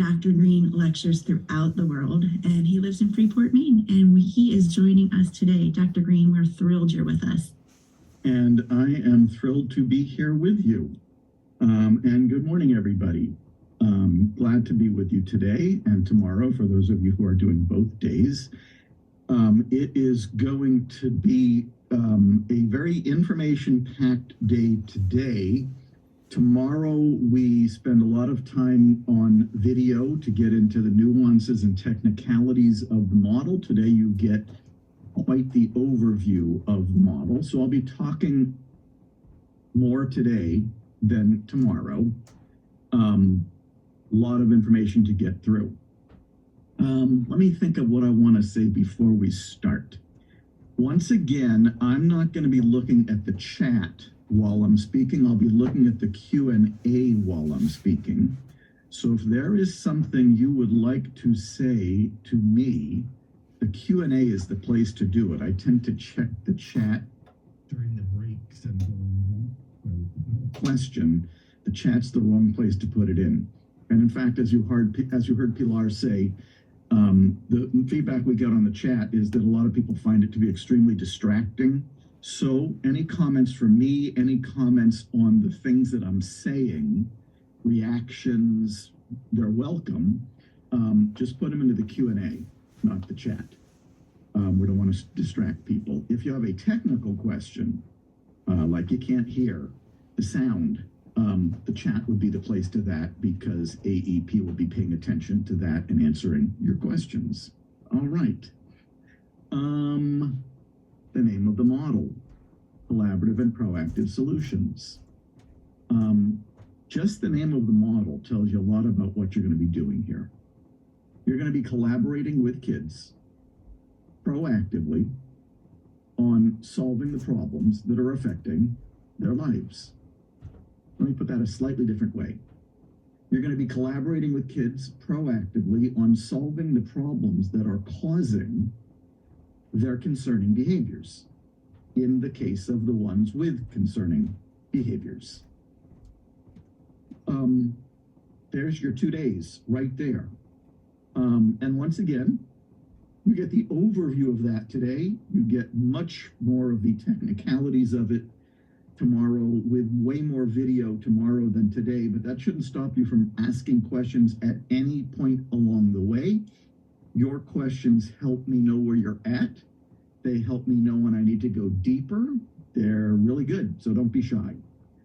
Dr. Green lectures throughout the world, and he lives in Freeport, Maine, and he is joining us today. Dr. Green, we're thrilled you're with us. And I am thrilled to be here with you. And good morning, everybody. Glad to be with you today and tomorrow for those of you who are doing both days. It is going to be a very information-packed day today. Tomorrow, we spend a lot of time on video to get into the nuances and technicalities of the model. Today, you get quite the overview of the model. So I'll be talking more today than tomorrow. A lot of information to get through. Let me think of what I want to say before we start. Once again, I'm not going to be looking at the chat while I'm speaking. I'll be looking at the Q&A while I'm speaking. So if there is something you would like to say to me, the Q&A is the place to do it. I tend to check the chat during the breaks and question. The chat's the wrong place to put it in. And in fact, as you heard Pilar say, the feedback we get on the chat is that a lot of people find it to be extremely distracting. So any comments from me, any comments on the things that I'm saying, reactions, they're welcome. Just put them into the Q&A, not the chat. We don't want to distract people. If you have a technical question, like you can't hear the sound, the chat would be the place to that because AEP will be paying attention to that and answering your questions. All right. The name of the model, Collaborative and Proactive Solutions. Just the name of the model tells you a lot about what you're going to be doing here. You're going to be collaborating with kids proactively on solving the problems that are affecting their lives. Let me put that a slightly different way. You're going to be collaborating with kids proactively on solving the problems that are causing their concerning behaviors, in the case of the ones with concerning behaviors. There's your 2 days right there. And once again, you get the overview of that today. You get much more of the technicalities of it tomorrow, with way more video tomorrow than today, but that shouldn't stop you from asking questions at any point along the way. Your questions help me know where you're at. They help me know when I need to go deeper. They're really good, so don't be shy.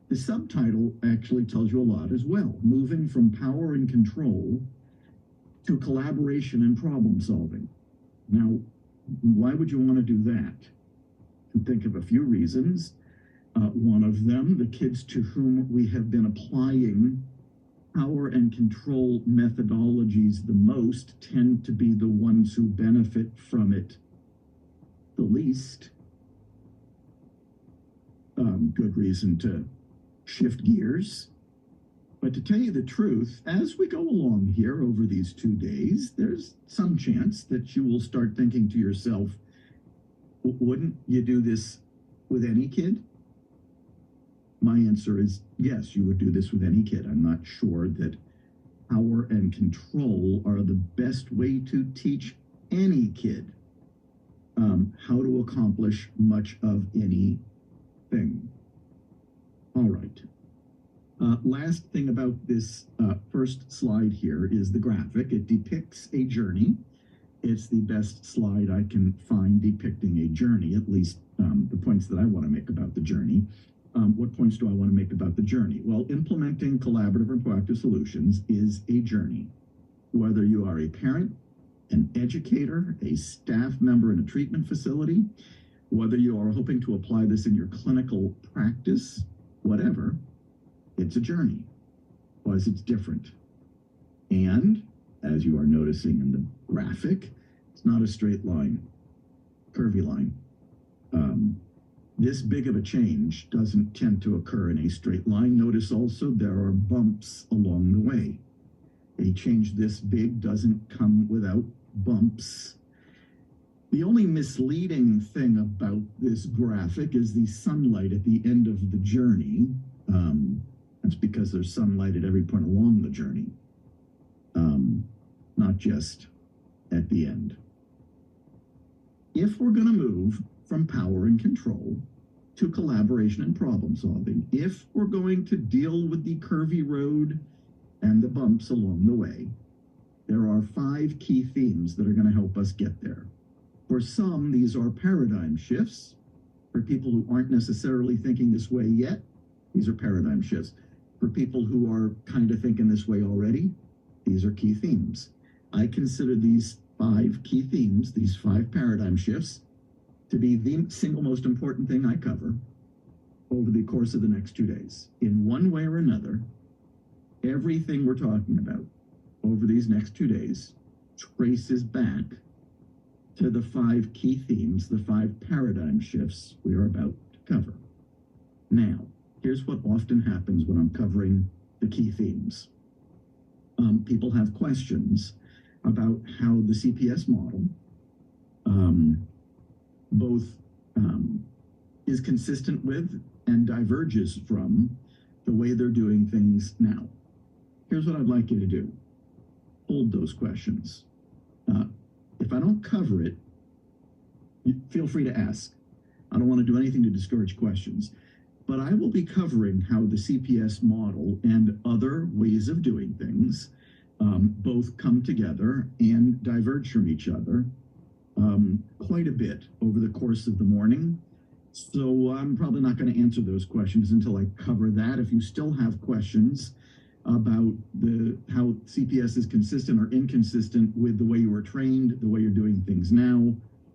The subtitle actually tells you a lot as well. Moving from power and control to collaboration and problem solving. Now, why would you want to do that? Think of a few reasons. One of them, the kids to whom we have been applying power and control methodologies the most tend to be the ones who benefit from it the least. Good reason to shift gears. But to tell you the truth, as we go along here over these 2 days, there's some chance that you will start thinking to yourself, wouldn't you do this with any kid? My answer is yes, you would do this with any kid. I'm not sure that power and control are the best way to teach any kid how to accomplish much of anything. All right. Last thing about this first slide here is the graphic. It depicts a journey. It's the best slide I can find depicting a journey, at least the points that I want to make about the journey. What points do I want to make about the journey? Well, implementing collaborative and proactive solutions is a journey. Whether you are a parent, an educator, a staff member in a treatment facility, whether you are hoping to apply this in your clinical practice, whatever, it's a journey because it's different. And as you are noticing in the graphic, it's not a straight line, curvy line. This big of a change doesn't tend to occur in a straight line. Notice also there are bumps along the way. A change this big doesn't come without bumps. The only misleading thing about this graphic is the sunlight at the end of the journey. That's because there's sunlight at every point along the journey. not just at the end. If we're going to move from power and control to collaboration and problem solving, if we're going to deal with the curvy road and the bumps along the way, there are 5 key themes that are going to help us get there. For some, these are paradigm shifts. For people who aren't necessarily thinking this way yet, these are paradigm shifts. For people who are kind of thinking this way already, these are key themes. I consider these 5 key themes, these 5 paradigm shifts, to be the single most important thing I cover over the course of the next 2 days. In one way or another, everything we're talking about over these next 2 days traces back to the 5 key themes, the 5 paradigm shifts we are about to cover. Now, here's what often happens when I'm covering the key themes. People have questions about how the CPS model both is consistent with and diverges from the way they're doing things now. Here's what I'd like you to do. Hold those questions. If I don't cover it, feel free to ask. I don't want to do anything to discourage questions, but I will be covering how the CPS model and other ways of doing things both come together and diverge from each other quite a bit over the course of the morning. So I'm probably not going to answer those questions until I cover that. If you still have questions about how CPS is consistent or inconsistent with the way you were trained, the way you're doing things now,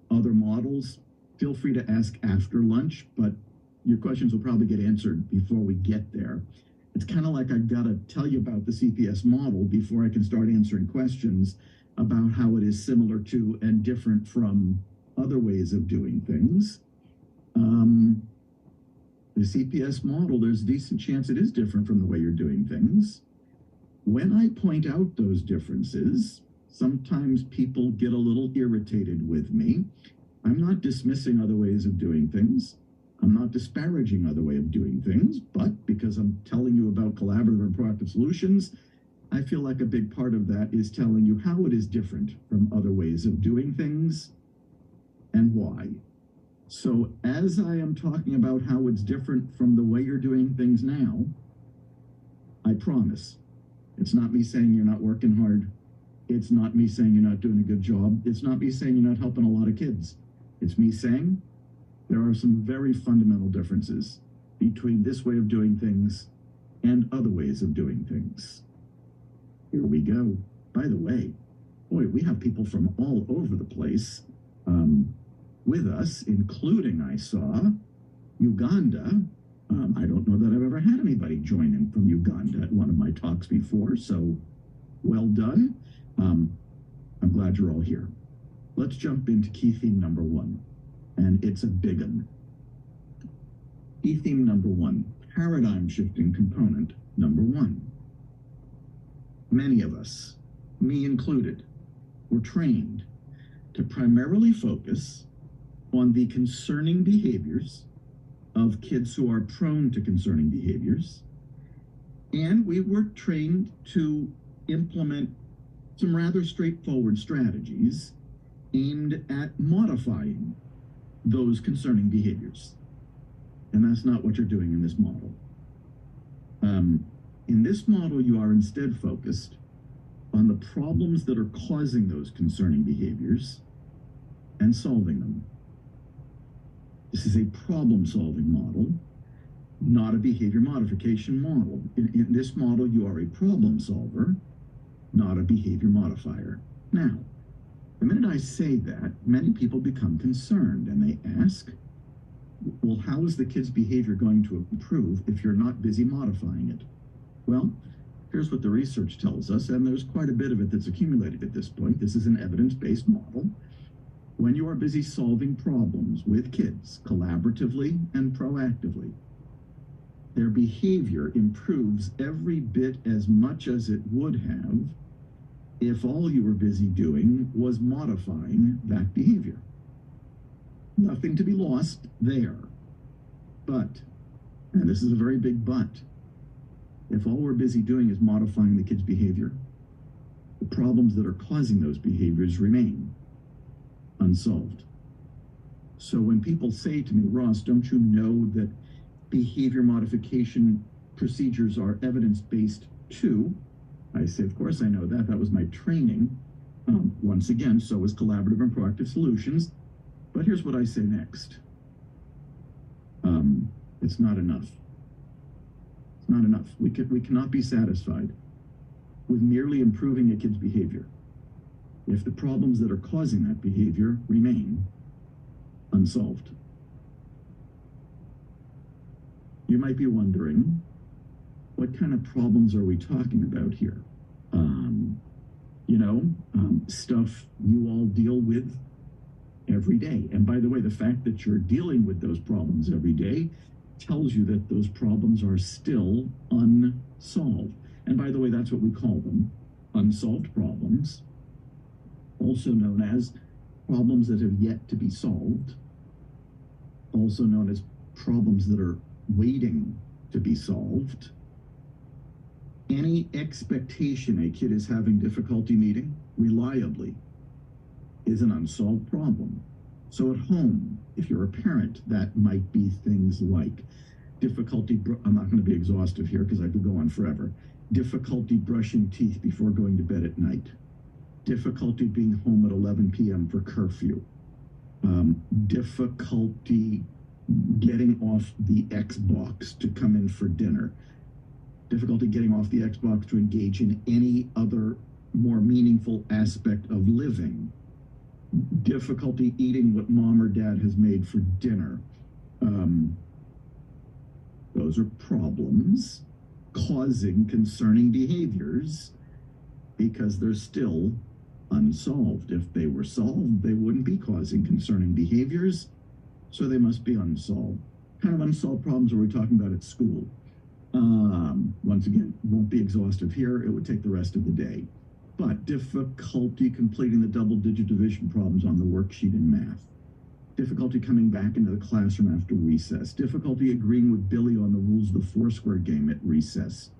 other models, feel free to ask after lunch, but your questions will probably get answered before we get there. It's kind of like I've got to tell you about the CPS model before I can start answering questions about how it is similar to and different from other ways of doing things. The CPS model, there's a decent chance it is different from the way you're doing things. When I point out those differences, sometimes people get a little irritated with me. I'm not dismissing other ways of doing things. I'm not disparaging other way of doing things, but because I'm telling you about collaborative and proactive solutions, I feel like a big part of that is telling you how it is different from other ways of doing things and why. So as I am talking about how it's different from the way you're doing things now, I promise it's not me saying you're not working hard. It's not me saying you're not doing a good job. It's not me saying you're not helping a lot of kids. It's me saying there are some very fundamental differences between this way of doing things and other ways of doing things. Here we go. By the way, boy, we have people from all over the place with us, including, I saw, Uganda. I don't know that I've ever had anybody join in from Uganda at one of my talks before, so well done. I'm glad you're all here. Let's jump into key theme number 1, and it's a big one. Key theme number 1, paradigm shifting component number 1. Many of us, me included, were trained to primarily focus on the concerning behaviors of kids who are prone to concerning behaviors. And we were trained to implement some rather straightforward strategies aimed at modifying those concerning behaviors. And that's not what you're doing in this model. In this model, you are instead focused on the problems that are causing those concerning behaviors and solving them. This is a problem-solving model, not a behavior modification model. In this model, you are a problem solver, not a behavior modifier. Now, the minute I say that, many people become concerned and they ask, well, how is the kid's behavior going to improve if you're not busy modifying it? Well, here's what the research tells us, and there's quite a bit of it that's accumulated at this point. This is an evidence-based model. When you are busy solving problems with kids collaboratively and proactively, their behavior improves every bit as much as it would have if all you were busy doing was modifying that behavior. Nothing to be lost there. But, and this is a very big but, if all we're busy doing is modifying the kid's behavior, The problems that are causing those behaviors remain unsolved. So when people say to me, Ross, don't you know that behavior modification procedures are evidence-based too? I say, of course I know that. That was my training. Once again, so is collaborative and proactive solutions. But here's what I say next. It's not enough. It's not enough. We cannot be satisfied with merely improving a kid's behavior if the problems that are causing that behavior remain unsolved. You might be wondering, what kind of problems are we talking about here? Stuff you all deal with every day. And by the way, the fact that you're dealing with those problems every day tells you that those problems are still unsolved. And by the way, that's what we call them, unsolved problems, also known as problems that have yet to be solved, also known as problems that are waiting to be solved. Any expectation a kid is having difficulty meeting reliably is an unsolved problem. So at home, if you're a parent, that might be things like difficulty, I'm not going to be exhaustive here because I could go on forever, difficulty brushing teeth before going to bed at night, difficulty being home at 11 p.m. for curfew, difficulty getting off the Xbox to come in for dinner, difficulty getting off the Xbox to engage in any other more meaningful aspect of living, difficulty eating what mom or dad has made for dinner. Those are problems causing concerning behaviors because they're still unsolved. If they were solved, they wouldn't be causing concerning behaviors, so they must be unsolved. What kind of unsolved problems are we talking about at school? Once again, won't be exhaustive here. It would take the rest of the day. But difficulty completing the double-digit division problems on the worksheet in math. Difficulty coming back into the classroom after recess. Difficulty agreeing with Billy on the rules of the Foursquare game at recess.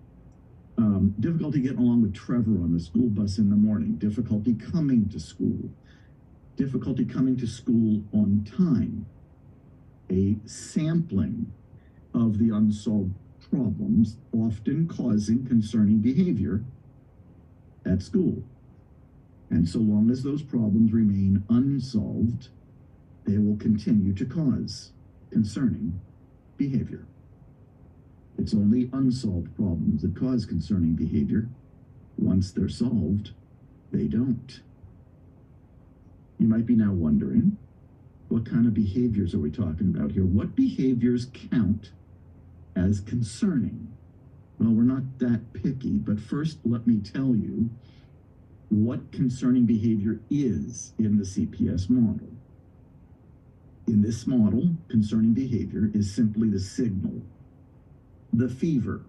Difficulty getting along with Trevor on the school bus in the morning. Difficulty coming to school. Difficulty coming to school on time. A sampling of the unsolved problems often causing concerning behavior at school. And so long as those problems remain unsolved, they will continue to cause concerning behavior. It's only unsolved problems that cause concerning behavior. Once they're solved, they don't. You might be now wondering, what kind of behaviors are we talking about here? What behaviors count as concerning? Well, we're not that picky, but first let me tell you what concerning behavior is in the CPS model. In this model, concerning behavior is simply the signal, the fever,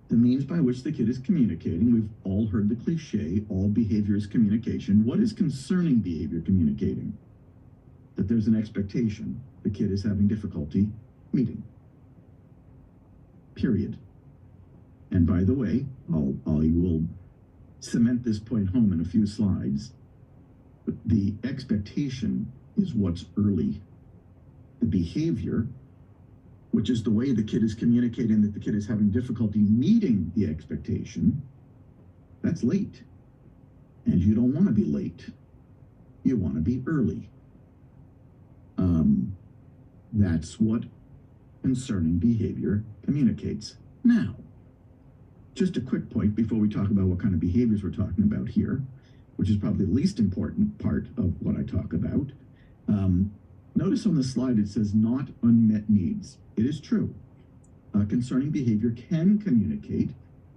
the means by which the kid is communicating. We've all heard the cliche, all behavior is communication. What is concerning behavior communicating? That there's an expectation the kid is having difficulty meeting. Period. And by the way, I will cement this point home in a few slides, but the expectation is what's early. The behavior, which is the way the kid is communicating that the kid is having difficulty meeting the expectation, that's late. And you don't want to be late. You want to be early. That's what concerning behavior communicates. Now, just a quick point before we talk about what kind of behaviors we're talking about here, which is probably the least important part of what I talk about. Notice on the slide it says not unmet needs. It is true. Concerning behavior can communicate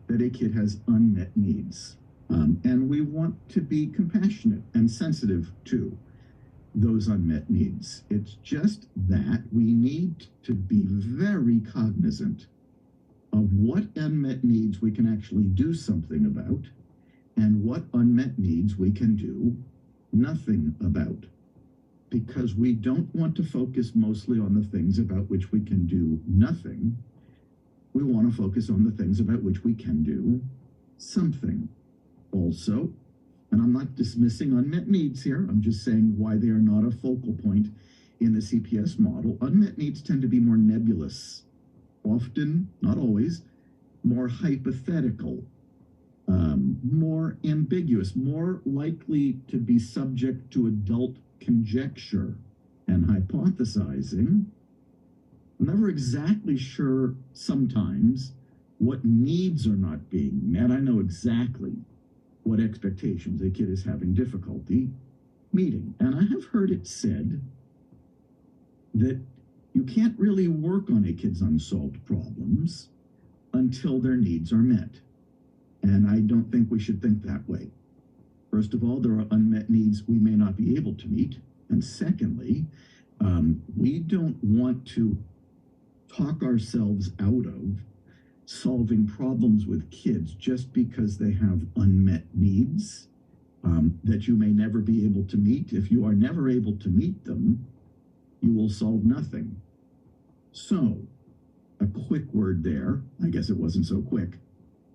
that a kid has unmet needs. And we want to be compassionate and sensitive to those unmet needs. It's just that we need to be very cognizant of what unmet needs we can actually do something about and what unmet needs we can do nothing about. Because we don't want to focus mostly on the things about which we can do nothing. We want to focus on the things about which we can do something. also, and I'm not dismissing unmet needs here, I'm just saying why they are not a focal point in the CPS model. Unmet needs tend to be more nebulous, often, not always, more hypothetical, more ambiguous, more likely to be subject to adult conjecture and hypothesizing. I'm never exactly sure sometimes what needs are not being met. I know exactly what expectations a kid is having difficulty meeting. And I have heard it said that you can't really work on a kid's unsolved problems until their needs are met. And I don't think we should think that way. First of all, there are unmet needs we may not be able to meet. And secondly, we don't want to talk ourselves out of solving problems with kids just because they have unmet needs that you may never be able to meet. If you are never able to meet them, you will solve nothing. So, a quick word there, I guess it wasn't so quick,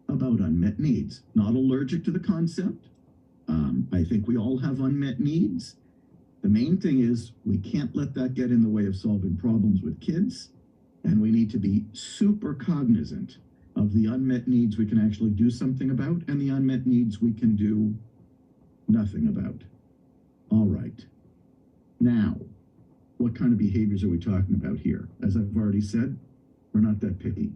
about unmet needs. Not allergic to the concept. I think we all have unmet needs. The main thing is we can't let that get in the way of solving problems with kids, and we need to be super cognizant of the unmet needs we can actually do something about and the unmet needs we can do nothing about. All right. Now, what kind of behaviors are we talking about here? As I've already said, we're not that picky.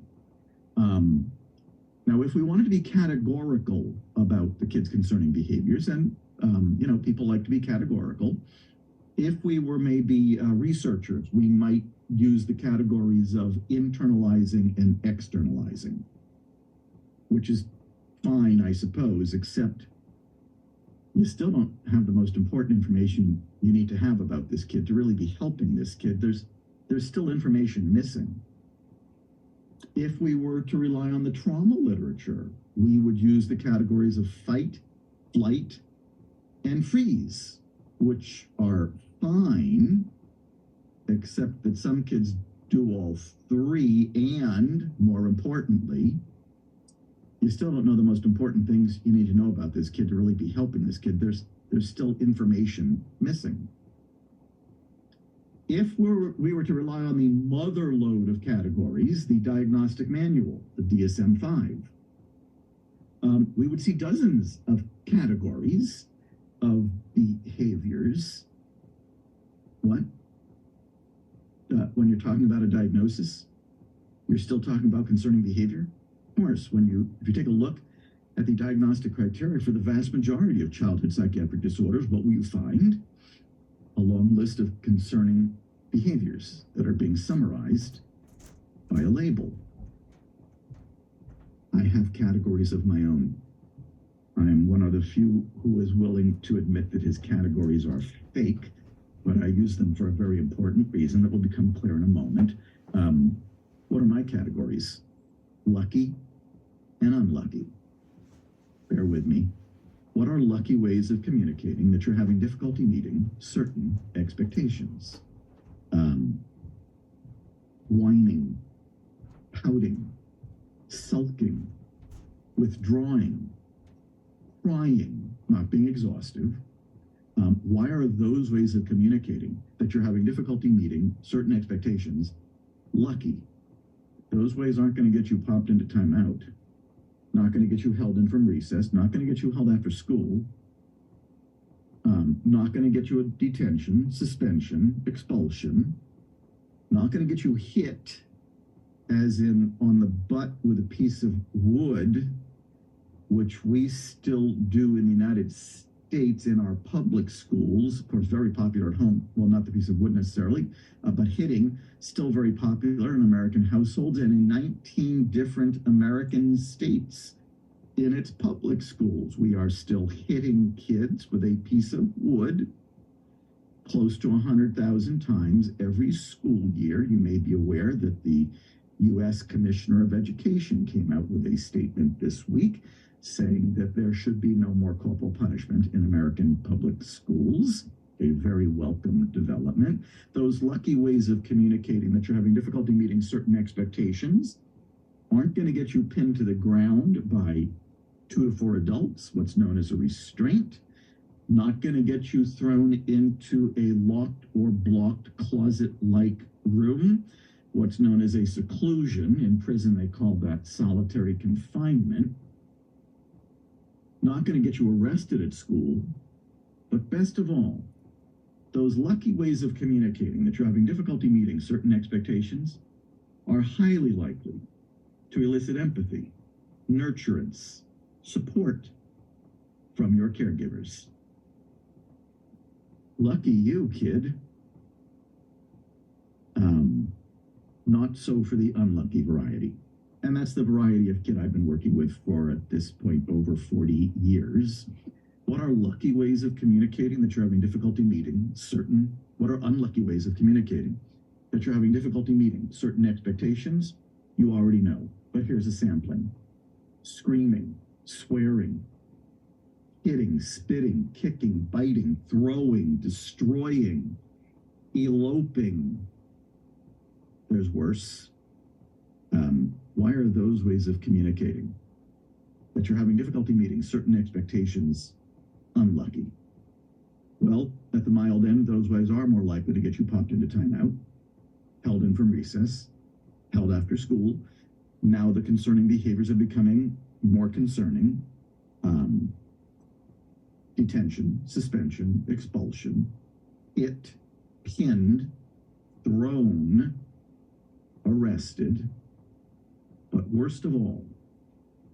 Now, if we wanted to be categorical about the kids' concerning behaviors, and people like to be categorical, if we were maybe researchers, we might use the categories of internalizing and externalizing, which is fine, I suppose, except you still don't have the most important information you need to have about this kid to really be helping this kid. There's still information missing. If we were to rely on the trauma literature, we would use the categories of fight, flight, and freeze, which are fine, except that some kids do all three, and more importantly, you still don't know the most important things you need to know about this kid to really be helping this kid. There's still information missing. If we were to rely on the mother load of categories, the diagnostic manual, the DSM-5, we would see dozens of categories of behaviors. What? When you're talking about a diagnosis, you're still talking about concerning behavior? Of course, if you take a look at the diagnostic criteria for the vast majority of childhood psychiatric disorders, what will you find? A long list of concerning behaviors that are being summarized by a label. I have categories of my own. I am one of the few who is willing to admit that his categories are fake, but I use them for a very important reason that will become clear in a moment. What are my categories? Lucky and unlucky. Bear with me. What are lucky ways of communicating that you're having difficulty meeting certain expectations? Whining, pouting, sulking, withdrawing, crying, not being exhaustive. Why are those ways of communicating that you're having difficulty meeting certain expectations lucky? Those ways aren't going to get you popped into timeout, not going to get you held in from recess, not going to get you held after school, not going to get you a detention, suspension, expulsion, not going to get you hit, as in on the butt with a piece of wood, which we still do in the United States in our public schools. Of course, very popular at home. Well, not the piece of wood necessarily, but hitting, still very popular in American households and in 19 different American states. In its public schools, we are still hitting kids with a piece of wood close to 100,000 times every school year. You may be aware that the U.S. Commissioner of Education came out with a statement this week saying that there should be no more corporal punishment in American public schools. A very welcome development. Those lucky ways of communicating that you're having difficulty meeting certain expectations aren't going to get you pinned to the ground by 2 to 4 adults, what's known as a restraint. Not going to get you thrown into a locked or blocked closet-like room, what's known as a seclusion. In prison, they call that solitary confinement. Not going to get you arrested at school, but best of all, those lucky ways of communicating that you're having difficulty meeting certain expectations are highly likely to elicit empathy, nurturance, support from your caregivers. Lucky you, kid. Not so for the unlucky variety. And that's the variety of kid I've been working with for, at this point, over 40 years. What are lucky ways of communicating that you're having difficulty meeting certain? What are unlucky ways of communicating that you're having difficulty meeting certain expectations? You already know, but here's a sampling. Screaming, swearing, hitting, spitting, kicking, biting, throwing, destroying, eloping. There's worse. Why are those ways of communicating that you're having difficulty meeting certain expectations unlucky? Well, at the mild end, those ways are more likely to get you popped into timeout, held in from recess, held after school. Now the concerning behaviors are becoming more concerning. Detention, suspension, expulsion, pinned, thrown, arrested. But worst of all,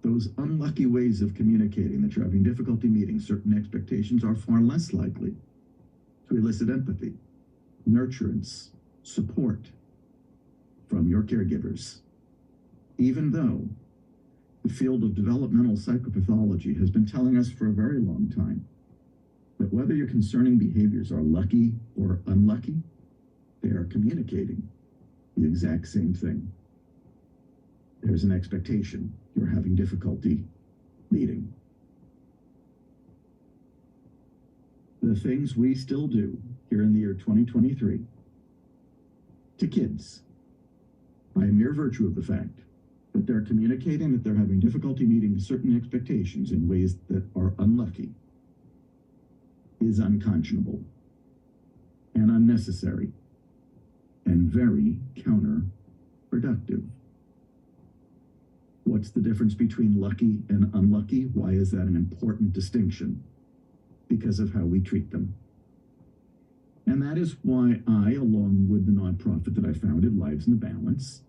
those unlucky ways of communicating that you're having difficulty meeting certain expectations are far less likely to elicit empathy, nurturance, support from your caregivers. Even though the field of developmental psychopathology has been telling us for a very long time that whether your concerning behaviors are lucky or unlucky, they are communicating the exact same thing. There's an expectation you're having difficulty meeting. The things we still do here in the year 2023 to kids, by mere virtue of the fact that they're communicating that they're having difficulty meeting certain expectations in ways that are unlucky, is unconscionable and unnecessary and very counterproductive. What's the difference between lucky and unlucky? Why is that an important distinction? Because of how we treat them. And that is why I, along with the nonprofit that I founded, Lives in the Balance,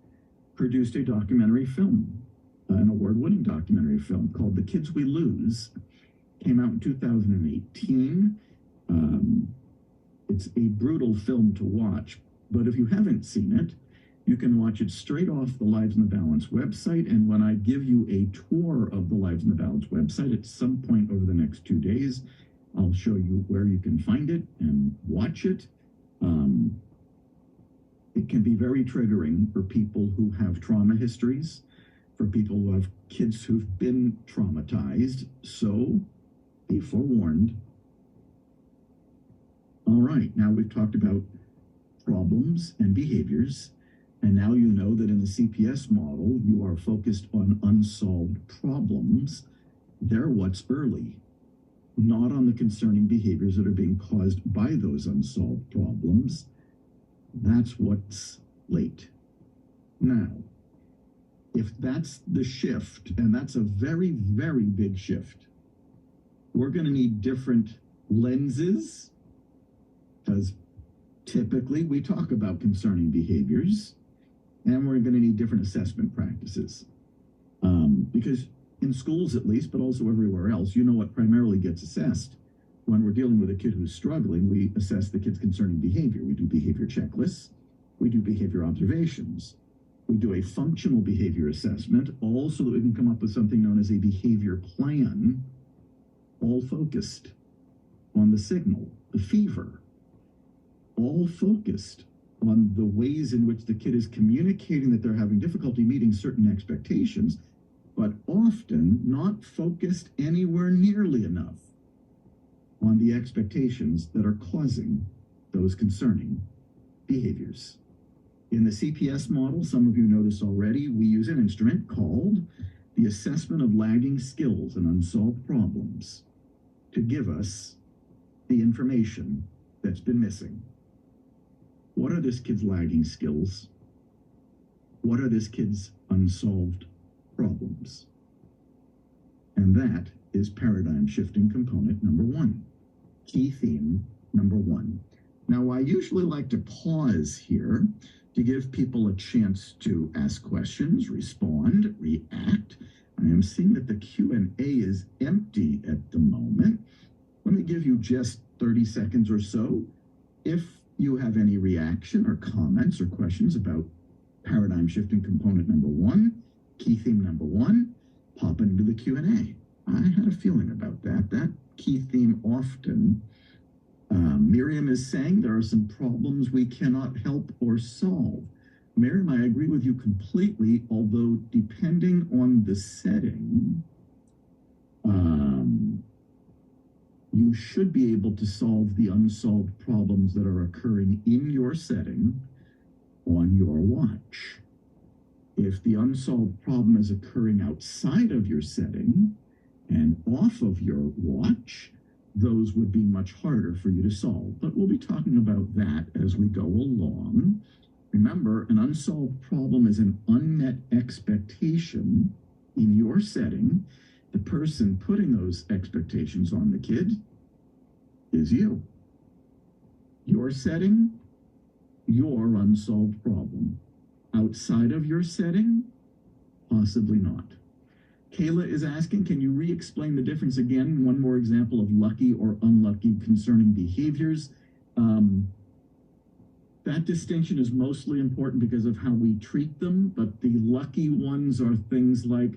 produced a documentary film, an award-winning documentary film called The Kids We Lose. Came out in 2018. It's a brutal film to watch, but if you haven't seen it, you can watch it straight off the Lives in the Balance website. And when I give you a tour of the Lives in the Balance website at some point over the next 2 days, I'll show you where you can find it and watch it. It can be very triggering for people who have trauma histories, for people who have kids who've been traumatized. So be forewarned. All right, now we've talked about problems and behaviors. And now you know that in the CPS model, you are focused on unsolved problems. They're what's early, not on the concerning behaviors that are being caused by those unsolved problems. That's what's late. Now, if that's the shift, and that's a very, very big shift, we're going to need different lenses, because typically we talk about concerning behaviors, and we're going to need different assessment practices. Because in schools at least, but also everywhere else, you know what primarily gets assessed when we're dealing with a kid who's struggling. We assess the kid's concerning behavior. We do behavior checklists. We do behavior observations. We do a functional behavior assessment, all so that we can come up with something known as a behavior plan, all focused on the signal, the fever, all focused on the ways in which the kid is communicating that they're having difficulty meeting certain expectations, but often not focused anywhere nearly enough on the expectations that are causing those concerning behaviors. In the CPS model, some of you know this already, we use an instrument called the assessment of lagging skills and unsolved problems to give us the information that's been missing. What are this kid's lagging skills? What are this kid's unsolved problems? And that is paradigm shifting component number one, key theme number one. Now, I usually like to pause here to give people a chance to ask questions, respond, react. I am seeing that the Q&A is empty at the moment. Let me give you just 30 seconds or so. If you have any reaction or comments or questions about paradigm shifting component number one, key theme number one, pop it into the Q&A. I had a feeling about that. That key theme often, Miriam is saying there are some problems we cannot help or solve. Miriam, I agree with you completely, although depending on the setting, you should be able to solve the unsolved problems that are occurring in your setting on your watch. If the unsolved problem is occurring outside of your setting and off of your watch, those would be much harder for you to solve. But we'll be talking about that as we go along. Remember, an unsolved problem is an unmet expectation in your setting. The person putting those expectations on the kid is you. Your setting, your unsolved problem. Outside of your setting, possibly not. Kayla is asking, can you re-explain the difference again? One more example of lucky or unlucky concerning behaviors. That distinction is mostly important because of how we treat them, but the lucky ones are things like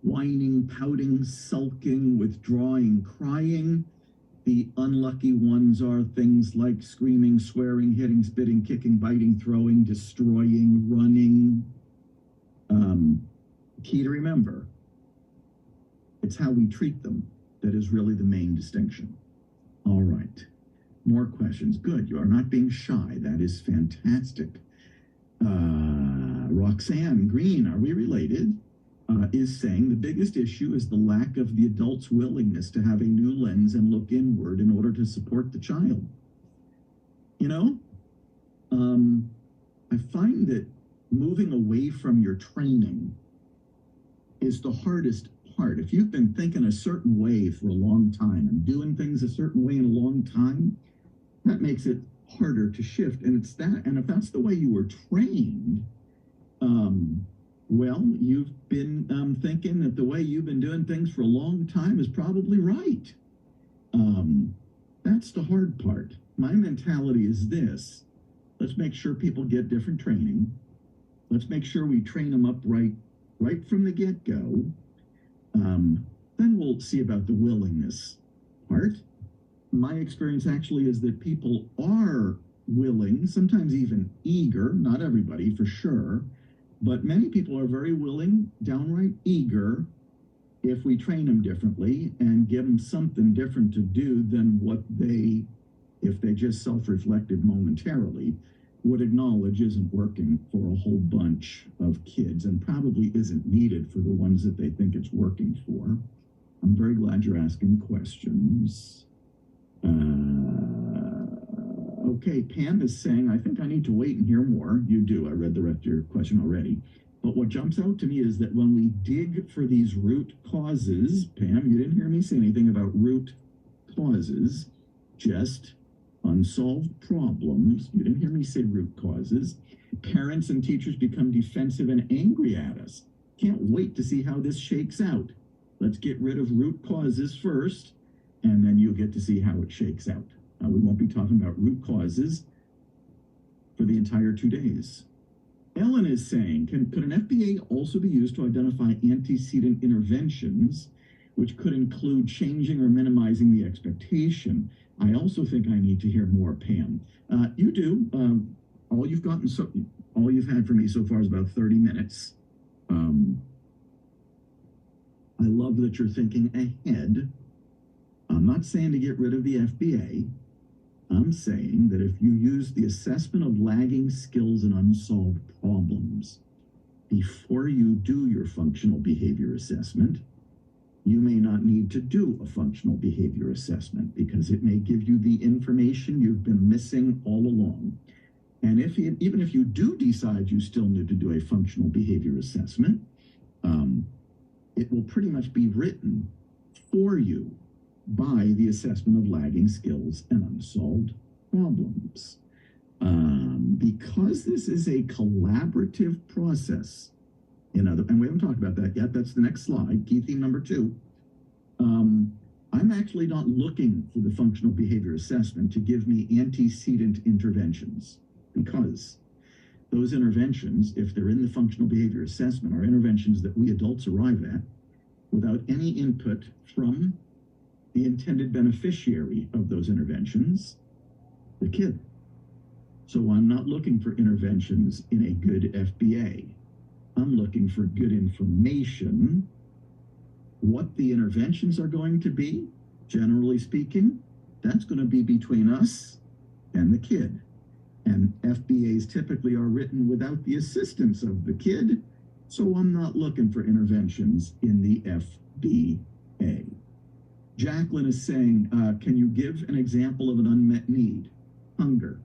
whining, pouting, sulking, withdrawing, crying. The unlucky ones are things like screaming, swearing, hitting, spitting, kicking, biting, throwing, destroying, running. Key to remember, it's how we treat them that is really the main distinction. All right, more questions. Good, you are not being shy. That is fantastic. Roxanne Green, are we related? Is saying the biggest issue is the lack of the adult's willingness to have a new lens and look inward in order to support the child. You know, I find that moving away from your training is the hardest part. If you've been thinking a certain way for a long time and doing things a certain way in a long time, that makes it harder to shift. And it's that, and if that's the way you were trained, well, you've been thinking that the way you've been doing things for a long time is probably right. That's the hard part. My mentality is this: let's make sure people get different training. Let's make sure we train them up right from the get-go. Then we'll see about the willingness part. My experience actually is that people are willing, sometimes even eager, not everybody for sure, but many people are very willing, downright eager, if we train them differently and give them something different to do than what they, if they just self-reflected momentarily, would acknowledge isn't working for a whole bunch of kids and probably isn't needed for the ones that they think it's working for. I'm very glad you're asking questions. Okay, Pam is saying, I think I need to wait and hear more. You do. I read the rest of your question already. But what jumps out to me is that when we dig for these root causes, Pam, you didn't hear me say anything about root causes, just unsolved problems. You didn't hear me say root causes. Parents and teachers become defensive and angry at us. Can't wait to see how this shakes out. Let's get rid of root causes first, and then you'll get to see how it shakes out. We won't be talking about root causes for the entire 2 days. Ellen is saying, could an FBA also be used to identify antecedent interventions, which could include changing or minimizing the expectation? I also think I need to hear more, Pam. You do. All you've had for me so far is about 30 minutes. I love that you're thinking ahead. I'm not saying to get rid of the FBA. I'm saying that if you use the assessment of lagging skills and unsolved problems before you do your functional behavior assessment, you may not need to do a functional behavior assessment because it may give you the information you've been missing all along. And even if you do decide you still need to do a functional behavior assessment, it will pretty much be written for you by the assessment of lagging skills and unsolved problems. Because this is a collaborative process, and we haven't talked about that yet. That's the next slide, key theme number 2. I'm actually not looking for the functional behavior assessment to give me antecedent interventions, because those interventions, if they're in the functional behavior assessment, are interventions that we adults arrive at without any input from the intended beneficiary of those interventions, the kid. So I'm not looking for interventions in a good FBA. I'm looking for good information. What the interventions are going to be, generally speaking, that's going to be between us and the kid. And FBAs typically are written without the assistance of the kid, so I'm not looking for interventions in the FBA. Jacqueline is saying, can you give an example of an unmet need? Hunger,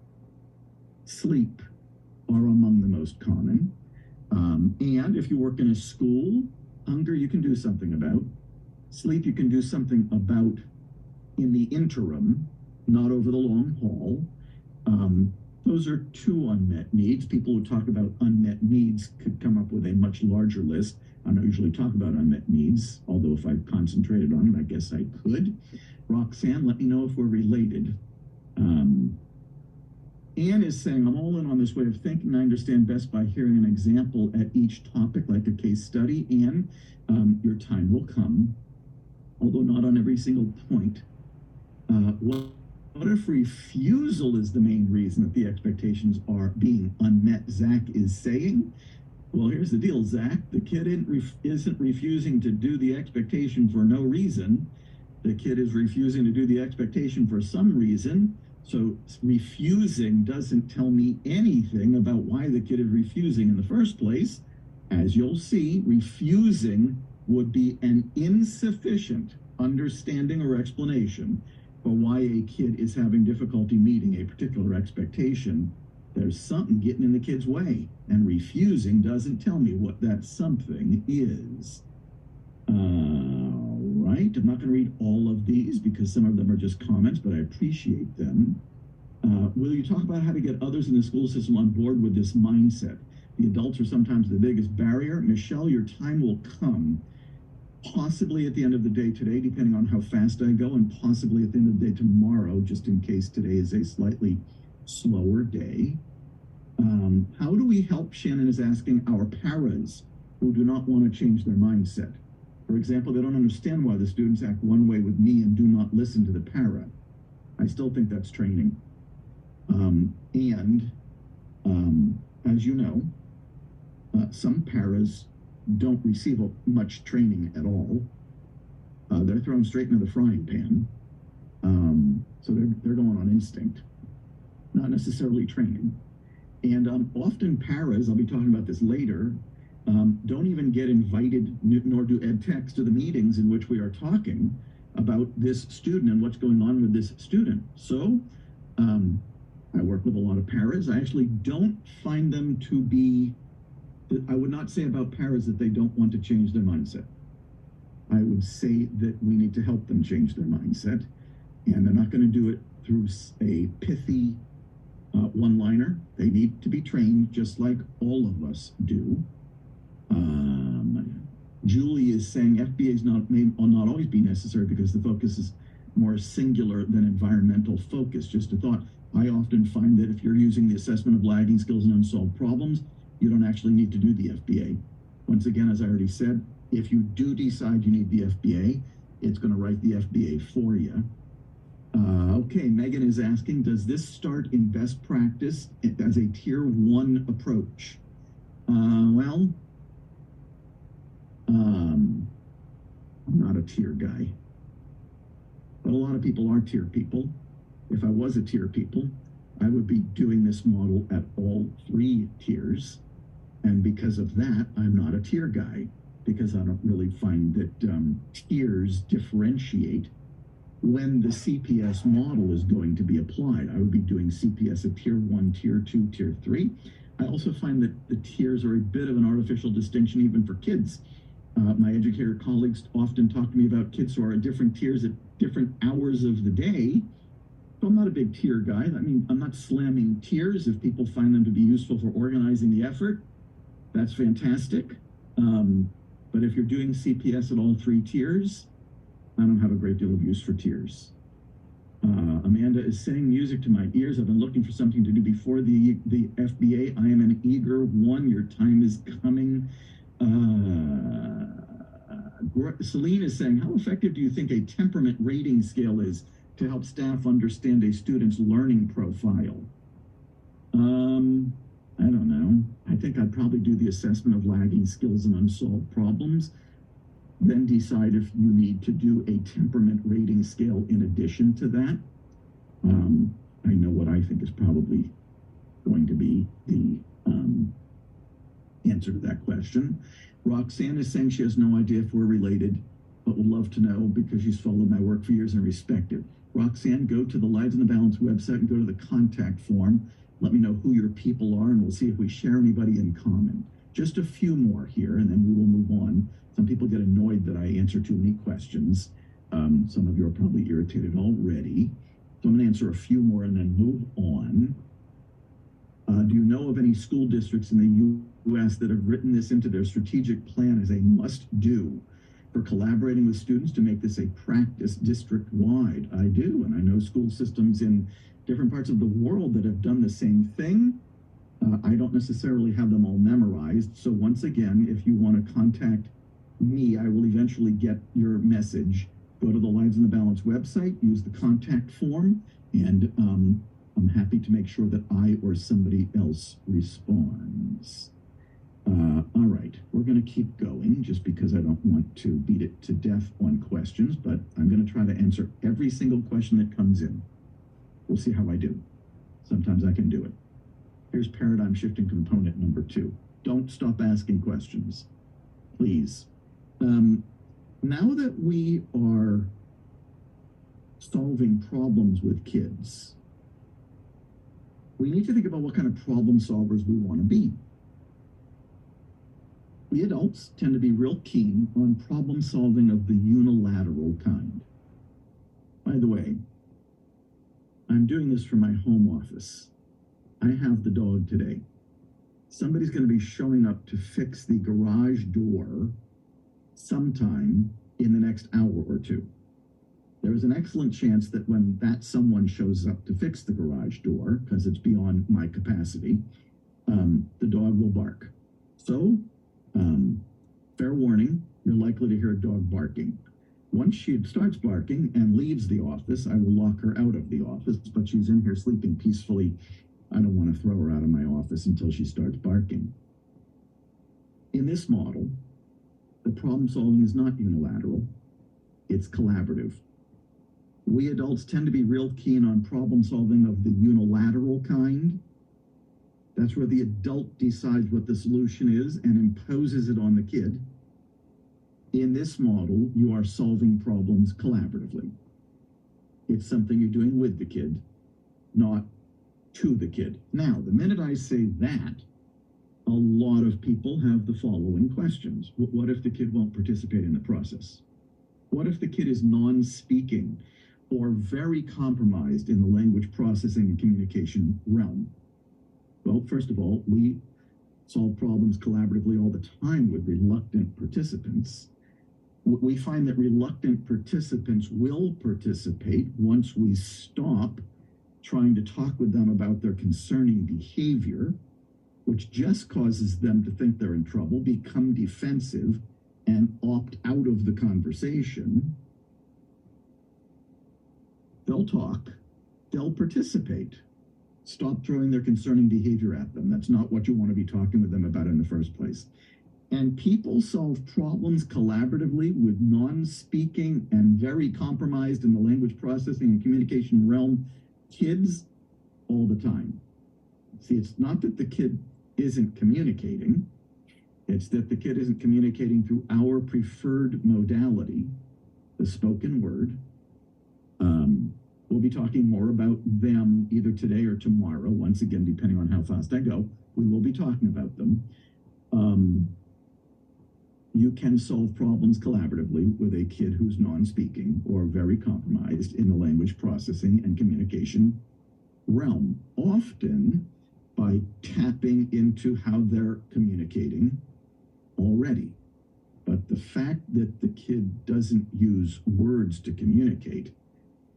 sleep are among the most common. And if you work in a school, hunger you can do something about. Sleep you can do something about in the interim, not over the long haul. Those are 2 unmet needs. People who talk about unmet needs could come up with a much larger list. I don't usually talk about unmet needs, although if I concentrated on it, I guess I could. Roxanne, let me know if we're related. Anne is saying, I'm all in on this way of thinking. I understand best by hearing an example at each topic, like a case study. Anne, your time will come, although not on every single point. What if refusal is the main reason that the expectations are being unmet? Zach is saying, well, here's the deal, Zach. The kid isn't refusing to do the expectation for no reason. The kid is refusing to do the expectation for some reason. So refusing doesn't tell me anything about why the kid is refusing in the first place. As you'll see, refusing would be an insufficient understanding or explanation for why a kid is having difficulty meeting a particular expectation. There's something getting in the kid's way, and refusing doesn't tell me what that something is. Right, I'm not going to read all of these because some of them are just comments, but I appreciate them. Will you talk about how to get others in the school system on board with this mindset? The adults are sometimes the biggest barrier. Michelle, your time will come, possibly at the end of the day today, depending on how fast I go, and possibly at the end of the day tomorrow, just in case today is a slightly slower day. How do we help, Shannon is asking, our paras who do not want to change their mindset? For example, they don't understand why the students act one way with me and do not listen to the para. I still think that's training. As you know, some paras don't receive much training at all. They're thrown straight into the frying pan. So they're going on instinct, not necessarily training. And often paras, I'll be talking about this later, don't even get invited, nor do ed techs, to the meetings in which we are talking about this student and what's going on with this student. So I work with a lot of paras. I actually don't find them to be, I would not say about paras that they don't want to change their mindset. I would say that we need to help them change their mindset, and they're not going to do it through a pithy one-liner. They need to be trained just like all of us do. Julie is saying FBAs will not always be necessary because the focus is more singular than environmental focus. Just a thought, I often find that if you're using the assessment of lagging skills and unsolved problems, you don't actually need to do the FBA. Once again, as I already said, if you do decide you need the FBA, it's going to write the FBA for you. Okay, Megan is asking, does this start in best practice as a tier 1 approach? I'm not a tier guy, but a lot of people are tier people. If I was a tier people, I would be doing this model at all 3 tiers. And because of that, I'm not a tier guy, because I don't really find that tiers differentiate when the CPS model is going to be applied. I would be doing CPS at tier 1, tier 2, tier 3. I also find that the tiers are a bit of an artificial distinction even for kids. My educator colleagues often talk to me about kids who are at different tiers at different hours of the day. So I'm not a big tier guy. I mean, I'm not slamming tiers. If people find them to be useful for organizing the effort, that's fantastic. But if you're doing CPS at all 3 tiers, I don't have a great deal of use for tiers. Amanda is saying, music to my ears. I've been looking for something to do before the FBA. I am an eager one. Your time is coming. Celine is saying, how effective do you think a temperament rating scale is to help staff understand a student's learning profile? I don't know. I think I'd probably do the assessment of lagging skills and unsolved problems, then decide if you need to do a temperament rating scale in addition to that. I know what I think is probably going to be the answer to that question. Roxanne is saying she has no idea if we're related, but would love to know because she's followed my work for years and respect it. Roxanne, go to the Lives in the Balance website and go to the contact form. Let me know who your people are, and we'll see if we share anybody in common. Just a few more here, and then we will move on. Some people get annoyed that I answer too many questions. Some of you are probably irritated already. So I'm going to answer a few more and then move on. Do you know of any school districts in the U.S. that have written this into their strategic plan as a must-do for collaborating with students to make this a practice district-wide? I do, and I know school systems in different parts of the world that have done the same thing. I don't necessarily have them all memorized. So once again, if you want to contact me, I will eventually get your message. Go to the Lives in the Balance website, use the contact form, and I'm happy to make sure that I or somebody else responds. All right, we're going to keep going just because I don't want to beat it to death on questions, but I'm going to try to answer every single question that comes in. We'll see how I do. Sometimes I can do it. Here's paradigm shifting component number 2. Don't stop asking questions, please. Now that we are solving problems with kids, we need to think about what kind of problem solvers we want to be. We adults tend to be real keen on problem solving of the unilateral kind. By the way, I'm doing this from my home office. I have the dog today. Somebody's going to be showing up to fix the garage door sometime in the next hour or 2. There is an excellent chance that when that someone shows up to fix the garage door, because it's beyond my capacity, the dog will bark. So, fair warning, you're likely to hear a dog barking. Once she starts barking and leaves the office, I will lock her out of the office, but she's in here sleeping peacefully. I don't want to throw her out of my office until she starts barking. In this model, the problem solving is not unilateral, it's collaborative. We adults tend to be real keen on problem solving of the unilateral kind. That's where the adult decides what the solution is and imposes it on the kid. In this model, you are solving problems collaboratively. It's something you're doing with the kid, not to the kid. Now, the minute I say that, a lot of people have the following questions. What if the kid won't participate in the process? What if the kid is non-speaking or very compromised in the language processing and communication realm? Well, first of all, we solve problems collaboratively all the time with reluctant participants. We find that reluctant participants will participate once we stop trying to talk with them about their concerning behavior, which just causes them to think they're in trouble, become defensive, and opt out of the conversation. They'll talk, they'll participate. Stop throwing their concerning behavior at them. That's not what you want to be talking with them about in the first place. And people solve problems collaboratively with non-speaking and very compromised in the language processing and communication realm kids all the time. See, it's not that the kid isn't communicating. It's that the kid isn't communicating through our preferred modality, the spoken word. We'll be talking more about them either today or tomorrow. Once again, depending on how fast I go, we will be talking about them. You can solve problems collaboratively with a kid who's non-speaking or very compromised in the language processing and communication realm, often by tapping into how they're communicating already. But the fact that the kid doesn't use words to communicate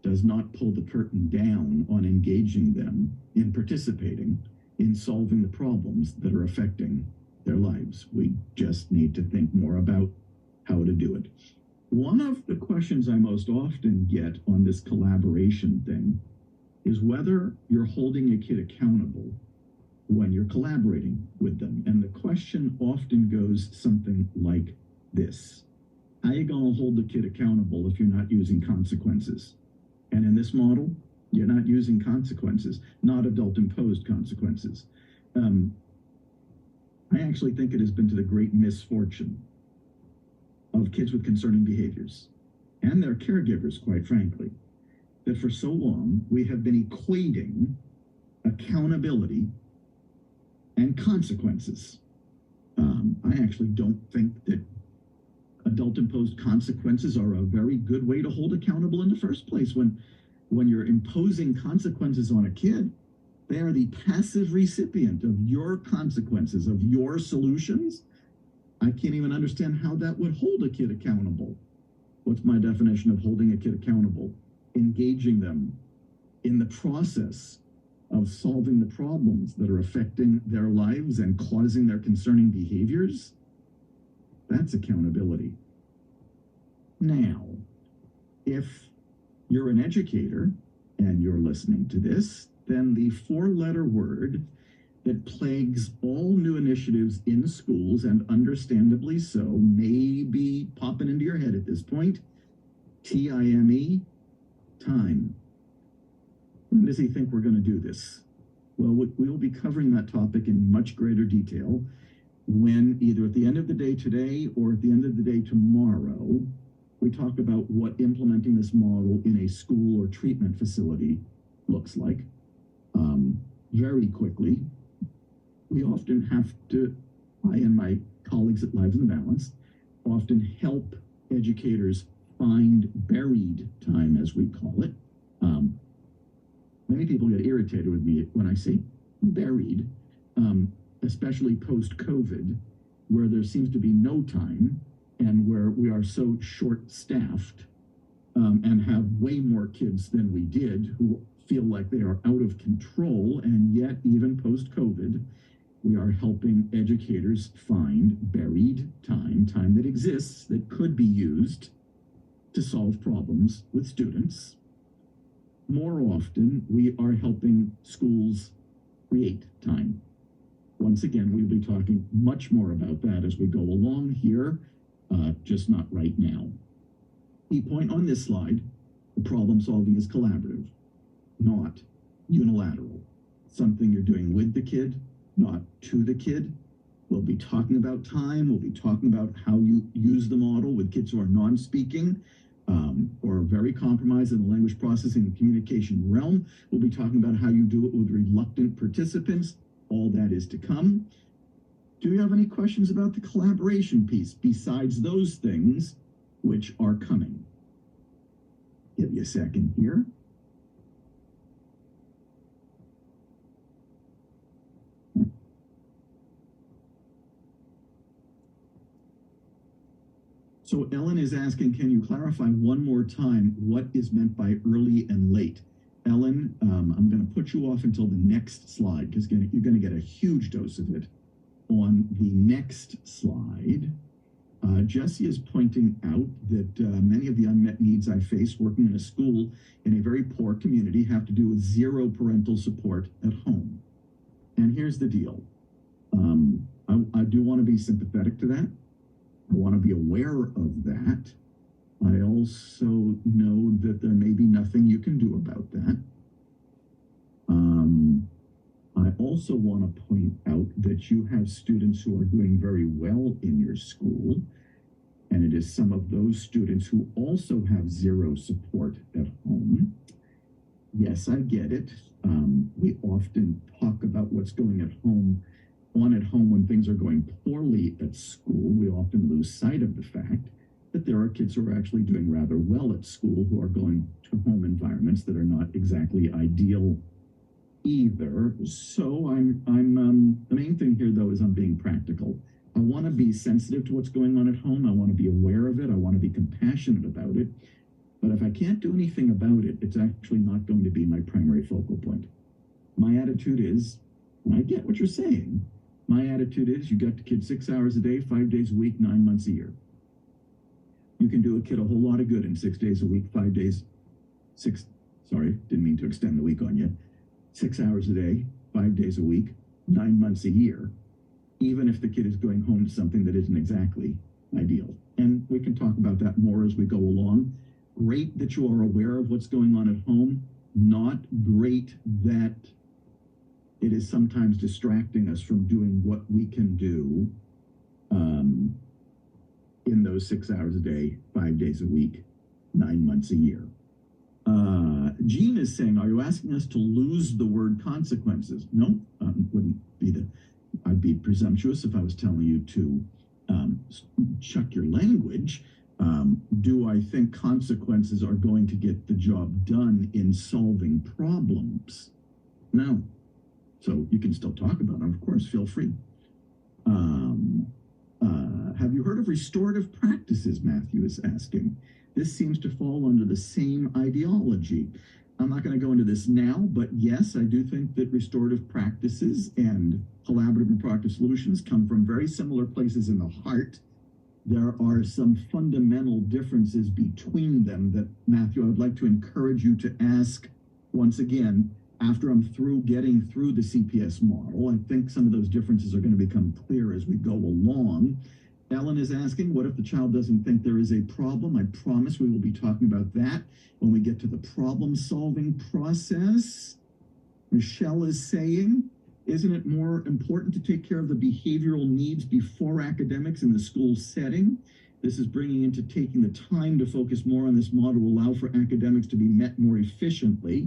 does not pull the curtain down on engaging them in participating in solving the problems that are affecting their lives. We just need to think more about how to do it. One of the questions I most often get on this collaboration thing is whether you're holding a kid accountable when you're collaborating with them. And the question often goes something like this: how are you going to hold the kid accountable if you're not using consequences? And in this model, you're not using consequences, not adult imposed consequences. I actually think it has been to the great misfortune of kids with concerning behaviors and their caregivers, quite frankly, that for so long we have been equating accountability and consequences. I actually don't think that adult imposed consequences are a very good way to hold accountable in the first place. When you're imposing consequences on a kid, they are the passive recipient of your consequences, of your solutions. I can't even understand how that would hold a kid accountable. What's my definition of holding a kid accountable? Engaging them in the process of solving the problems that are affecting their lives and causing their concerning behaviors. That's accountability. Now, if you're an educator and you're listening to this, then the four-letter word that plagues all new initiatives in schools, and understandably so, may be popping into your head at this point: TIME, time. When does he think we're going to do this? Well, we will be covering that topic in much greater detail when, either at the end of the day today or at the end of the day tomorrow, we talk about what implementing this model in a school or treatment facility looks like. Very quickly, we often have to, I and my colleagues at Lives in the Balance, often help educators find buried time, as we call it. Many people get irritated with me when I say buried, especially post-COVID, where there seems to be no time and where we are so short-staffed and have way more kids than we did who feel like they are out of control. And yet, even post-COVID, we are helping educators find buried time, time that exists, that could be used to solve problems with students. More often, we are helping schools create time. Once again, we'll be talking much more about that as we go along here, just not right now. Key point on this slide: the problem solving is collaborative, not unilateral. Something you're doing with the kid, not to the kid. We'll be talking about time. We'll be talking about how you use the model with kids who are non-speaking or very compromised in the language processing and communication realm. We'll be talking about how you do it with reluctant participants. All that is to come. Do you have any questions about the collaboration piece besides those things which are coming? Give you a second here. So Ellen is asking, can you clarify one more time what is meant by early and late? Ellen, I'm going to put you off until the next slide because you're going to get a huge dose of it on the next slide. Jesse is pointing out that many of the unmet needs I face working in a school in a very poor community have to do with zero parental support at home. And here's the deal. I do want to be sympathetic to that. I want to be aware of that. I also know that there may be nothing you can do about that. also want to point out that you have students who are doing very well in your school, and it is some of those students who also have zero support at home. Yes, I get it. We often talk about what's going on at home when things are going poorly at school. We often lose sight of the fact that there are kids who are actually doing rather well at school who are going to home environments that are not exactly ideal either. So the main thing here though is I'm being practical. I want to be sensitive to what's going on at home. I want to be aware of it. I want to be compassionate about it. But if I can't do anything about it, it's actually not going to be my primary focal point. My attitude is, and I get what you're saying, my attitude is you got the kid 6 hours a day, 5 days a week, 9 months a year. You can do a kid a whole lot of good in 6 days a week, 5 days, didn't mean to extend the week on you. 6 hours a day, 5 days a week, 9 months a year, even if the kid is going home to something that isn't exactly ideal. And we can talk about that more as we go along. Great that you are aware of what's going on at home, not great that it is sometimes distracting us from doing what we can do in those 6 hours a day, 5 days a week, 9 months a year. Jean is saying, are you asking us to lose the word consequences? No, wouldn't be I'd be presumptuous if I was telling you to chuck your language. Do I think consequences are going to get the job done in solving problems? No. So you can still talk about them, of course, feel free. Have you heard of restorative practices, Matthew is asking. This seems to fall under the same ideology. I'm not going to go into this now, but yes, I do think that restorative practices and collaborative and proactive solutions come from very similar places in the heart. There are some fundamental differences between them that, Matthew, I would like to encourage you to ask once again after I'm through getting through the CPS model. I think some of those differences are going to become clear as we go along. Ellen is asking, what if the child doesn't think there is a problem? I promise we will be talking about that when we get to the problem-solving process. Michelle is saying, isn't it more important to take care of the behavioral needs before academics in the school setting? This is bringing into taking the time to focus more on this model to allow for academics to be met more efficiently.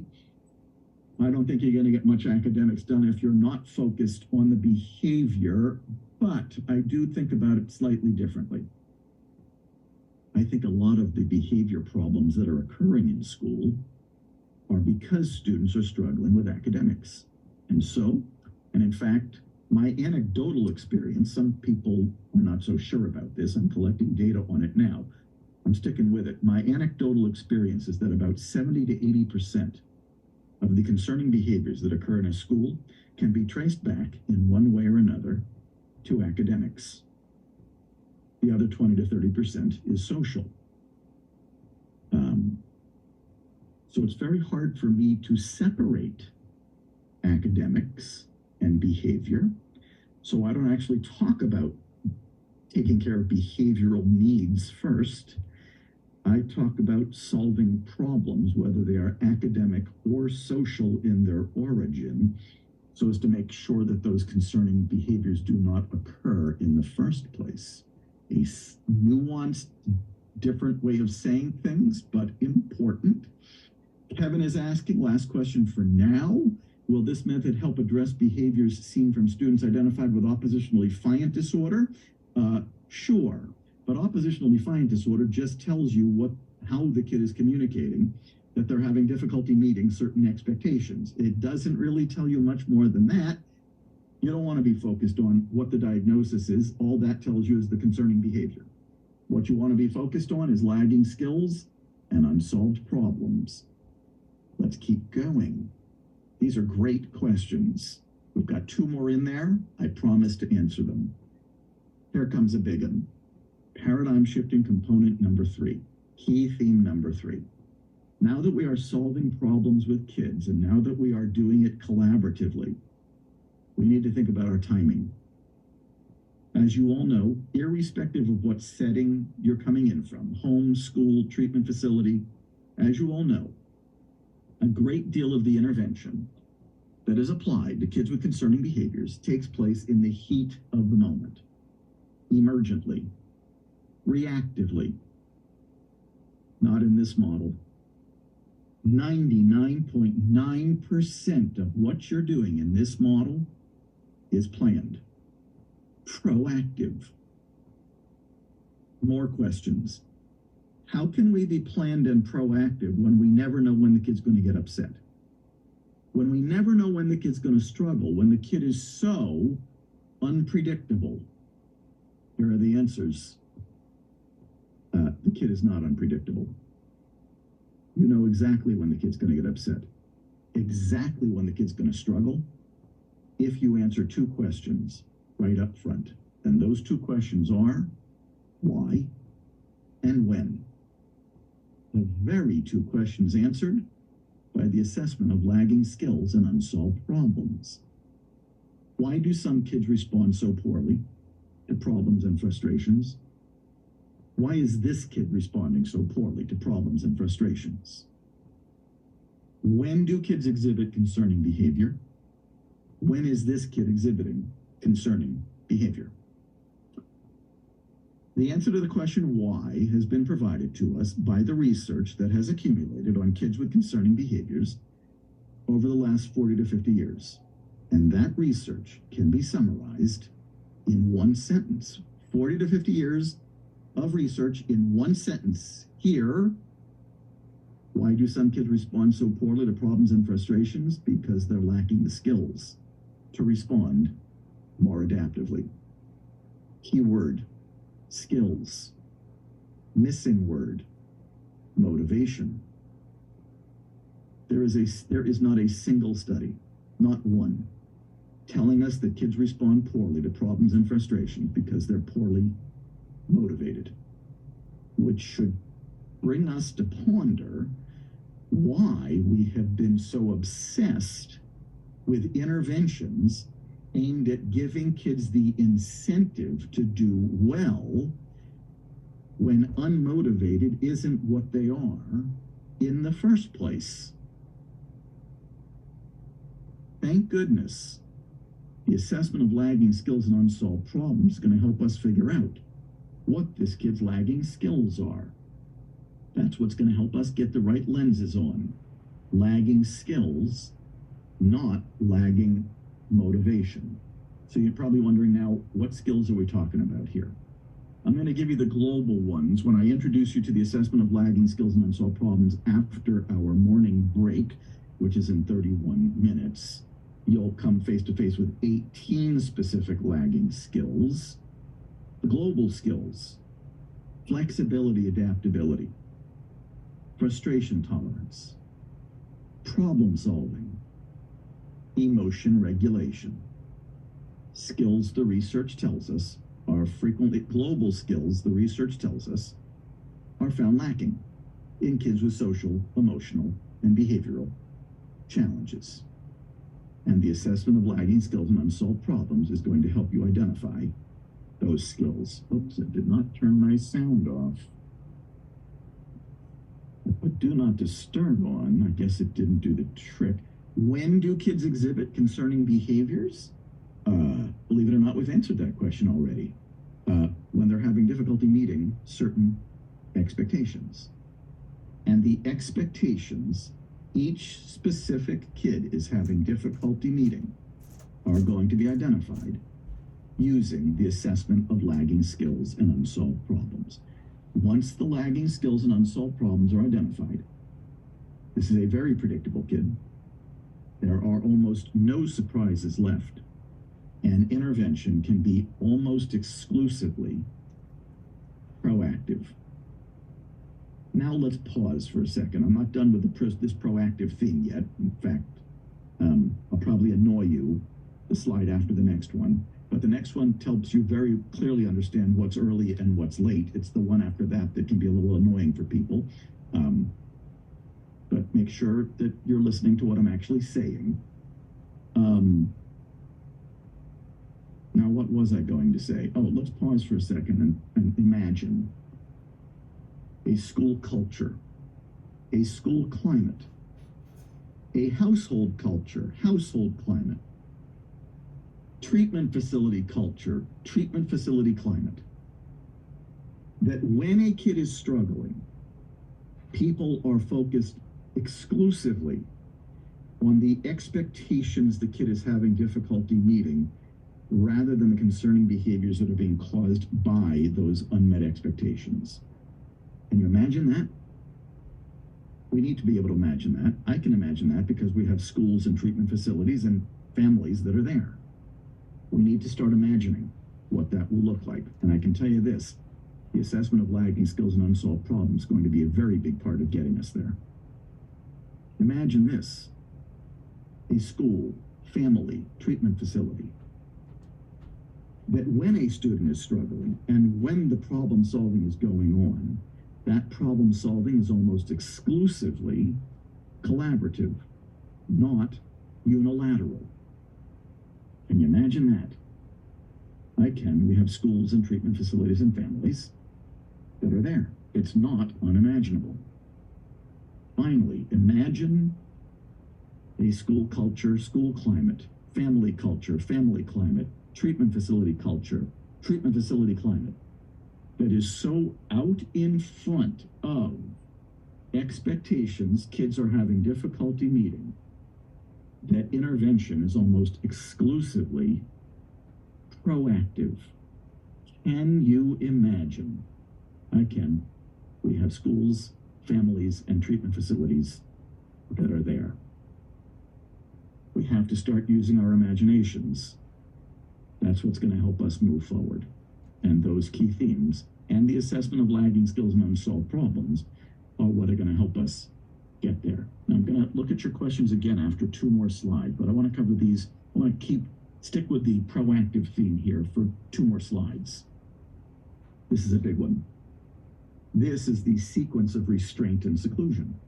I don't think you're going to get much academics done if you're not focused on the behavior, but I do think about it slightly differently. I think a lot of the behavior problems that are occurring in school are because students are struggling with academics. And in fact, my anecdotal experience, some people are not so sure about this. I'm collecting data on it now. I'm sticking with it. My anecdotal experience is that about 70 to 80% of the concerning behaviors that occur in a school can be traced back in one way or another to academics. The other 20 to 30% is social. So it's very hard for me to separate academics and behavior. So I don't actually talk about taking care of behavioral needs first. I talk about solving problems, whether they are academic or social in their origin, so as to make sure that those concerning behaviors do not occur in the first place. A nuanced, different way of saying things, but important. Kevin is asking, last question for now, will this method help address behaviors seen from students identified with oppositional defiant disorder? Sure, but oppositional defiant disorder just tells you how the kid is communicating, that they're having difficulty meeting certain expectations. It doesn't really tell you much more than that. You don't want to be focused on what the diagnosis is. All that tells you is the concerning behavior. What you want to be focused on is lagging skills and unsolved problems. Let's keep going. These are great questions. We've got 2 more in there. I promise to answer them. Here comes a big one. Paradigm shifting component number 3. Key theme number 3. Now that we are solving problems with kids and now that we are doing it collaboratively, we need to think about our timing. As you all know, irrespective of what setting you're coming in from, home, school, treatment facility, as you all know, a great deal of the intervention that is applied to kids with concerning behaviors takes place in the heat of the moment, emergently, reactively. Not in this model. 99.9% of what you're doing in this model is planned, proactive. More questions. How can we be planned and proactive when we never know when the kid's going to get upset? When we never know when the kid's going to struggle, when the kid is so unpredictable? Here are the answers. The kid is not unpredictable. You know exactly when the kid's going to get upset, exactly when the kid's going to struggle, if you answer two questions right up front. And those two questions are why and when. The very two questions answered by the assessment of lagging skills and unsolved problems. Why do some kids respond so poorly to problems and frustrations? Why is this kid responding so poorly to problems and frustrations? When do kids exhibit concerning behavior? When is this kid exhibiting concerning behavior? The answer to the question why has been provided to us by the research that has accumulated on kids with concerning behaviors over the last 40 to 50 years. And that research can be summarized in one sentence. 40 to 50 years of research in one sentence. Here, why do some kids respond so poorly to problems and frustrations? Because they're lacking the skills to respond more adaptively. Keyword, skills. Missing word, motivation. There is not a single study, not one, telling us that kids respond poorly to problems and frustrations because they're poorly motivated, which should bring us to ponder why we have been so obsessed with interventions aimed at giving kids the incentive to do well when unmotivated isn't what they are in the first place. Thank goodness the assessment of lagging skills and unsolved problems is going to help us figure out what this kid's lagging skills are. That's what's going to help us get the right lenses on. Lagging skills, not lagging motivation. So you're probably wondering now, what skills are we talking about here? I'm going to give you the global ones when I introduce you to the assessment of lagging skills and unsolved problems after our morning break, which is in 31 minutes. You'll come face to face with 18 specific lagging skills. The global skills: flexibility, adaptability, frustration tolerance, problem solving, emotion regulation. Skills the research tells us are frequently, global skills the research tells us are found lacking in kids with social, emotional, and behavioral challenges. And the assessment of lagging skills and unsolved problems is going to help you identify those skills. Oops, I did not turn my sound off. I put do not disturb on. I guess it didn't do the trick. When do kids exhibit concerning behaviors? Believe it or not, we've answered that question already. When they're having difficulty meeting certain expectations. And the expectations each specific kid is having difficulty meeting are going to be identified using the assessment of lagging skills and unsolved problems. Once the lagging skills and unsolved problems are identified, this is a very predictable kid. There are almost no surprises left, and intervention can be almost exclusively proactive. Now let's pause for a second. I'm not done with this proactive theme yet. In fact, I'll probably annoy you, the slide after the next one. But the next one helps you very clearly understand what's early and what's late. It's the one after that that can be a little annoying for people. But make sure that you're listening to what I'm actually saying. Now, what was I going to say? Oh, let's pause for a second and imagine a school culture, a school climate, a household culture, household climate, treatment facility culture, treatment facility climate. That when a kid is struggling, people are focused exclusively on the expectations the kid is having difficulty meeting rather than the concerning behaviors that are being caused by those unmet expectations. Can you imagine that? We need to be able to imagine that. I can imagine that because we have schools and treatment facilities and families that are there. We need to start imagining what that will look like. And I can tell you this, the assessment of lagging skills and unsolved problems is going to be a very big part of getting us there. Imagine this, a school, family, treatment facility, that when a student is struggling and when the problem solving is going on, that problem solving is almost exclusively collaborative, not unilateral. Can you imagine that? I can. We have schools and treatment facilities and families that are there. It's not unimaginable. Finally, imagine a school culture, school climate, family culture, family climate, treatment facility culture, treatment facility climate that is so out in front of expectations kids are having difficulty meeting that intervention is almost exclusively proactive. Can you imagine? I can. We have schools, families, and treatment facilities that are there. We have to start using our imaginations. That's what's going to help us move forward. And those key themes and the assessment of lagging skills and unsolved problems are what are going to help us get there. Now I'm going to look at your questions again after 2 more slides, but I want to cover these. I want to stick with the proactive theme here for 2 more slides. This is a big one. This is the sequence of restraint and seclusion.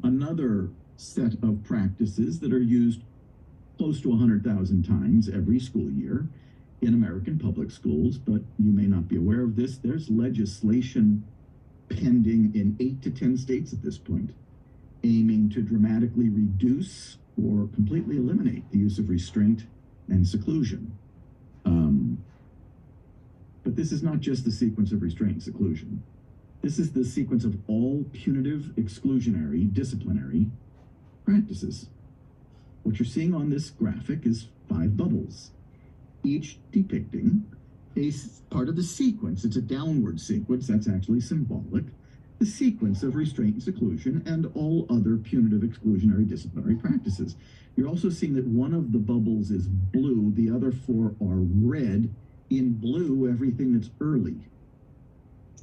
Another set of practices that are used close to 100,000 times every school year in American public schools, but you may not be aware of this. There's legislation pending in 8 to 10 states at this point, aiming to dramatically reduce or completely eliminate the use of restraint and seclusion. But this is not just the sequence of restraint and seclusion. This is the sequence of all punitive, exclusionary, disciplinary practices. What you're seeing on this graphic is 5 bubbles, each depicting a part of the sequence. It's a downward sequence that's actually symbolic. The sequence of restraint and seclusion and all other punitive, exclusionary, disciplinary practices. You're also seeing that one of the bubbles is blue, the other 4 are red. In blue, everything that's early,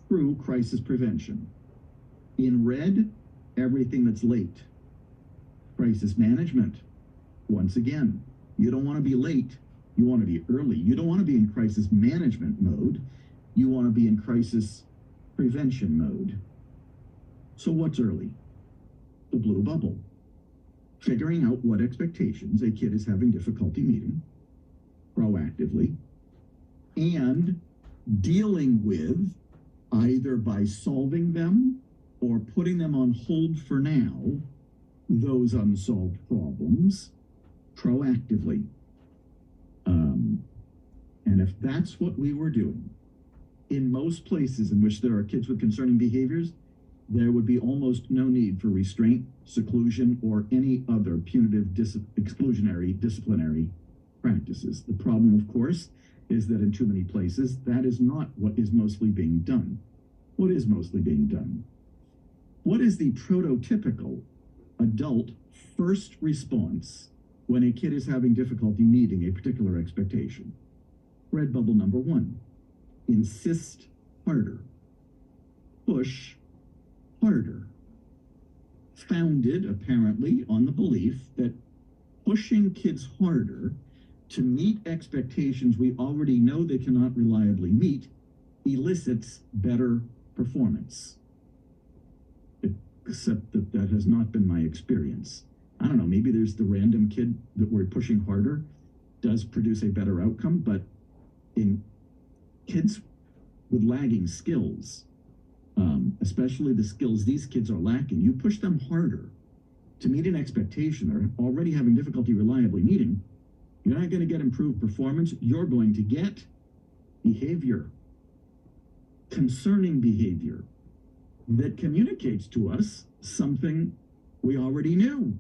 true crisis prevention. In red, everything that's late, crisis management. Once again, you don't want to be late, you want to be early. You don't want to be in crisis management mode, you want to be in crisis prevention mode. So what's early? The blue bubble. Figuring out what expectations a kid is having difficulty meeting proactively and dealing with, either by solving them or putting them on hold for now, those unsolved problems proactively. And if that's what we were doing, in most places in which there are kids with concerning behaviors, there would be almost no need for restraint, seclusion, or any other punitive, exclusionary, disciplinary practices. The problem, of course, is that in too many places, that is not what is mostly being done. What is mostly being done? What is the prototypical adult first response when a kid is having difficulty meeting a particular expectation? Red bubble number 1, insist harder, push harder. Founded, apparently, on the belief that pushing kids harder to meet expectations we already know they cannot reliably meet elicits better performance. Except that that has not been my experience. I don't know, maybe there's the random kid that we're pushing harder does produce a better outcome, but in kids with lagging skills, especially the skills these kids are lacking, you push them harder to meet an expectation or already having difficulty reliably meeting, you're not going to get improved performance. You're going to get behavior, concerning behavior that communicates to us something we already knew.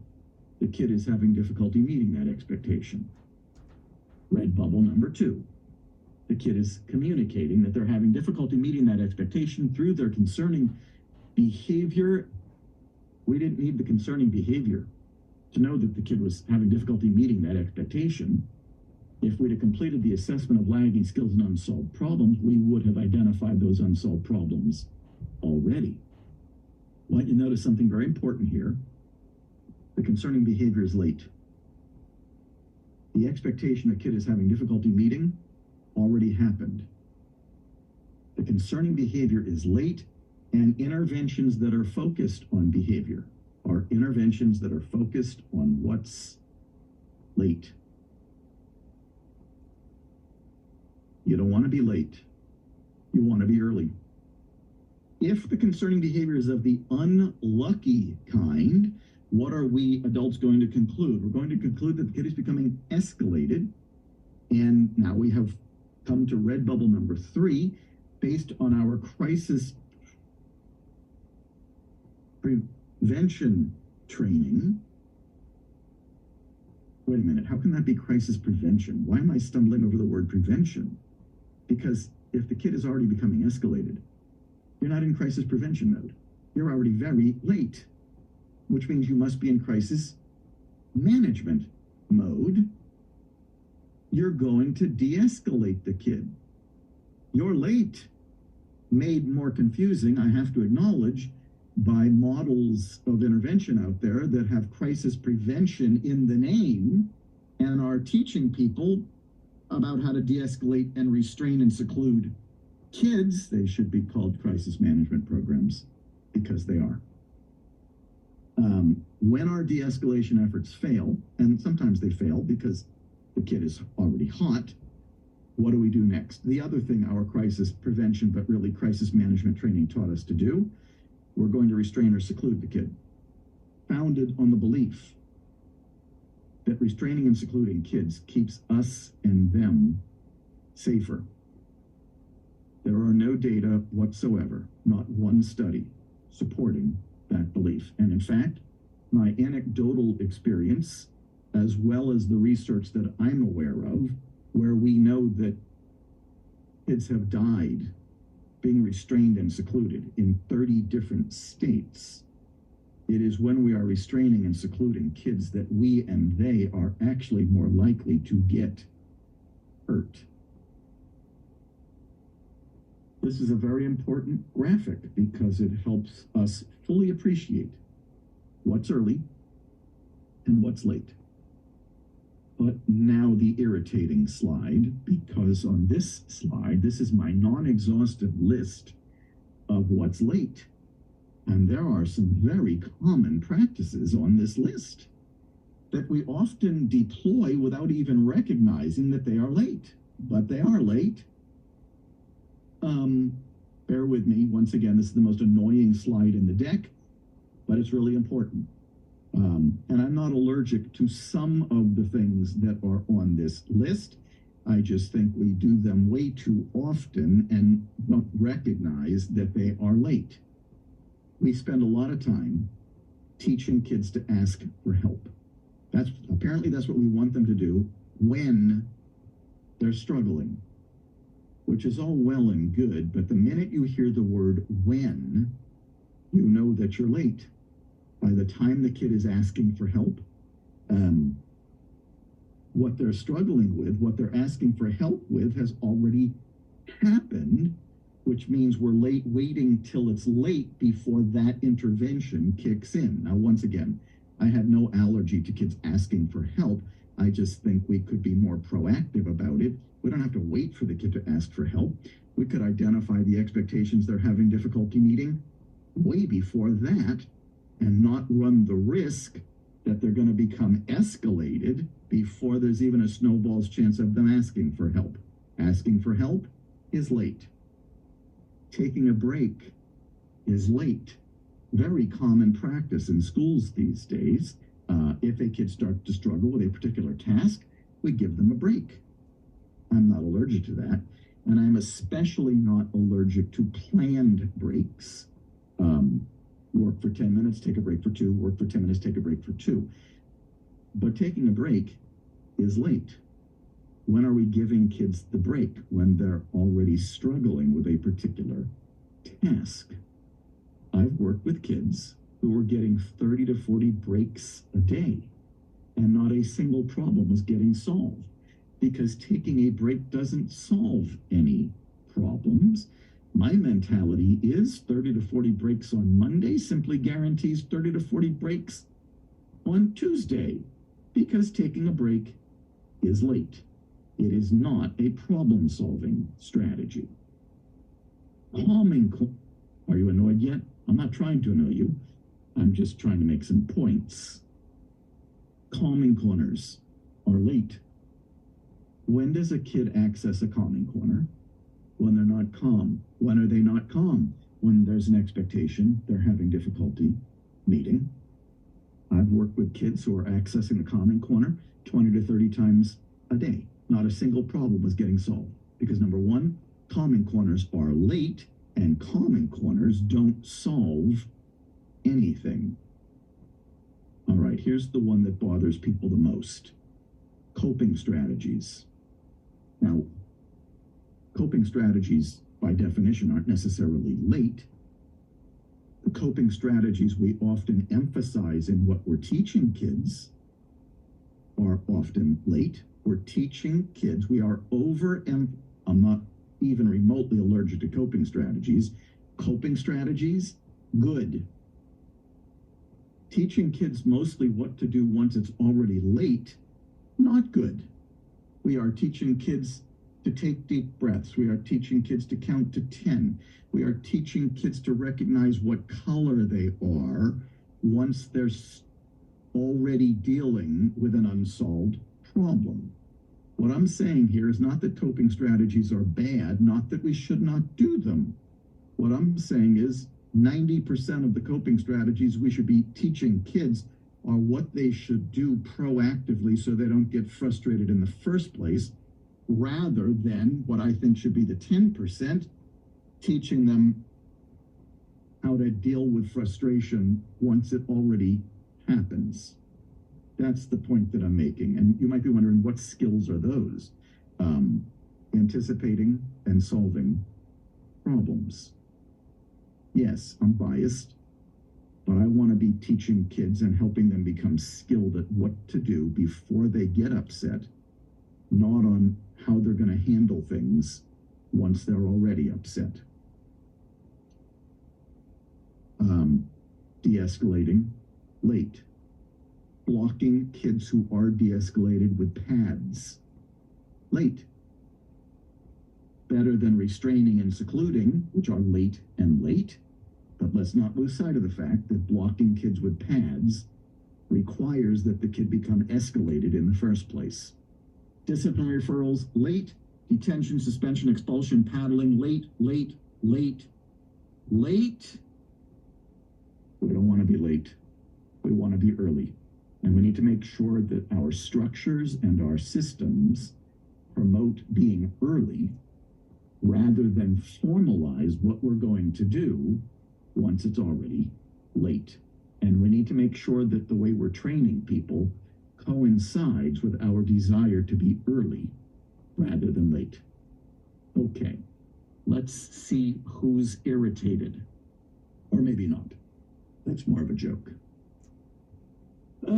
The kid is having difficulty meeting that expectation. Red bubble number 2. The kid is communicating that they're having difficulty meeting that expectation through their concerning behavior. We didn't need the concerning behavior to know that the kid was having difficulty meeting that expectation. If we'd have completed the assessment of lagging skills and unsolved problems, we would have identified those unsolved problems already. I want you to notice something very important here. The concerning behavior is late. The expectation a kid is having difficulty meeting already happened. The concerning behavior is late, and interventions that are focused on behavior are interventions that are focused on what's late. You don't want to be late. You want to be early. If the concerning behavior is of the unlucky kind, what are we adults going to conclude? We're going to conclude that the kid is becoming escalated. And now we have come to red bubble number 3, based on our crisis prevention training. Wait a minute, how can that be crisis prevention? Why am I stumbling over the word prevention? Because if the kid is already becoming escalated, you're not in crisis prevention mode. You're already very late, which means you must be in crisis management mode. You're going to de-escalate the kid. You're late, made more confusing, I have to acknowledge, by models of intervention out there that have crisis prevention in the name and are teaching people about how to de-escalate and restrain and seclude kids. They should be called crisis management programs, because they are. When our de-escalation efforts fail, and sometimes they fail because the kid is already hot, what do we do next? The other thing our crisis prevention, but really crisis management training taught us to do, we're going to restrain or seclude the kid, founded on the belief that restraining and secluding kids keeps us and them safer. There are no data whatsoever, not one study, supporting that belief. And in fact, my anecdotal experience, as well as the research that I'm aware of, where we know that kids have died being restrained and secluded in 30 different states, it is when we are restraining and secluding kids that we and they are actually more likely to get hurt. This is a very important graphic because it helps us fully appreciate what's early and what's late. But now the irritating slide, because on this slide, this is my non-exhaustive list of what's late. And there are some very common practices on this list that we often deploy without even recognizing that they are late. But they are late. Bear with me. Once again, this is the most annoying slide in the deck, but it's really important. And I'm not allergic to some of the things that are on this list. I just think we do them way too often and don't recognize that they are late. We spend a lot of time teaching kids to ask for help. Apparently that's what we want them to do when they're struggling, which is all well and good, but the minute you hear the word when, you know that you're late. By the time the kid is asking for help, what they're struggling with, what they're asking for help with has already happened, which means we're late waiting till it's late before that intervention kicks in. Now, once again, I have no allergy to kids asking for help. I just think we could be more proactive about it. We don't have to wait for the kid to ask for help. We could identify the expectations they're having difficulty meeting way before that and not run the risk that they're going to become escalated before there's even a snowball's chance of them asking for help. Asking for help, is late. Taking a break is late. very common practice in schools these days. If a kid starts to struggle with a particular task, we give them a break. I'm not allergic to that. And I'm especially not allergic to planned breaks. Work for 10 minutes, take a break for 2, work for 10 minutes, take a break for 2. But taking a break is late. When are we giving kids the break? When they're already struggling with a particular task. I've worked with kids who were getting 30 to 40 breaks a day, and not a single problem was getting solved, because taking a break doesn't solve any problems. My mentality is 30 to 40 breaks on Monday simply guarantees 30 to 40 breaks on Tuesday, because taking a break is late. It is not a problem-solving strategy. Calming. Are you annoyed yet? I'm not trying to annoy you. I'm just trying to make some points. Calming corners are late. When does a kid access a calming corner? When they're not calm. When are they not calm? When there's an expectation they're having difficulty meeting. I've worked with kids who are accessing the calming corner 20 to 30 times a day. Not a single problem was getting solved. Because number one, calming corners are late, and calming corners don't solve anything. All right, here's the one that bothers people the most. Coping strategies. Now, coping strategies, by definition, aren't necessarily late. The coping strategies we often emphasize in what we're teaching kids are often late. We're teaching kids, we are I'm not even remotely allergic to coping strategies. Coping strategies, good. Teaching kids mostly what to do once it's already late, not good. We are teaching kids to take deep breaths. We are teaching kids to count to 10. We are teaching kids to recognize what color they are once they're already dealing with an unsolved problem. What I'm saying here is not that coping strategies are bad, not that we should not do them. What I'm saying is 90% of the coping strategies we should be teaching kids are what they should do proactively so they don't get frustrated in the first place, rather than what I think should be the 10%, teaching them how to deal with frustration once it already happens. That's the point that I'm making. And you might be wondering, what skills are those? Anticipating and solving problems. Yes, I'm biased, but I want to be teaching kids and helping them become skilled at what to do before they get upset, not on how they're going to handle things once they're already upset. De-escalating late. Blocking kids who are de-escalated with pads, late. Better than restraining and secluding, which are late and late. But let's not lose sight of the fact that blocking kids with pads requires that the kid become escalated in the first place. Disciplinary referrals, late. Detention, suspension, expulsion, paddling, late, late, late, late. We don't want to be late. We want to be early. And we need to make sure that our structures and our systems promote being early rather than formalize what we're going to do once it's already late. And we need to make sure that the way we're training people coincides with our desire to be early rather than late. Okay, let's see who's irritated. Or maybe not. That's more of a joke. It's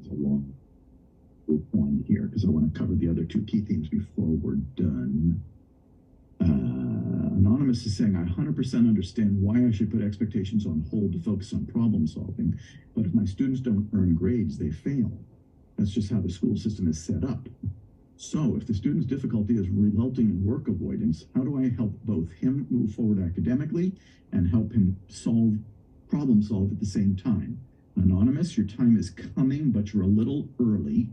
a long one here because I want to cover the other two key themes before we're done. Anonymous is saying, I 100% understand why I should put expectations on hold to focus on problem solving, but if my students don't earn grades, they fail. That's just how the school system is set up. So if the student's difficulty is resulting in work avoidance, how do I help both him move forward academically and help him problem solve at the same time? Anonymous, your time is coming, but you're a little early.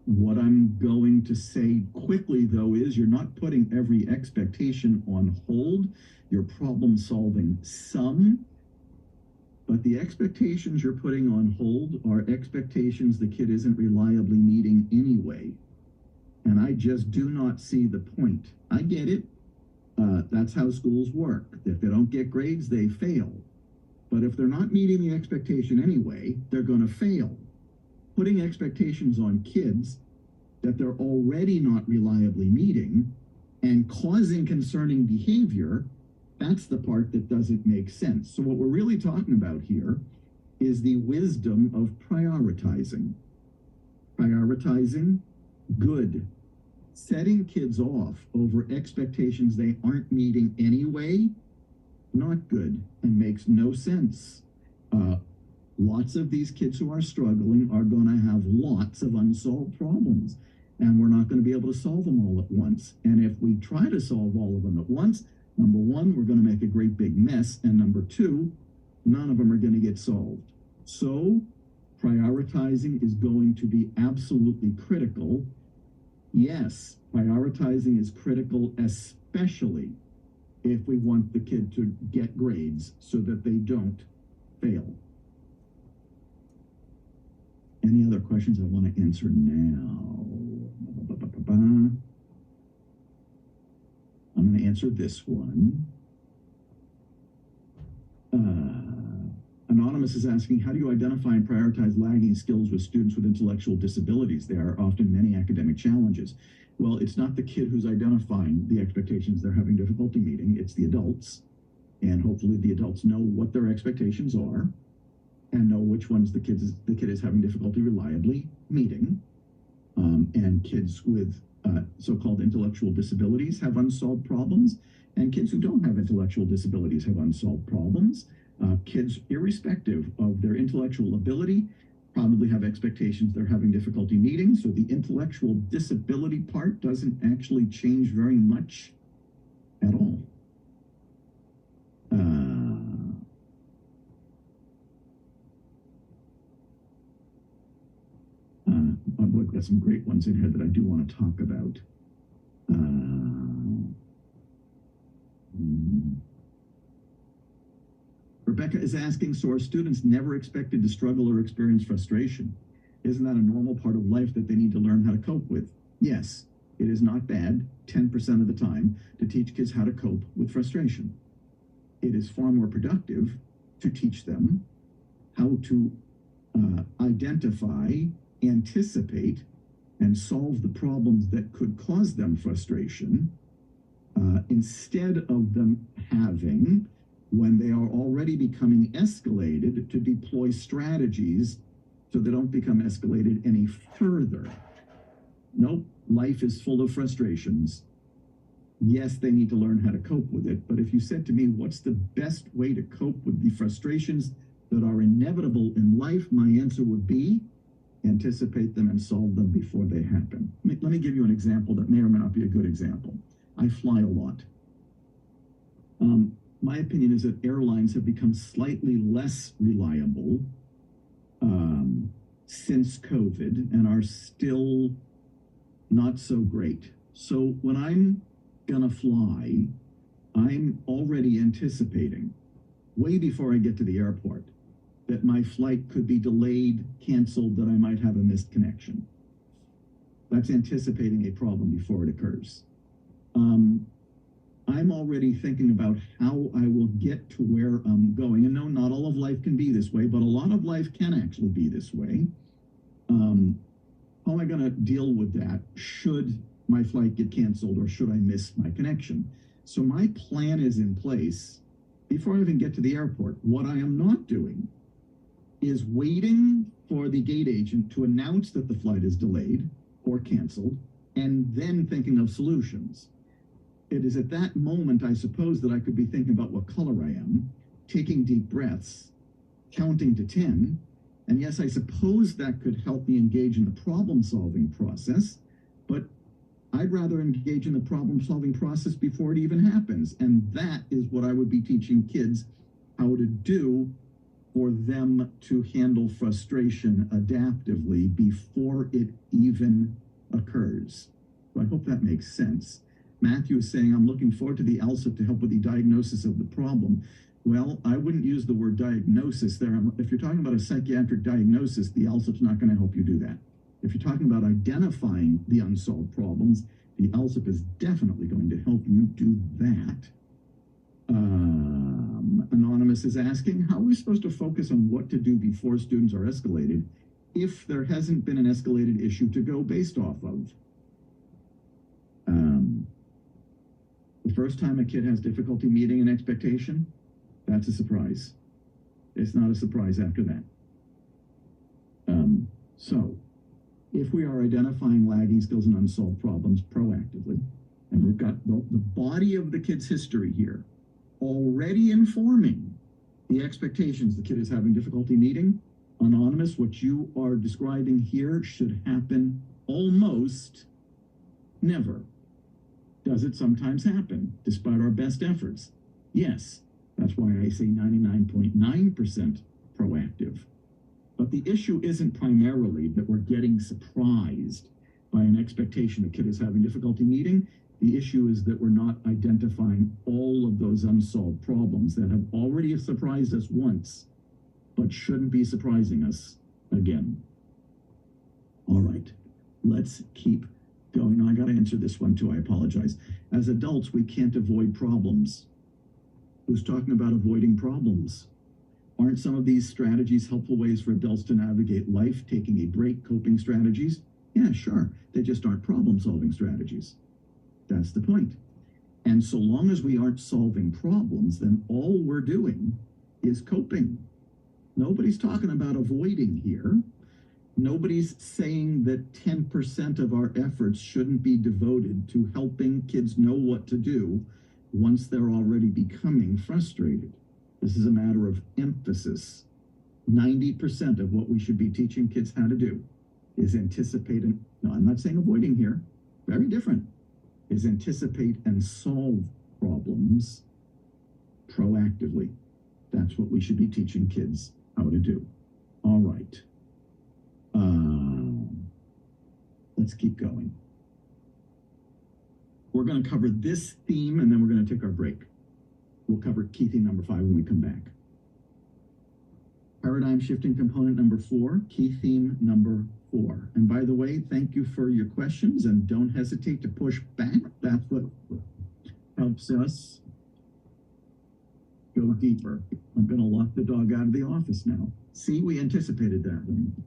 What I'm going to say quickly, though, is you're not putting every expectation on hold. You're problem solving some, but the expectations you're putting on hold are expectations the kid isn't reliably meeting anyway. And I just do not see the point. I get it. That's how schools work. If they don't get grades, they fail. But if they're not meeting the expectation anyway, they're going to fail. Putting expectations on kids that they're already not reliably meeting and causing concerning behavior, that's the part that doesn't make sense. So what we're really talking about here is the wisdom of prioritizing. Prioritizing good. Setting kids off over expectations they aren't meeting anyway, not good and makes no sense. Lots of these kids who are struggling are going to have lots of unsolved problems, and we're not going to be able to solve them all at once. And if we try to solve all of them at once, number one, we're going to make a great big mess, and number two, none of them are going to get solved. So prioritizing is going to be absolutely critical. Yes, prioritizing is critical, especially if we want the kid to get grades so that they don't fail. Any other questions I want to answer now? I'm going to answer this one. Anonymous is asking, how do you identify and prioritize lagging skills with students with intellectual disabilities? There are often many academic challenges. Well, it's not the kid who's identifying the expectations they're having difficulty meeting, it's the adults. And hopefully the adults know what their expectations are and know which ones the kid is having difficulty reliably meeting. And kids with so-called intellectual disabilities have unsolved problems, and kids who don't have intellectual disabilities have unsolved problems. Kids, irrespective of their intellectual ability, probably have expectations they're having difficulty meeting, so the intellectual disability part doesn't actually change very much at all. I've got some great ones in here that I do want to talk about. Rebecca is asking, so are students never expected to struggle or experience frustration? Isn't that a normal part of life that they need to learn how to cope with? Yes, it is not bad 10% of the time to teach kids how to cope with frustration. It is far more productive to teach them how to identify, anticipate, and solve the problems that could cause them frustration instead of them having, when they are already becoming escalated, to deploy strategies so they don't become escalated any further. Nope, life is full of frustrations. Yes, they need to learn how to cope with it, but if you said to me, what's the best way to cope with the frustrations that are inevitable in life, my answer would be anticipate them and solve them before they happen. Let me give you an example that may or may not be a good example. I fly a lot. My opinion is that airlines have become slightly less reliable since COVID and are still not so great. So when I'm gonna fly, I'm already anticipating, way before I get to the airport, that my flight could be delayed, canceled, that I might have a missed connection. That's anticipating a problem before it occurs. I'm already thinking about how I will get to where I'm going. And no, not all of life can be this way, but a lot of life can actually be this way. How am I going to deal with that should my flight get canceled or should I miss my connection? So my plan is in place before I even get to the airport. What I am not doing is waiting for the gate agent to announce that the flight is delayed or canceled and then thinking of solutions. It is at that moment, I suppose, that I could be thinking about what color I am, taking deep breaths, counting to 10. And yes, I suppose that could help me engage in the problem-solving process, but I'd rather engage in the problem-solving process before it even happens. And that is what I would be teaching kids how to do for them to handle frustration adaptively before it even occurs. So I hope that makes sense. Matthew is saying, I'm looking forward to the LSAT to help with the diagnosis of the problem. Well, I wouldn't use the word diagnosis there. If you're talking about a psychiatric diagnosis, the LSAT's not going to help you do that. If you're talking about identifying the unsolved problems, the LSAT is definitely going to help you do that. Anonymous is asking, how are we supposed to focus on what to do before students are escalated if there hasn't been an escalated issue to go based off of? The first time a kid has difficulty meeting an expectation, that's a surprise. It's not a surprise after that. So, if we are identifying lagging skills and unsolved problems proactively, and we've got the body of the kid's history here already informing the expectations the kid is having difficulty meeting, Anonymous, what you are describing here should happen almost never. Does it sometimes happen, despite our best efforts? Yes. That's why I say 99.9% proactive. But the issue isn't primarily that we're getting surprised by an expectation a kid is having difficulty meeting. The issue is that we're not identifying all of those unsolved problems that have already surprised us once, but shouldn't be surprising us again. All right, let's keep going. Now, I got to answer this one too. I apologize. As adults, we can't avoid problems. Who's talking about avoiding problems? Aren't some of these strategies helpful ways for adults to navigate life, taking a break, coping strategies? Yeah, sure. They just aren't problem-solving strategies. That's the point. And so long as we aren't solving problems, then all we're doing is coping. Nobody's talking about avoiding here. Nobody's saying that 10% of our efforts shouldn't be devoted to helping kids know what to do once they're already becoming frustrated. This is a matter of emphasis. 90% of what we should be teaching kids how to do is anticipate and, no, I'm not saying avoiding here, very different, is anticipate and solve problems proactively. That's what we should be teaching kids how to do. All right. Let's keep going. We're going to cover this theme and then we're going to take our break. We'll cover key theme number 5 when we come back. Paradigm shifting component number 4, key theme number 4. And by the way, thank you for your questions and don't hesitate to push back. That's what helps us go deeper. I'm going to lock the dog out of the office now. See, we anticipated that one.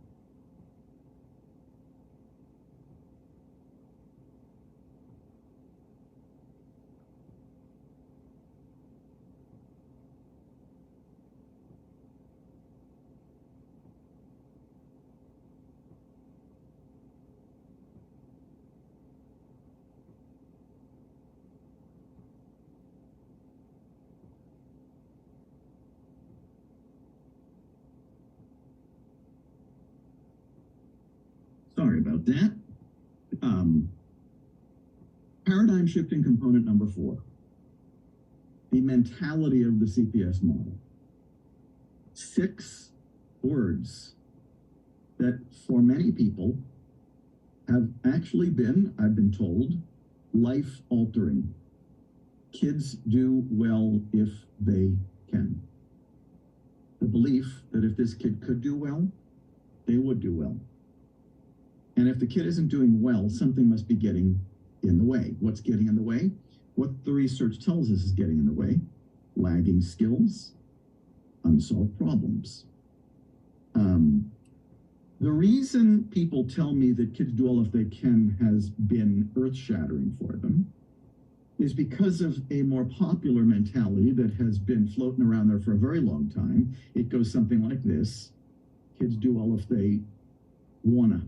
Sorry about that. Paradigm shifting component number 4, the mentality of the CPS model. 6 words that for many people have actually been, I've been told, life-altering. Kids do well if they can. The belief that if this kid could do well, they would do well. And if the kid isn't doing well, something must be getting in the way. What's getting in the way? What the research tells us is getting in the way: lagging skills, unsolved problems. The reason people tell me that kids do all if they can has been earth-shattering for them is because of a more popular mentality that has been floating around there for a very long time. It goes something like this: kids do all if they wanna.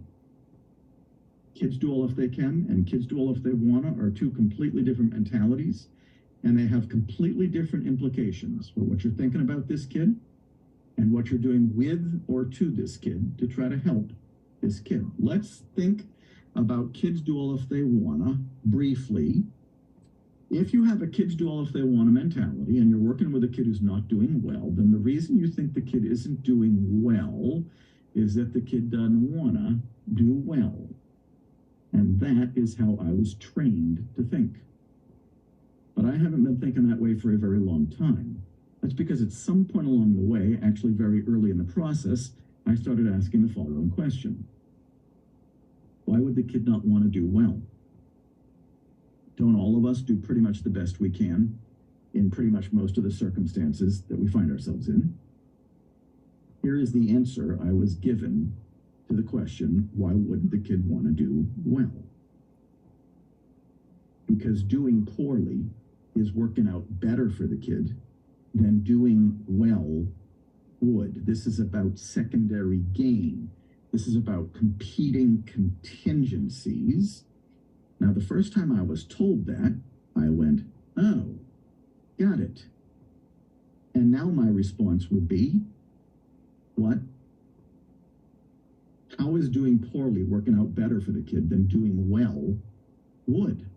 Kids do all if they can, and kids do all if they wanna are 2 completely different mentalities, and they have completely different implications for what you're thinking about this kid and what you're doing with or to this kid to try to help this kid. Let's think about kids do all if they wanna briefly. If you have a kids do all if they wanna mentality and you're working with a kid who's not doing well, then the reason you think the kid isn't doing well is that the kid doesn't want to do well. And that is how I was trained to think. But I haven't been thinking that way for a very long time. That's because at some point along the way, actually very early in the process, I started asking the following question. Why would the kid not want to do well? Don't all of us do pretty much the best we can in pretty much most of the circumstances that we find ourselves in? Here is the answer I was given to the question, why wouldn't the kid want to do well? Because doing poorly is working out better for the kid than doing well would. This is about secondary gain. This is about competing contingencies. Now, the first time I was told that, I went, oh, got it. And now my response would be, what? How is doing poorly working out better for the kid than doing well would?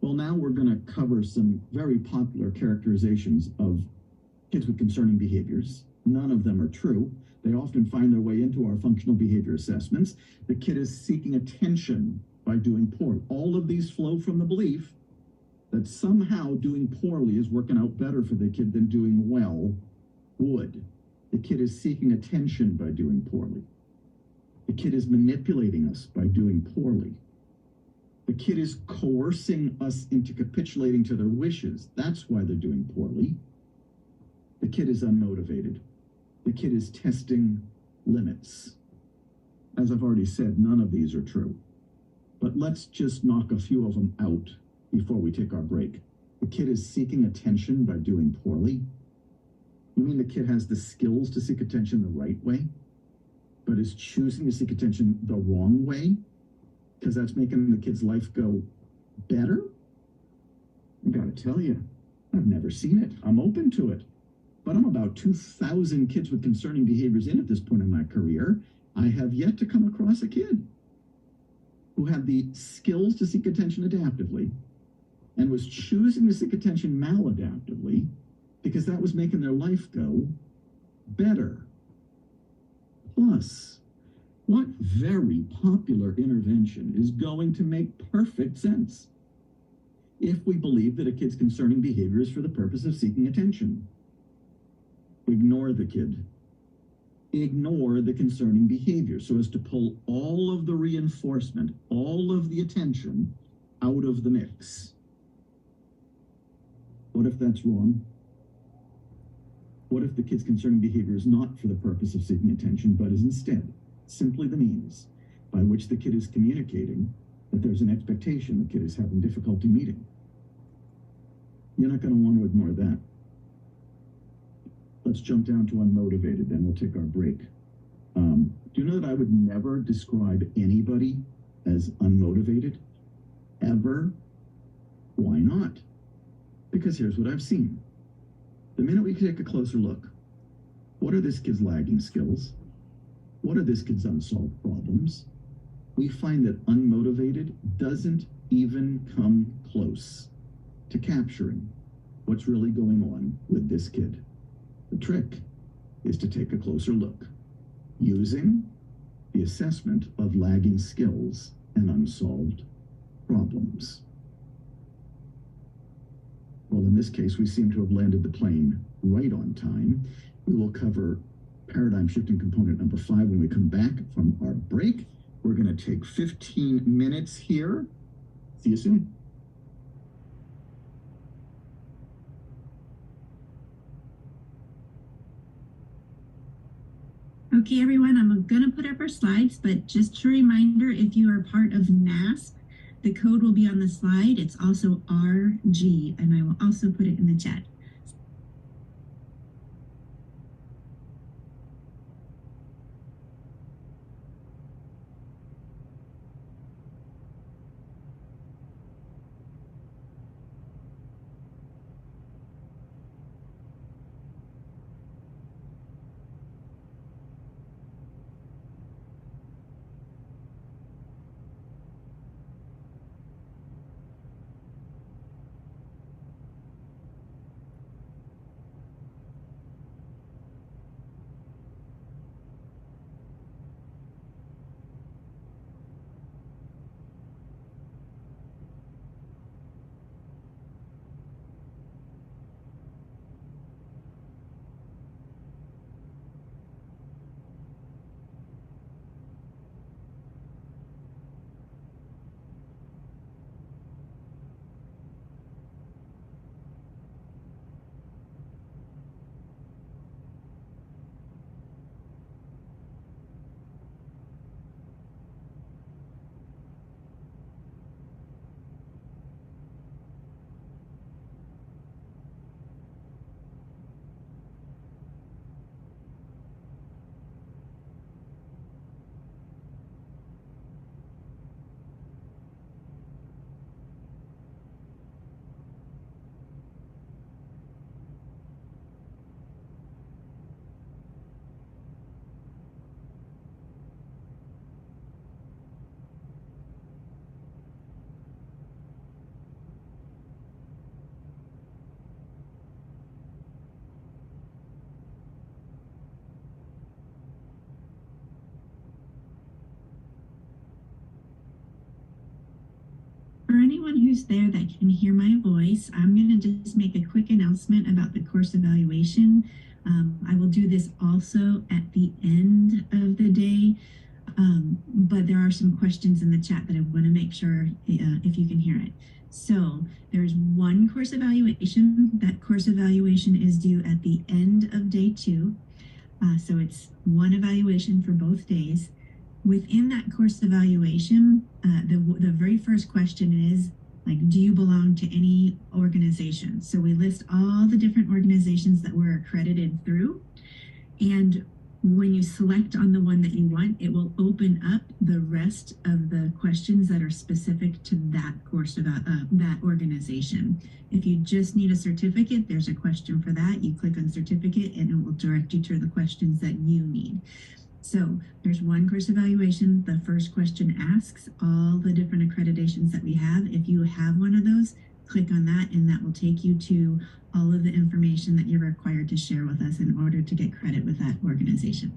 Well, now we're going to cover some very popular characterizations of kids with concerning behaviors. None of them are true. They often find their way into our functional behavior assessments. The kid is seeking attention by doing poorly. All of these flow from the belief that somehow doing poorly is working out better for the kid than doing well would. The kid is seeking attention by doing poorly. The kid is manipulating us by doing poorly. The kid is coercing us into capitulating to their wishes. That's why they're doing poorly. The kid is unmotivated. The kid is testing limits. As I've already said, none of these are true. But let's just knock a few of them out before we take our break. The kid is seeking attention by doing poorly. You mean the kid has the skills to seek attention the right way, but is choosing to seek attention the wrong way because that's making the kid's life go better? I gotta tell you, I've never seen it. I'm open to it. But I'm about 2,000 kids with concerning behaviors in at this point in my career. I have yet to come across a kid who had the skills to seek attention adaptively and was choosing to seek attention maladaptively because that was making their life go better. Plus, what very popular intervention is going to make perfect sense if we believe that a kid's concerning behavior is for the purpose of seeking attention? Ignore the kid. Ignore the concerning behavior so as to pull all of the reinforcement, all of the attention out of the mix. What if that's wrong? What if the kid's concerning behavior is not for the purpose of seeking attention, but is instead simply the means by which the kid is communicating that there's an expectation the kid is having difficulty meeting? You're not going to want to ignore that. Let's jump down to unmotivated, then we'll take our break. Do you know that I would never describe anybody as unmotivated? Ever? Why not? Because here's what I've seen. The minute we take a closer look, what are this kid's lagging skills? What are this kid's unsolved problems? We find that unmotivated doesn't even come close to capturing what's really going on with this kid. The trick is to take a closer look using the assessment of lagging skills and unsolved problems. Well, in this case, we seem to have landed the plane right on time. We will cover paradigm shifting component number 5 when we come back from our break. We're going to take 15 minutes here. See you soon. Okay, everyone, I'm going to put up our slides, but just a reminder, if you are part of NASP, the code will be on the slide. It's also RG, and I will also put it in the chat. everyone who's there that can hear my voice, I'm going to just make a quick announcement about the course evaluation. I will do this also at the end of the day, but there are some questions in the chat that I want to make sure if you can hear it. So there's one course evaluation. That course evaluation is due at the end of day 2. So it's one evaluation for both days. Within that course evaluation, the very first question is, like, do you belong to any organization? So we list all the different organizations that we're accredited through. And when you select on the one that you want, it will open up the rest of the questions that are specific to that course about that organization. If you just need a certificate, there's a question for that. You click on certificate and it will direct you to the questions that you need. So there's one course evaluation. The first question asks all the different accreditations that we have. If you have one of those, click on that and that will take you to all of the information that you're required to share with us in order to get credit with that organization.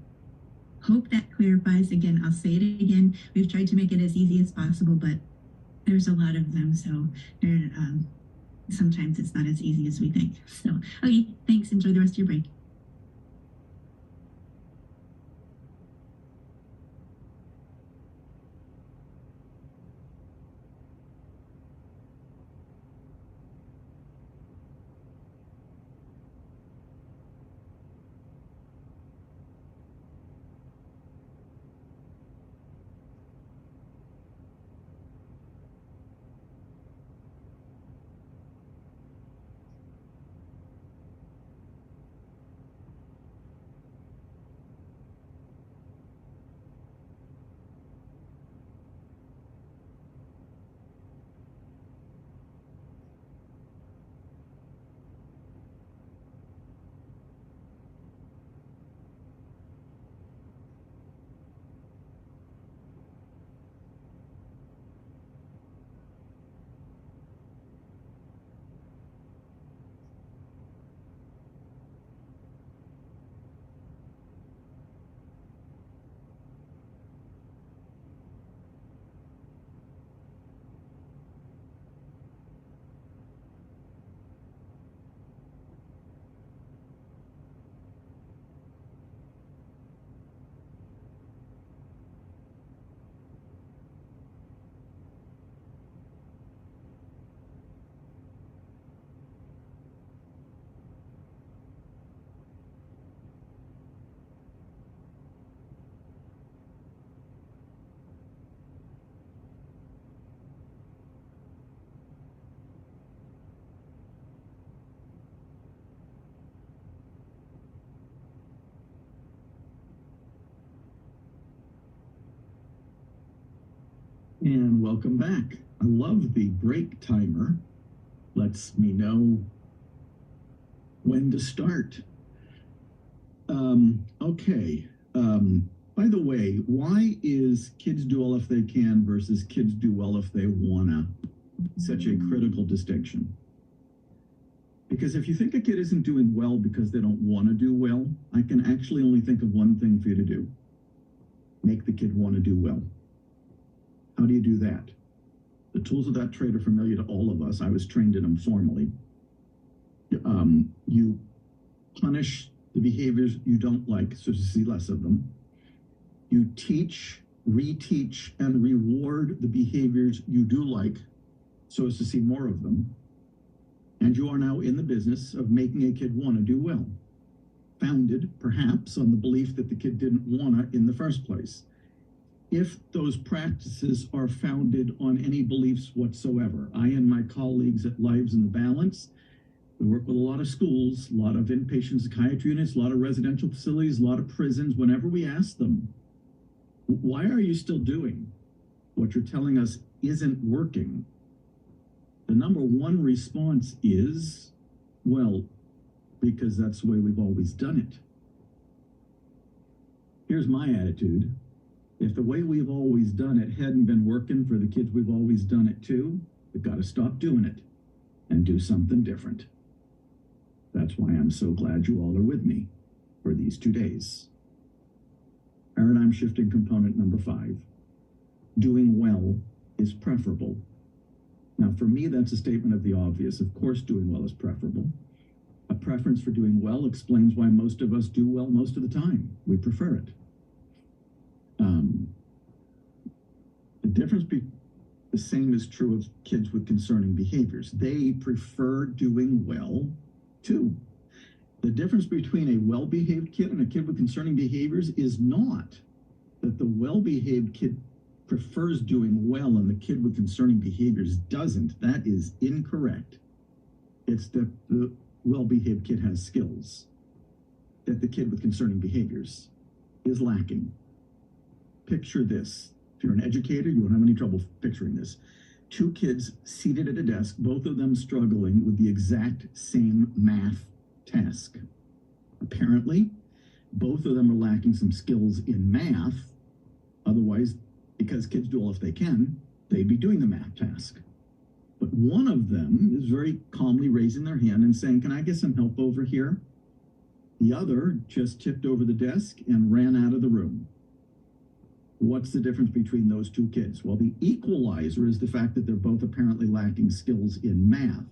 Hope that clarifies. Again, I'll say it again. We've tried to make it as easy as possible, but there's a lot of them. So sometimes it's not as easy as we think. So, okay, thanks. Enjoy the rest of your break. And welcome back. I love the break timer. Lets me know when to start. Okay. By the way, why is kids do well if they can versus kids do well if they wanna such a critical distinction? Because if you think a kid isn't doing well because they don't want to do well, I can actually only think of one thing for you to do. Make the kid want to do well. How do you do that? The tools of that trade are familiar to all of us. I was trained in them formally. You punish the behaviors you don't like so to see less of them. You teach, reteach, and reward the behaviors you do like so as to see more of them. And you are now in the business of making a kid want to do well, founded perhaps on the belief that the kid didn't want to in the first place. If those practices are founded on any beliefs whatsoever, I and my colleagues at Lives in the Balance, we work with a lot of schools, a lot of inpatient psychiatry units, a lot of residential facilities, a lot of prisons. Whenever we ask them, why are you still doing what you're telling us isn't working? The number one response is, well, because that's the way we've always done it. Here's my attitude. If the way we've always done it hadn't been working for the kids we've always done it to, we've got to stop doing it and do something different. That's why I'm so glad you all are with me for these 2 days. Paradigm shifting component number 5. Doing well is preferable. Now, for me, that's a statement of the obvious. Of course, doing well is preferable. A preference for doing well explains why most of us do well most of the time. We prefer it. The difference the same is true of kids with concerning behaviors. They prefer doing well too. The difference between a well-behaved kid and a kid with concerning behaviors is not that the well-behaved kid prefers doing well and the kid with concerning behaviors doesn't. That is incorrect. It's that the well-behaved kid has skills that the kid with concerning behaviors is lacking. Picture this. If you're an educator, you won't have any trouble picturing this. Two kids seated at a desk, both of them struggling with the exact same math task. Apparently, both of them are lacking some skills in math. Otherwise, because kids do all if they can, they'd be doing the math task. But one of them is very calmly raising their hand and saying, "Can I get some help over here?" The other just tipped over the desk and ran out of the room. What's the difference between those two kids? Well, the equalizer is the fact that they're both apparently lacking skills in math.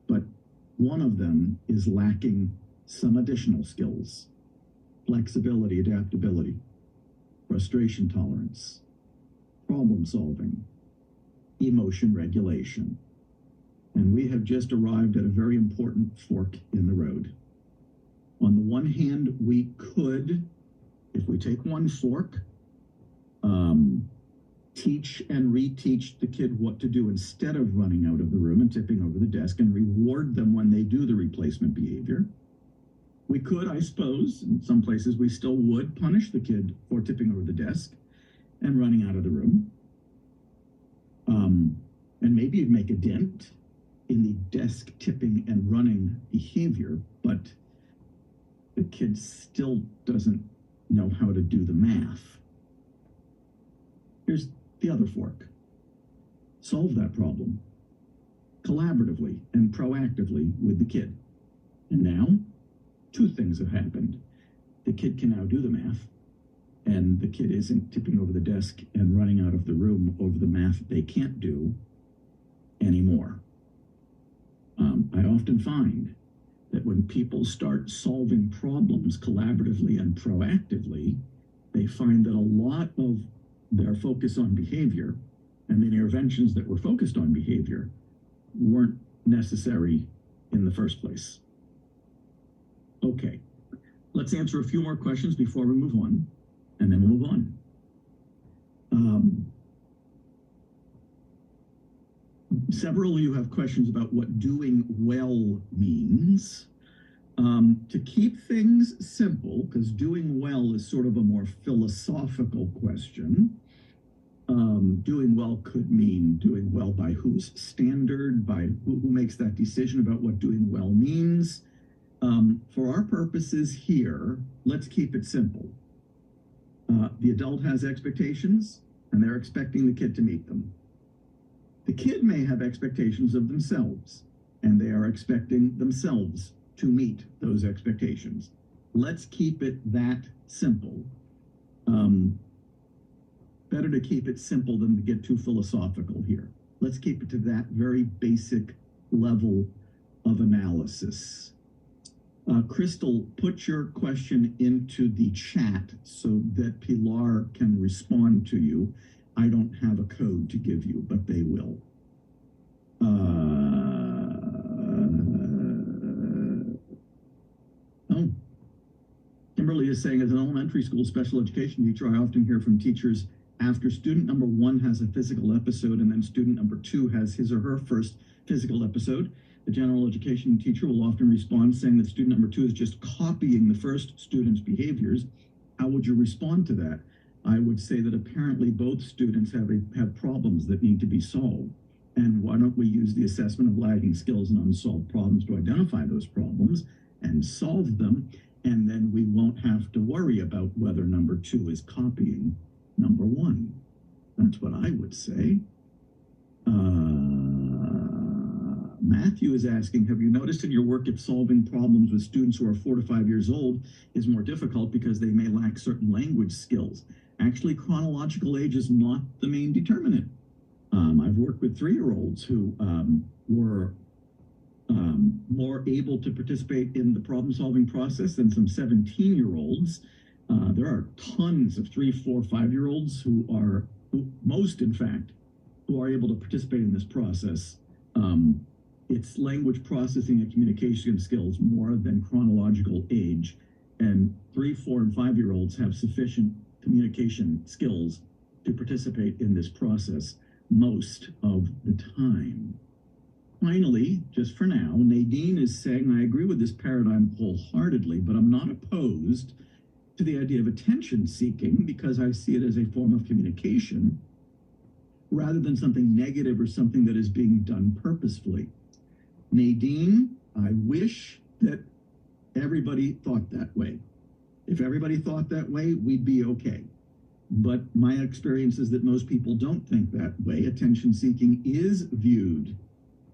But one of them is lacking some additional skills: flexibility, adaptability, frustration tolerance, problem solving, emotion regulation. And we have just arrived at a very important fork in the road. On the one hand, we could, if we take one fork, teach and reteach the kid what to do instead of running out of the room and tipping over the desk, and reward them when they do the replacement behavior. We could, I suppose, in some places we still would, punish the kid for tipping over the desk and running out of the room. And maybe you'd make a dent in the desk tipping and running behavior, but the kid still doesn't know how to do the math. Here's the other fork. Solve that problem collaboratively and proactively with the kid. And now, two things have happened. The kid can now do the math, and the kid isn't tipping over the desk and running out of the room over the math they can't do anymore. I often find that when people start solving problems collaboratively and proactively, they find that a lot of their focus on behavior and the interventions that were focused on behavior weren't necessary in the first place. Okay, let's answer a few more questions before we move on, and then we'll move on. Several of you have questions about what doing well means. To keep things simple, because doing well is sort of a more philosophical question, doing well could mean doing well by whose standard, by who makes that decision about what doing well means. For our purposes here, let's keep it simple. The adult has expectations, and they're expecting the kid to meet them. The kid may have expectations of themselves, and they are expecting themselves to meet those expectations. Let's keep it that simple. Better to keep it simple than to get too philosophical here. Let's keep it to that very basic level of analysis. Crystal, put your question into the chat so that Pilar can respond to you. I don't have a code to give you, but they will. Kimberly is saying, as an elementary school special education teacher, I often hear from teachers after student number 1 has a physical episode and then student number 2 has his or her first physical episode, the general education teacher will often respond saying that student number 2 is just copying the first student's behaviors. How would you respond to that? I would say that apparently both students have problems that need to be solved. And why don't we use the assessment of lagging skills and unsolved problems to identify those problems and solve them, and then we won't have to worry about whether number 2 is copying number 1. That's what I would say. Matthew is asking, have you noticed in your work if solving problems with students who are 4 to 5 years old is more difficult because they may lack certain language skills? Actually, chronological age is not the main determinant. I've worked with 3-year-olds who were more able to participate in the problem-solving process than some 17-year-olds. There are tons of 3, 4, 5-year-olds most in fact, who are able to participate in this process. It's language processing and communication skills more than chronological age. And 3, 4, and 5-year-olds have sufficient communication skills to participate in this process most of the time. Finally, just for now, Nadine is saying, I agree with this paradigm wholeheartedly, but I'm not opposed to the idea of attention seeking because I see it as a form of communication rather than something negative or something that is being done purposefully. Nadine, I wish that everybody thought that way. If everybody thought that way, we'd be okay. But my experience is that most people don't think that way. Attention seeking is viewed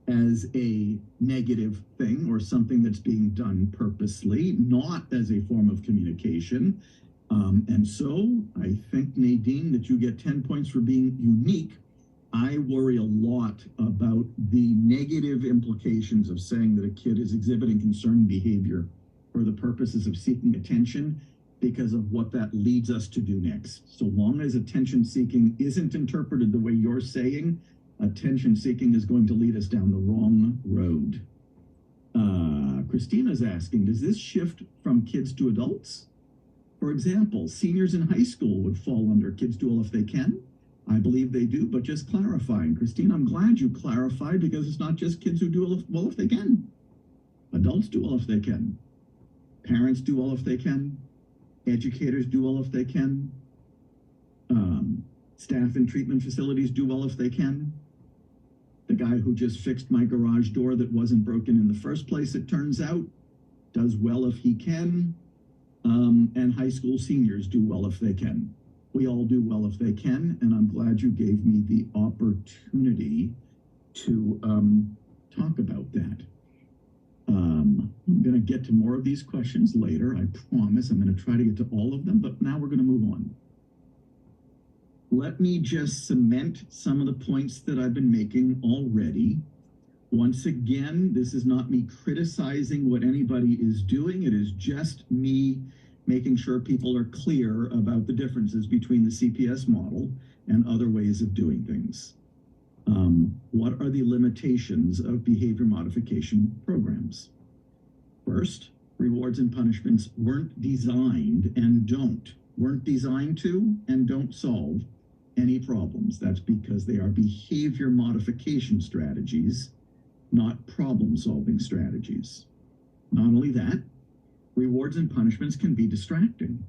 as a negative thing or something that's being done purposely, not as a form of communication. And so I think, Nadine, that you get 10 points for being unique. I worry a lot about the negative implications of saying that a kid is exhibiting concerning behavior for the purposes of seeking attention because of what that leads us to do next. So long as attention seeking isn't interpreted the way you're saying, attention seeking is going to lead us down the wrong road. Christina's asking, does this shift from kids to adults? For example, seniors in high school would fall under kids do all if they can. I believe they do, but just clarifying. Christine, I'm glad you clarified because it's not just kids who do well if they can. Adults do all if they can. Parents do all if they can. Educators do all if they can. Staff in treatment facilities do well if they can. The guy who just fixed my garage door that wasn't broken in the first place, it turns out, does well if he can. And high school seniors do well if they can. We all do well if they can, and I'm glad you gave me the opportunity to talk about that. I'm going to get to more of these questions later, I promise. I'm going to try to get to all of them, but now we're going to move on. Let me just cement some of the points that I've been making already. Once again, this is not me criticizing what anybody is doing. It is just me making sure people are clear about the differences between the CPS model and other ways of doing things. What are the limitations of behavior modification programs? First, rewards and punishments weren't designed to and don't solve any problems. That's because they are behavior modification strategies, not problem-solving strategies. Not only that, rewards and punishments can be distracting.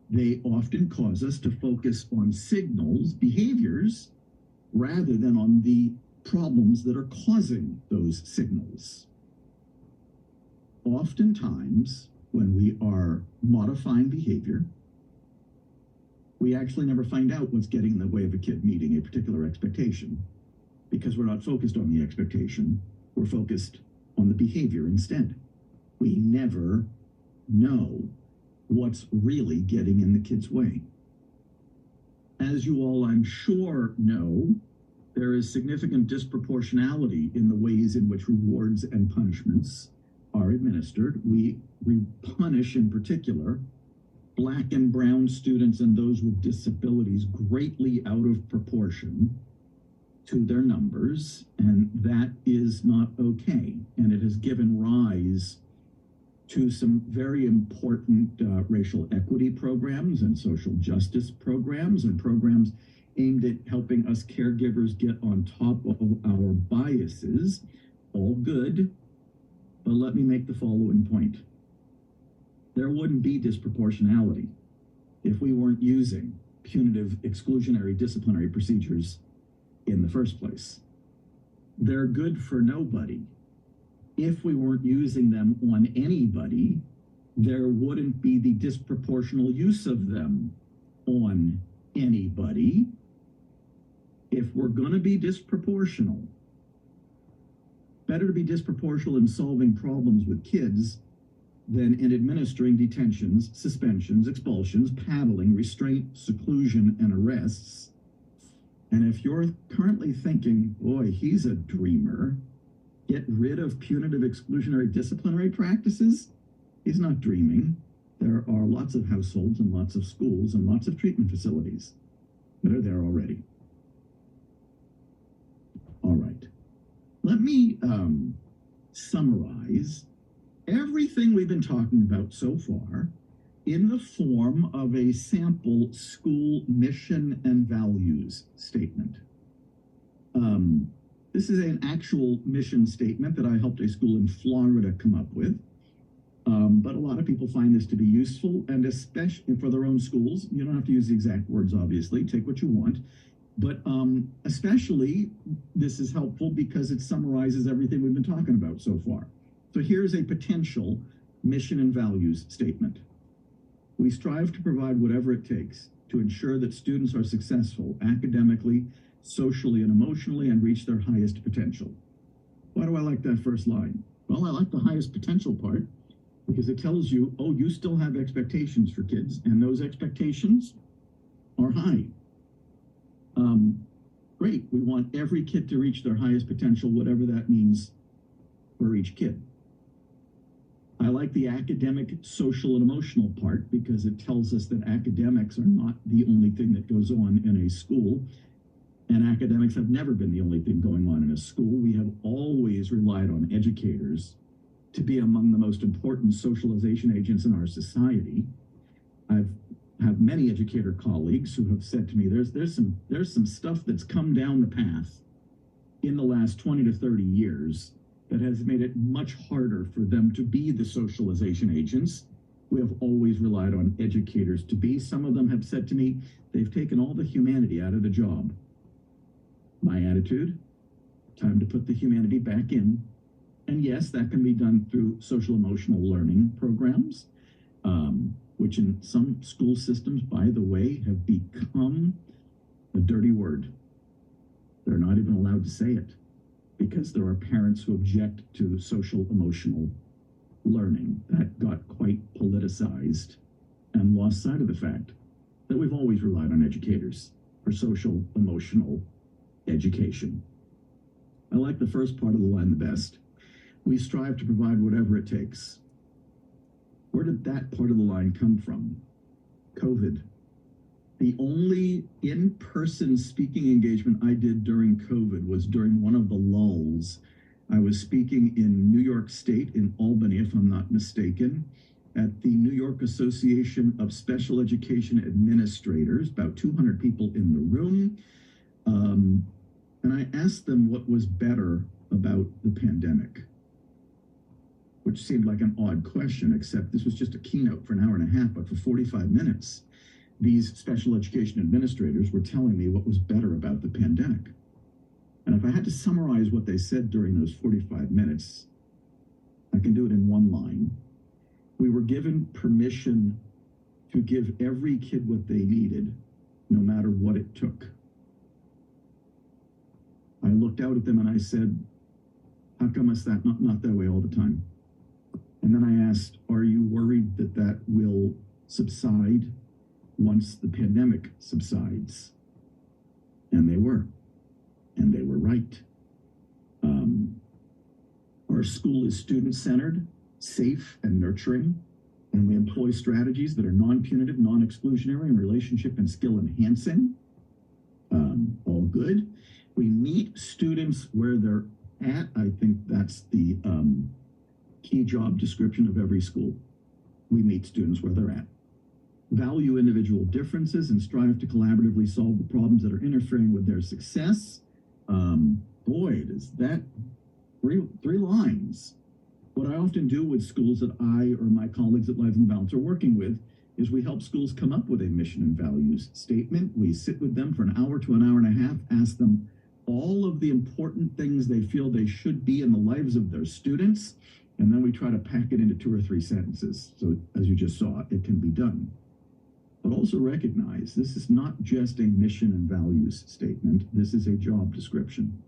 They often cause us to focus on signals, behaviors, rather than on the problems that are causing those signals. Oftentimes, when we are modifying behavior, we actually never find out what's getting in the way of a kid meeting a particular expectation because we're not focused on the expectation, we're focused on the behavior instead. We never know what's really getting in the kid's way. As you all, I'm sure, know, there is significant disproportionality in the ways in which rewards and punishments are administered. We punish, in particular, Black and brown students and those with disabilities greatly out of proportion to their numbers, and that is not okay. And it has given rise to some very important racial equity programs and social justice programs and programs aimed at helping us caregivers get on top of our biases. All good, but let me make the following point. There wouldn't be disproportionality if we weren't using punitive exclusionary disciplinary procedures in the first place. They're good for nobody. If we weren't using them on anybody, there wouldn't be the disproportional use of them on anybody. If we're going to be disproportional, better to be disproportional in solving problems with kids than in administering detentions, suspensions, expulsions, paddling, restraint, seclusion, and arrests And if you're currently thinking, boy, he's a dreamer, get rid of punitive exclusionary disciplinary practices, he's not dreaming. There are lots of households and lots of schools and lots of treatment facilities that are there already. All right. Let me summarize everything we've been talking about so far in the form of a sample school mission and values statement. This is an actual mission statement that I helped a school in Florida come up with. But a lot of people find this to be useful, and especially for their own schools. You don't have to use the exact words, obviously. Take what you want. But especially, this is helpful because it summarizes everything we've been talking about so far. So here's a potential mission and values statement. We strive to provide whatever it takes to ensure that students are successful academically, socially, and emotionally, and reach their highest potential. Why do I like that first line? Well, I like the highest potential part because it tells you, oh, you still have expectations for kids, and those expectations are high. Great, we want every kid to reach their highest potential, whatever that means for each kid. I like the academic, social, and emotional part because it tells us that academics are not the only thing that goes on in a school, and academics have never been the only thing going on in a school. We have always relied on educators to be among the most important socialization agents in our society. I have many educator colleagues who have said to me, there's some stuff that's come down the path in the last 20 to 30 years that has made it much harder for them to be the socialization agents we have always relied on educators to be. Some of them have said to me, they've taken all the humanity out of the job. My attitude, time to put the humanity back in. And yes, that can be done through social emotional learning programs, which in some school systems, by the way, have become a dirty word. They're not even allowed to say it because there are parents who object to social emotional learning. That got quite politicized and lost sight of the fact that we've always relied on educators for social emotional education. I like the first part of the line the best. We strive to provide whatever it takes. Where did that part of the line come from? COVID. The only in-person speaking engagement I did during COVID was during one of the lulls. I was speaking in New York State, in Albany, if I'm not mistaken, at the New York Association of Special Education Administrators, about 200 people in the room. And I asked them what was better about the pandemic, which seemed like an odd question, except this was just a keynote for an hour and a half, but for 45 minutes, these special education administrators were telling me what was better about the pandemic. And if I had to summarize what they said during those 45 minutes, I can do it in one line. We were given permission to give every kid what they needed, no matter what it took. I looked out at them and I said, how come it's that not that way all the time? And then I asked, are you worried that that will subside once the pandemic subsides? And they were. And they were right. Our school is student-centered, safe, and nurturing. And we employ strategies that are non-punitive, non-exclusionary, and relationship and skill enhancing. All good. We meet students where they're at. I think that's the key job description of every school. We meet students where they're at. Value individual differences and strive to collaboratively solve the problems that are interfering with their success. Boy, does that three lines. What I often do with schools that I or my colleagues at Lives in Balance are working with is we help schools come up with a mission and values statement. We sit with them for an hour to an hour and a half, ask them all of the important things they feel they should be in the lives of their students, and then we try to pack it into 2 or 3 sentences. So as you just saw, it can be done. But also recognize this is not just a mission and values statement. This is a job description.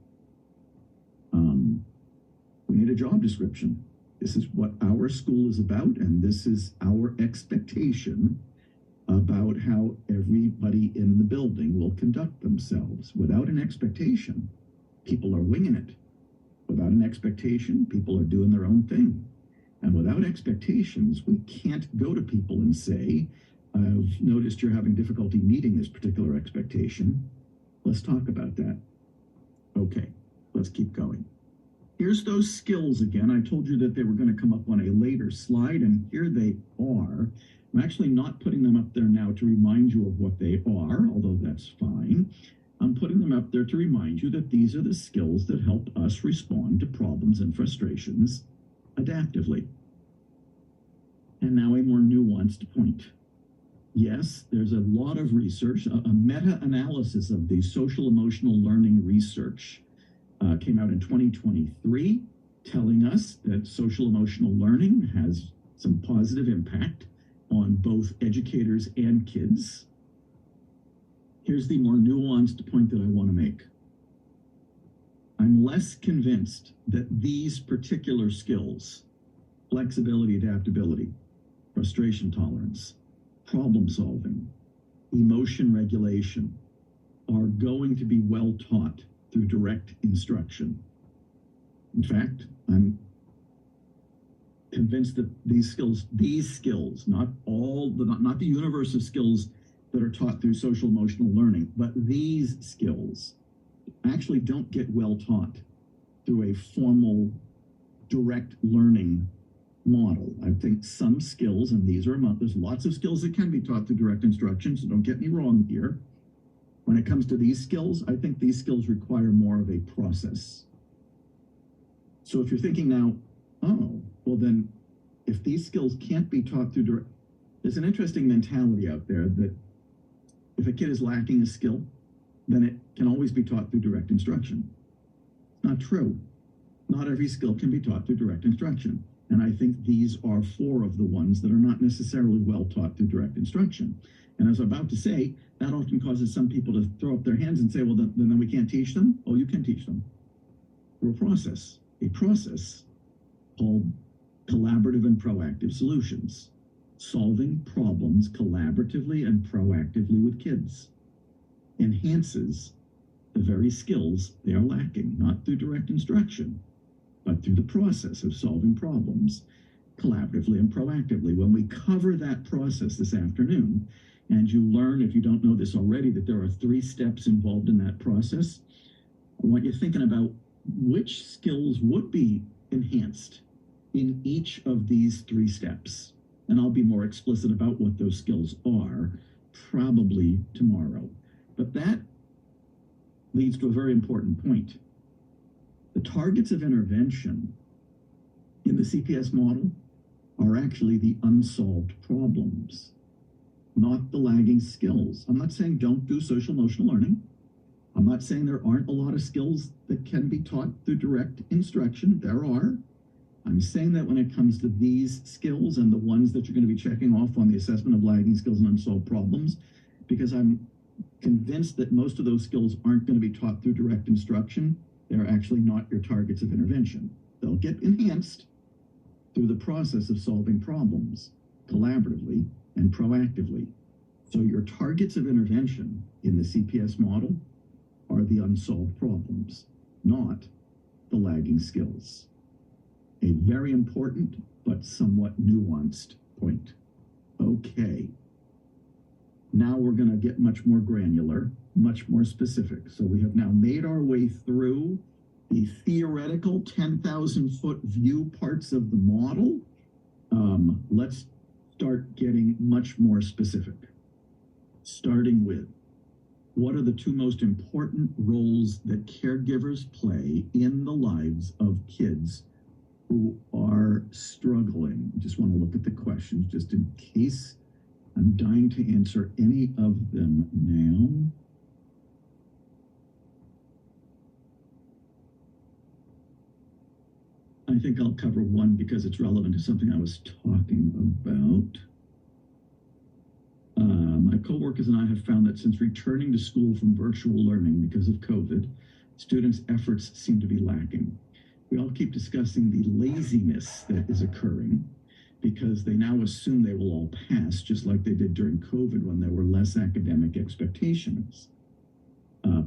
We need a job description. This is what our school is about, and this is our expectation about how everybody in the building will conduct themselves without an expectation. People are winging it. Without an expectation, people are doing their own thing. And without expectations, we can't go to people and say, I've noticed you're having difficulty meeting this particular expectation. Let's talk about that. Okay, let's keep going. Here's those skills again. I told you that they were going to come up on a later slide, and here they are. I'm actually not putting them up there now to remind you of what they are, although that's fine. I'm putting them up there to remind you that these are the skills that help us respond to problems and frustrations adaptively. And now a more nuanced point. Yes, there's a lot of research, a meta-analysis of the social emotional learning research came out in 2023, telling us that social emotional learning has some positive impact on both educators and kids. Here's the more nuanced point that I want to make. I'm less convinced that these particular skills, flexibility, adaptability, frustration tolerance, problem solving, emotion regulation, are going to be well taught through direct instruction. In fact, I'm convinced that these skills, not the universe of skills that are taught through social emotional learning, but these skills actually don't get well taught through a formal direct learning model. I think some skills, and there's lots of skills that can be taught through direct instruction, so don't get me wrong here. When it comes to these skills, I think these skills require more of a process. So if you're thinking now, oh, well then, if these skills can't be taught through direct, there's an interesting mentality out there that if a kid is lacking a skill, then it can always be taught through direct instruction. Not true. Not every skill can be taught through direct instruction. And I think these are 4 of the ones that are not necessarily well taught through direct instruction. And as I'm about to say, that often causes some people to throw up their hands and say, well, then we can't teach them. Oh, you can teach them through a process called collaborative and proactive solutions, solving problems collaboratively and proactively with kids, enhances the very skills they are lacking, not through direct instruction, but through the process of solving problems collaboratively and proactively. When we cover that process this afternoon, and you learn, if you don't know this already, that there are 3 steps involved in that process, I want you thinking about which skills would be enhanced in each of these 3 steps. And I'll be more explicit about what those skills are probably tomorrow. But that leads to a very important point. The targets of intervention in the CPS model are actually the unsolved problems, not the lagging skills. I'm not saying don't do social emotional learning. I'm not saying there aren't a lot of skills that can be taught through direct instruction. There are. I'm saying that when it comes to these skills and the ones that you're going to be checking off on the assessment of lagging skills and unsolved problems, because I'm convinced that most of those skills aren't going to be taught through direct instruction. They're actually not your targets of intervention. They'll get enhanced through the process of solving problems collaboratively and proactively. So your targets of intervention in the CPS model are the unsolved problems, not the lagging skills. A very important but somewhat nuanced point. Okay. Now we're going to get much more granular, much more specific. So we have now made our way through the theoretical 10,000-foot view parts of the model. Let's start getting much more specific. Starting with, what are the 2 most important roles that caregivers play in the lives of kids who are struggling? I just want to look at the questions just in case I'm dying to answer any of them now. I think I'll cover one because it's relevant to something I was talking about. My coworkers and I have found that since returning to school from virtual learning because of COVID, students' efforts seem to be lacking. We all keep discussing the laziness that is occurring. because they now assume they will all pass, just like they did during COVID when there were less academic expectations.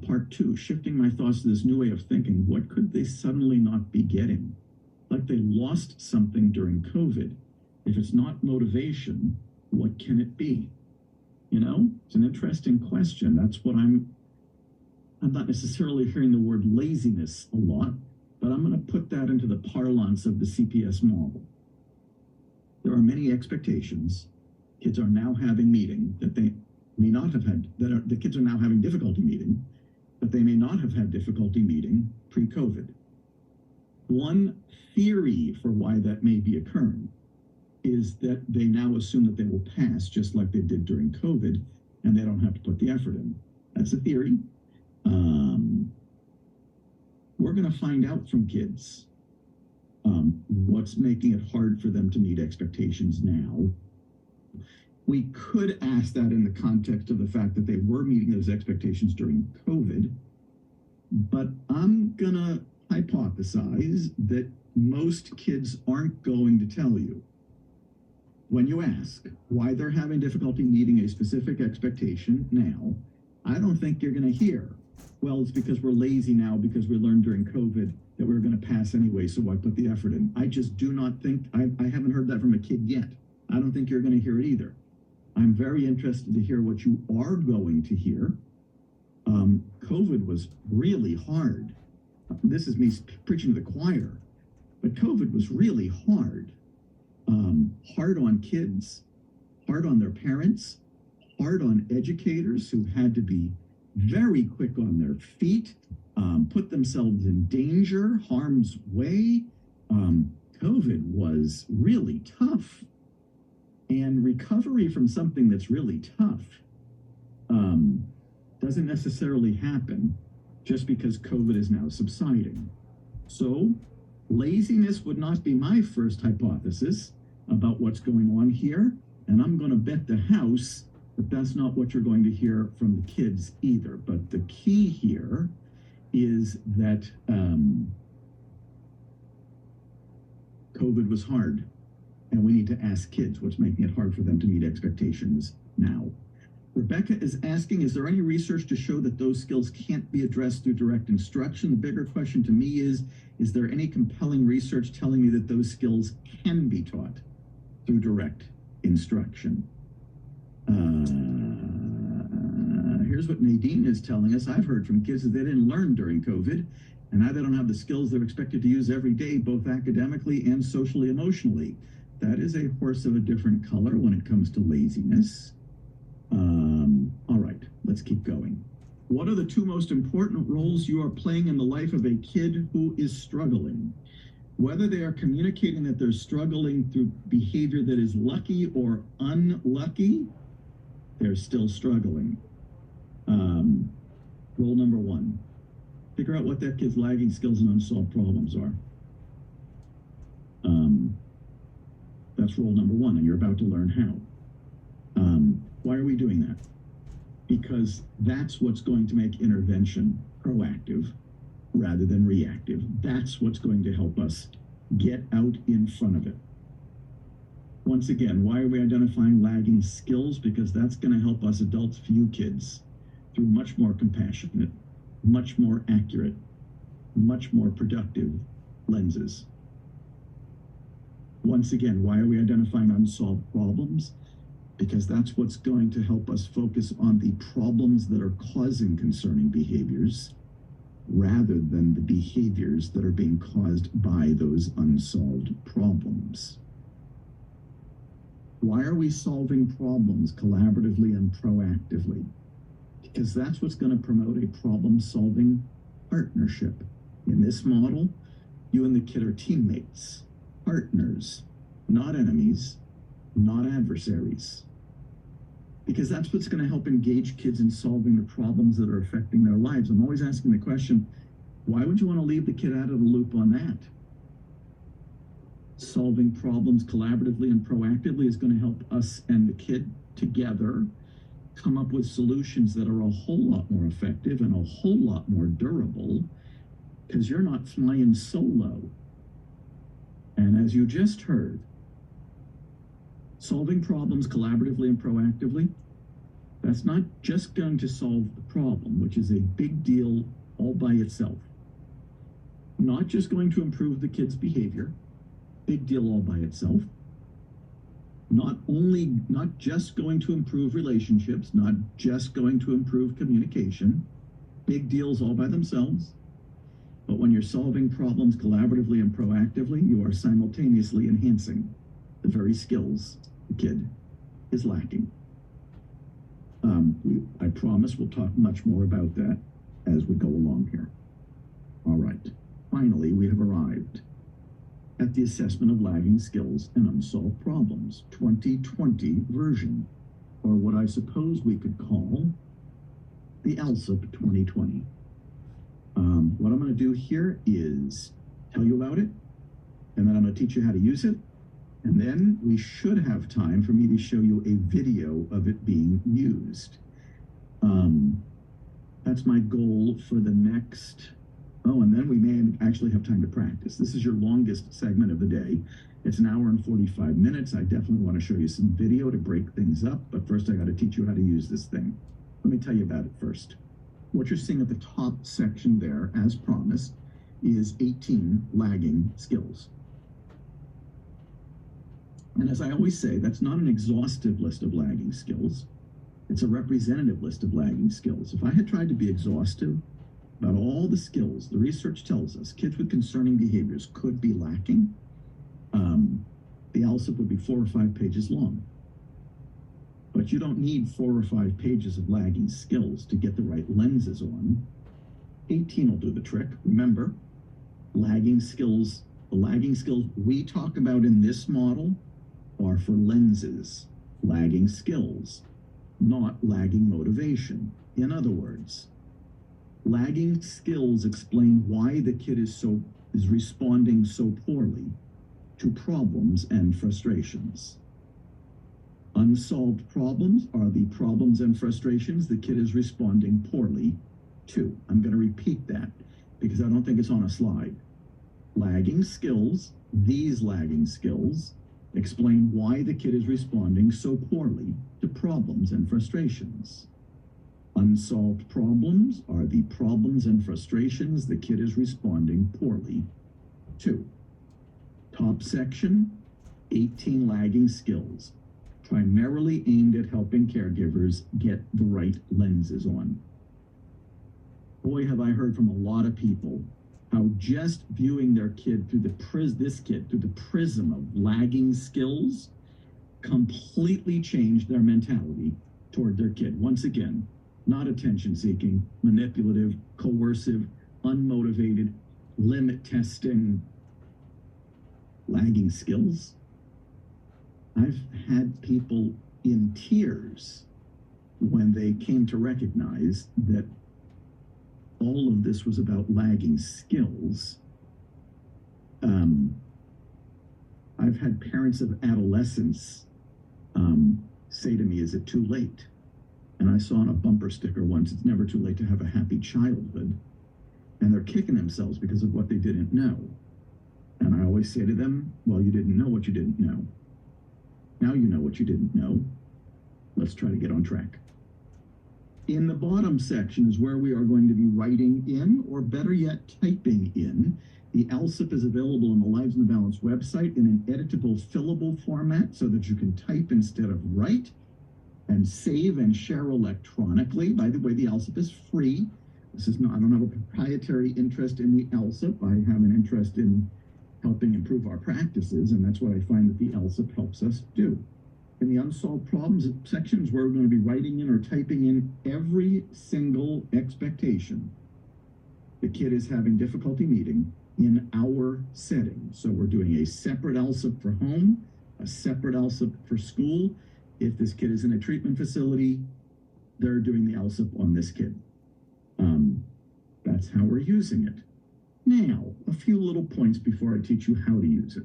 Part two, shifting my thoughts to this new way of thinking. What could they suddenly not be getting? Like they lost something during COVID. If it's not motivation, what can it be? You know, it's an interesting question. That's what I'm not necessarily hearing the word laziness a lot, but I'm going to put that into the parlance of the CPS model. There are many expectations. Kids are now having meeting that they may not have had, the kids are now having difficulty meeting, but they may not have had difficulty meeting pre-COVID. One theory for why that may be occurring is that they now assume that they will pass just like they did during COVID, and they don't have to put the effort in. That's a theory. We're going to find out from kids what's making it hard for them to meet expectations now. We could ask that in the context of the fact that they were meeting those expectations during COVID, but I'm going to hypothesize that most kids aren't going to tell you. When you ask why they're having difficulty meeting a specific expectation now, I don't think you're going to hear, well, it's because we're lazy now because we learned during COVID that we were going to pass anyway, so why put the effort in? I just do not think, I haven't heard that from a kid yet. I don't think you're going to hear it either. I'm very interested to hear what you are going to hear. COVID was really hard. This is me preaching to the choir, but COVID was really hard. Hard on kids, hard on their parents, hard on educators who had to be very quick on their feet, put themselves in danger, harm's way. COVID was really tough. And recovery from something that's really tough doesn't necessarily happen just because COVID is now subsiding. So laziness would not be my first hypothesis about what's going on here. And I'm going to bet the house that that's not what you're going to hear from the kids either. But the key here is that COVID was hard. And we need to ask kids what's making it hard for them to meet expectations now. Rebecca is asking, is there any research to show that those skills can't be addressed through direct instruction? The bigger question to me is there any compelling research telling me that those skills can be taught through direct instruction? Here's what Nadine is telling us. I've heard from kids that they didn't learn during COVID, and now they don't have the skills they're expected to use every day, both academically and socially, emotionally. That is a horse of a different color when it comes to laziness. All right, let's keep going. What are the two most important roles you are playing in the life of a kid who is struggling? Whether they are communicating that they're struggling through behavior that is lucky or unlucky, they're still struggling. Role number one, figure out what that kid's lagging skills and unsolved problems are. That's role number one, and you're about to learn how. Why are we doing that? Because that's what's going to make intervention proactive rather than reactive. That's what's going to help us get out in front of it. Once again, why are we identifying lagging skills? Because that's going to help us adults view kids through much more compassionate, much more accurate, much more productive lenses. Once again, why are we identifying unsolved problems? Because that's what's going to help us focus on the problems that are causing concerning behaviors rather than the behaviors that are being caused by those unsolved problems. Why are we solving problems collaboratively and proactively? Because that's what's going to promote a problem-solving partnership. In this model, you and the kid are teammates, partners, not enemies, not adversaries. Because that's what's going to help engage kids in solving the problems that are affecting their lives. I'm always asking the question, why would you want to leave the kid out of the loop on that? Solving problems collaboratively and proactively is going to help us and the kid together come up with solutions that are a whole lot more effective and a whole lot more durable, because you're not flying solo. And as you just heard, Solving problems collaboratively and proactively, that's not just going to solve the problem, which is a big deal all by itself. Not just going to improve the kid's behavior, big deal all by itself. Not just going to improve relationships, not just going to improve communication, big deals all by themselves. But when you're solving problems collaboratively and proactively, you are simultaneously enhancing the very skills the kid is lacking. I promise we'll talk much more about that as we go along here. All right. Finally, we have arrived at the assessment of lagging skills and unsolved problems, 2020 version, or what I suppose we could call the ALSUP 2020. What I'm going to do here is tell you about it, and then I'm going to teach you how to use it, and then we should have time for me to show you a video of it being used. That's my goal for the next, and then we may actually have time to practice. This is your longest segment of the day. It's an hour and 45 minutes. I definitely want to show you some video to break things up, but first I got to teach you how to use this thing. Let me tell you about it first. What you're seeing at the top section there, as promised, is 18 lagging skills. And as I always say, that's not an exhaustive list of lagging skills. It's a representative list of lagging skills. If I had tried to be exhaustive about all the skills the research tells us kids with concerning behaviors could be lacking, the ALSUP would be 4 or 5 pages long. But you don't need 4 or 5 pages of lagging skills to get the right lenses on. 18 will do the trick. Remember, lagging skills, the lagging skills we talk about in this model are for lenses, lagging skills, not lagging motivation. In other words, lagging skills explain why the kid is responding so poorly to problems and frustrations. Unsolved problems are the problems and frustrations the kid is responding poorly to. I'm going to repeat that because I don't think it's on a slide. Lagging skills, these lagging skills, explain why the kid is responding so poorly to problems and frustrations. Unsolved problems are the problems and frustrations the kid is responding poorly to. Top section, 18 lagging skills, primarily aimed at helping caregivers get the right lenses on. Boy, have I heard from a lot of people how just viewing their kid through the prism of lagging skills completely changed their mentality toward their kid. Once again, not attention-seeking, manipulative, coercive, unmotivated, limit testing, lagging skills. I've had people in tears when they came to recognize that all of this was about lagging skills. I've had parents of adolescents say to me, is it too late? And I saw on a bumper sticker once, it's never too late to have a happy childhood. And they're kicking themselves because of what they didn't know. And I always say to them, well, you didn't know what you didn't know. Now you know what you didn't know. Let's try to get on track. In the bottom section is where we are going to be writing in, or better yet, typing in. The ALSUP is available on the Lives in the Balance website in an editable, fillable format so that you can type instead of write, and save and share electronically. By the way, the ALSUP is free. This is not, I don't have a proprietary interest in the ALSUP. I have an interest in helping improve our practices, and that's what I find that the ALSUP helps us do. In the unsolved problems sections, where we're going to be writing in or typing in every single expectation the kid is having difficulty meeting in our setting. So we're doing a separate ALSUP for home, a separate ALSUP for school. If this kid is in a treatment facility, they're doing the ALSUP on this kid. That's how we're using it. Now, a few little points before I teach you how to use it.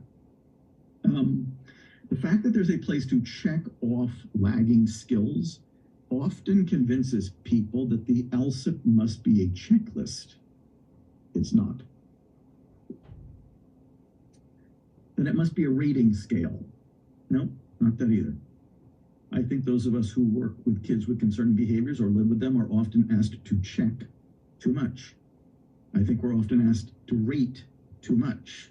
The fact that there's a place to check off lagging skills often convinces people that the ALSUP must be a checklist. It's not. That it must be a rating scale. No, Not that either. I think those of us who work with kids with concerning behaviors or live with them are often asked to check too much. I think we're often asked to rate too much.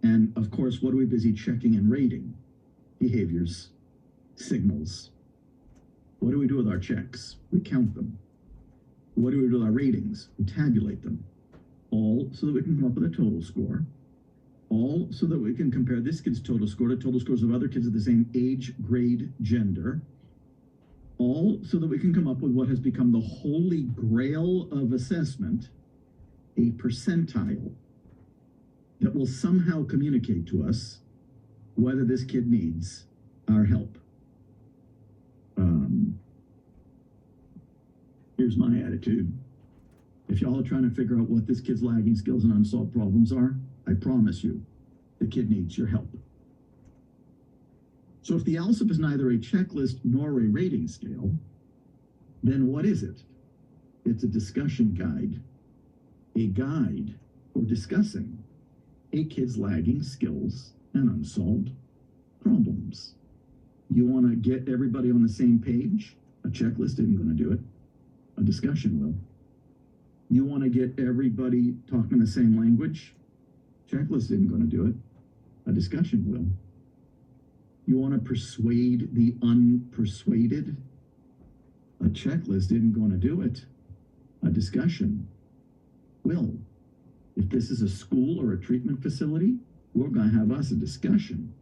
And of course, what are we busy checking and rating? Behaviors, signals. What do we do with our checks? We count them. What do we do with our ratings? We tabulate them. All so that we can come up with a total score. All so that we can compare this kid's total score to total scores of other kids of the same age, grade, gender. All so that we can come up with what has become the holy grail of assessment, a percentile that will somehow communicate to us whether this kid needs our help. Here's my attitude. If y'all are trying to figure out what this kid's lagging skills and unsolved problems are, I promise you, the kid needs your help. So if the ALSUP is neither a checklist nor a rating scale, then what is it? It's a discussion guide, a guide for discussing a kid's lagging skills and unsolved problems. You want to get everybody on the same page? A checklist isn't going to do it. A discussion will. You want to get everybody talking the same language? Checklist isn't going to do it. A discussion will. You want to persuade the unpersuaded? A checklist isn't going to do it. A discussion will. If this is a school or a treatment facility, we're going to have us a discussion.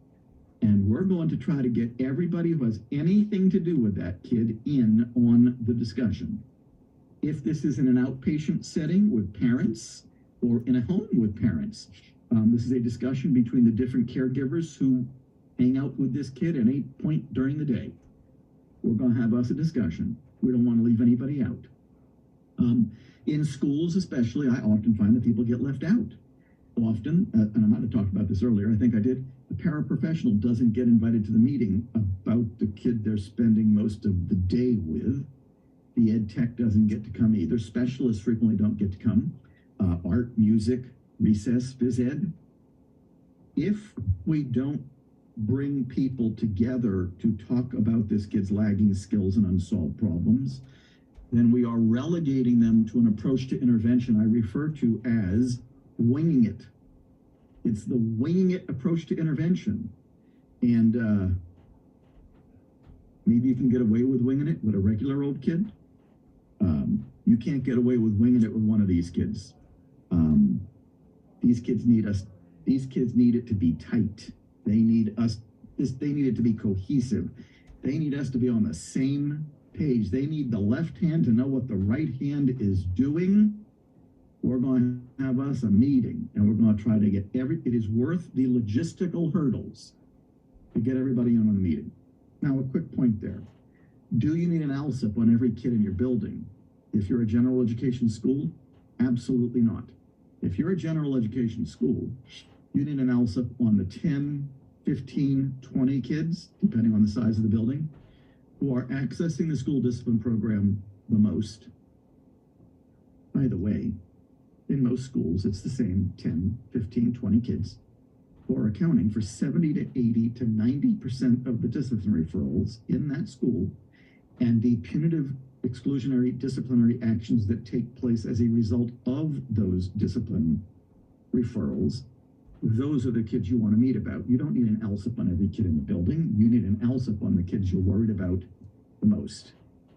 And we're going to try to get everybody who has anything to do with that kid in on the discussion. If this is in an outpatient setting with parents or in a home with parents, this is a discussion between the different caregivers who hang out with this kid at any point during the day. We're going to have us a discussion. We don't want to leave anybody out. In schools especially, I often find that people get left out. Often, and I might have talked about this earlier, I think I did, the paraprofessional doesn't get invited to the meeting about the kid they're spending most of the day with. The ed tech doesn't get to come either. Specialists frequently don't get to come. Art, music, recess, phys ed. If we don't bring people together to talk about this kid's lagging skills and unsolved problems, then we are relegating them to an approach to intervention I refer to as winging it. It's the winging it approach to intervention. And maybe you can get away with winging it with a regular old kid. You can't get away with winging it with one of these kids. These kids need us. These kids need it to be tight. They need us. They need it to be cohesive. They need us to be on the same page. They need the left hand to know what the right hand is doing. We're going to have us a meeting, and we're going to try to get it is worth the logistical hurdles to get everybody in on the meeting. Now, a quick point there. Do you need an ALSUP on every kid in your building? If you're a general education school, absolutely not. If you're a general education school, you need an ALSUP on the 10, 15, 20 kids, depending on the size of the building, who are accessing the school discipline program the most. By the way, in most schools, it's the same 10, 15, 20 kids who are accounting for 70 to 80 to 90% of the discipline referrals in that school and the punitive exclusionary disciplinary actions that take place as a result of those discipline referrals. Those are the kids you want to meet about. You don't need an ALSUP on every kid in the building. You need an ALSUP on the kids you're worried about the most.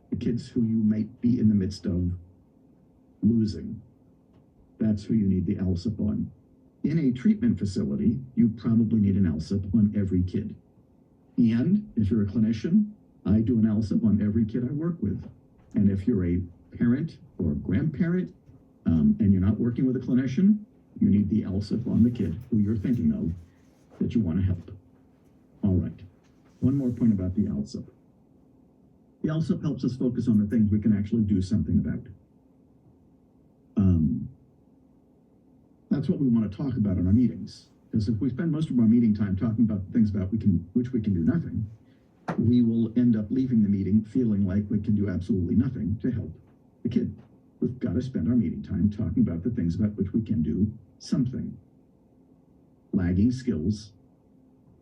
The kids who you might be in the midst of losing. That's who you need the ALSUP on. In a treatment facility, you probably need an ALSUP on every kid. And if you're a clinician, I do an ALSUP on every kid I work with. And if you're a parent or a grandparent and you're not working with a clinician, you need the ALSUP on the kid who you're thinking of that you want to help. All right. One more point about the ALSUP. The ALSUP helps us focus on the things we can actually do something about. That's what we want to talk about in our meetings. Because if we spend most of our meeting time talking about things about which we can do nothing, we will end up leaving the meeting feeling like we can do absolutely nothing to help the kid. We've got to spend our meeting time talking about the things about which we can do something. Lagging skills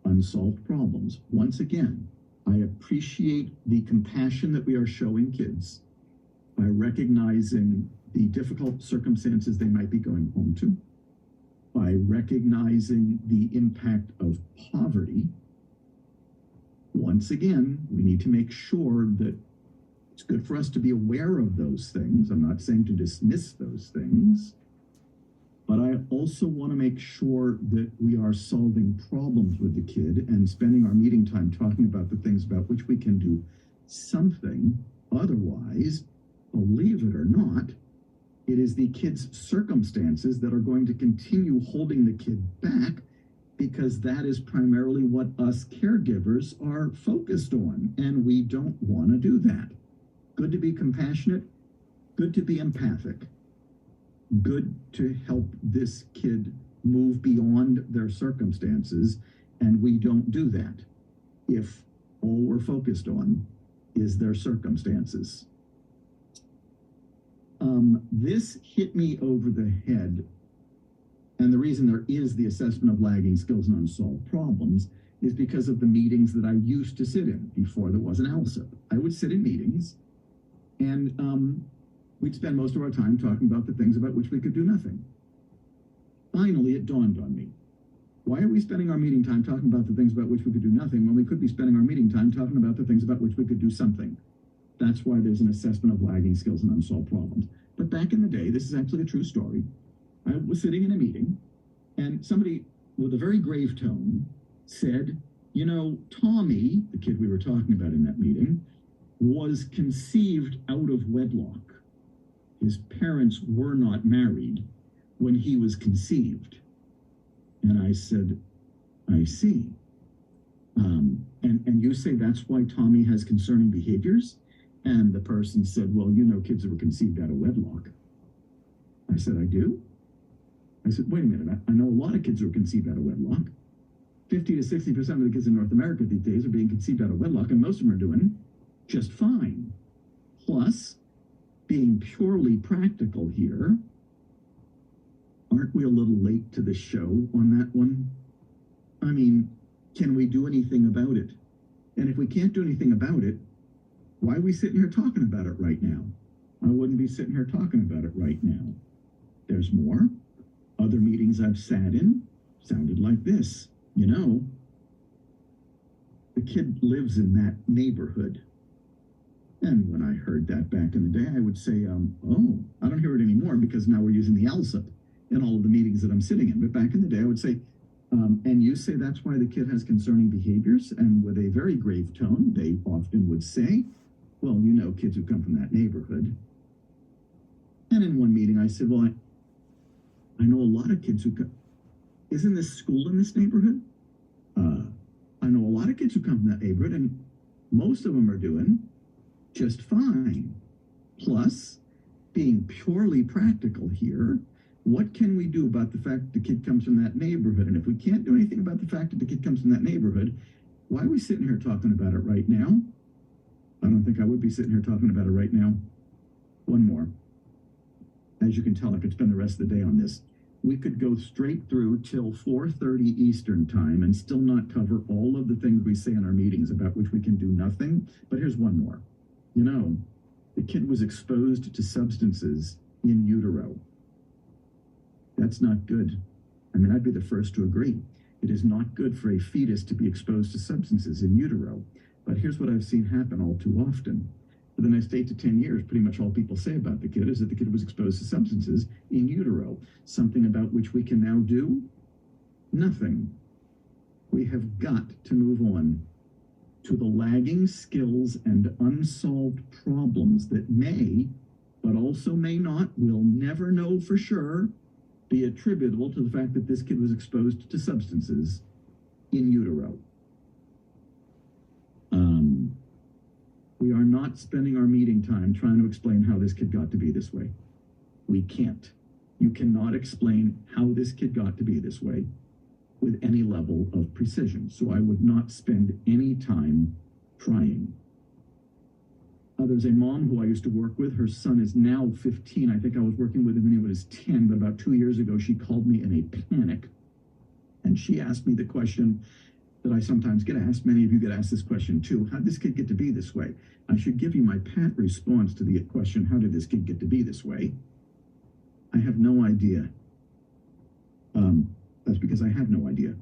unsolved problems. Once again, I appreciate the compassion that we are showing kids by recognizing the difficult circumstances they might be going home to, by recognizing the impact of poverty. Once again, we need to make sure that it's good for us to be aware of those things. I'm not saying to dismiss those things, but I also want to make sure that we are solving problems with the kid and spending our meeting time talking about the things about which we can do something. Otherwise, believe it or not, it is the kid's circumstances that are going to continue holding the kid back, because that is primarily what us caregivers are focused on, and we don't want to do that. Good to be compassionate, good to be empathic, good to help this kid move beyond their circumstances, and we don't do that if all we're focused on is their circumstances. This hit me over the head, and the reason there is the assessment of lagging skills and unsolved problems is because of the meetings that I used to sit in before there was an ALSIP. I would sit in meetings, and we'd spend most of our time talking about the things about which we could do nothing. Finally, it dawned on me. Why are we spending our meeting time talking about the things about which we could do nothing when we could be spending our meeting time talking about the things about which we could do something? That's why there's an assessment of lagging skills and unsolved problems. But back in the day, this is actually a true story. I was sitting in a meeting, and somebody with a very grave tone said, you know, Tommy, the kid we were talking about in that meeting, was conceived out of wedlock. His parents were not married when he was conceived. And I said, I see. And you say that's why Tommy has concerning behaviors? And the person said, well, you know kids that were conceived out of wedlock. I said, I do? I said, wait a minute, I know a lot of kids who are conceived out of wedlock. 50 to 60% of the kids in North America these days are being conceived out of wedlock, and most of them are doing just fine. Plus, being purely practical here, aren't we a little late to the show on that one? I mean, can we do anything about it? And if we can't do anything about it, why are we sitting here talking about it right now? I wouldn't be sitting here talking about it right now. There's more. Other meetings I've sat in sounded like this. You know, the kid lives in that neighborhood. And when I heard that back in the day, I would say, oh, I don't hear it anymore because now we're using the ALSIP in all of the meetings that I'm sitting in. But back in the day, I would say, and you say that's why the kid has concerning behaviors. And with a very grave tone, they often would say, well, you know, kids who come from that neighborhood. And in one meeting, I said, well, I know a lot of kids who come. Isn't this school in this neighborhood? I know a lot of kids who come from that neighborhood, and most of them are doing just fine. Plus, being purely practical here, what can we do about the fact that the kid comes from that neighborhood? And if we can't do anything about the fact that the kid comes from that neighborhood, why are we sitting here talking about it right now? I don't think I would be sitting here talking about it right now. One more. As you can tell, I could spend the rest of the day on this. We could go straight through till 4:30 Eastern time and still not cover all of the things we say in our meetings about which we can do nothing. But here's one more. You know, the kid was exposed to substances in utero. That's not good. I mean, I'd be the first to agree. It is not good for a fetus to be exposed to substances in utero. But here's what I've seen happen all too often. For the next 8 to 10 years, pretty much all people say about the kid is that the kid was exposed to substances in utero. Something about which we can now do? Nothing. We have got to move on to the lagging skills and unsolved problems that may, but also may not, we'll never know for sure, be attributable to the fact that this kid was exposed to substances in utero. We are not spending our meeting time trying to explain how this kid got to be this way. We can't. You cannot explain how this kid got to be this way with any level of precision. So I would not spend any time trying. There's a mom who I used to work with. Her son is now 15. I think I was working with him when he was 10, but about 2 years ago, she called me in a panic. And she asked me the question, that I sometimes get asked. Many of you get asked this question too. How did this kid get to be this way? I should give you my pat response to the question, how did this kid get to be this way? I have no idea. That's because I have no idea.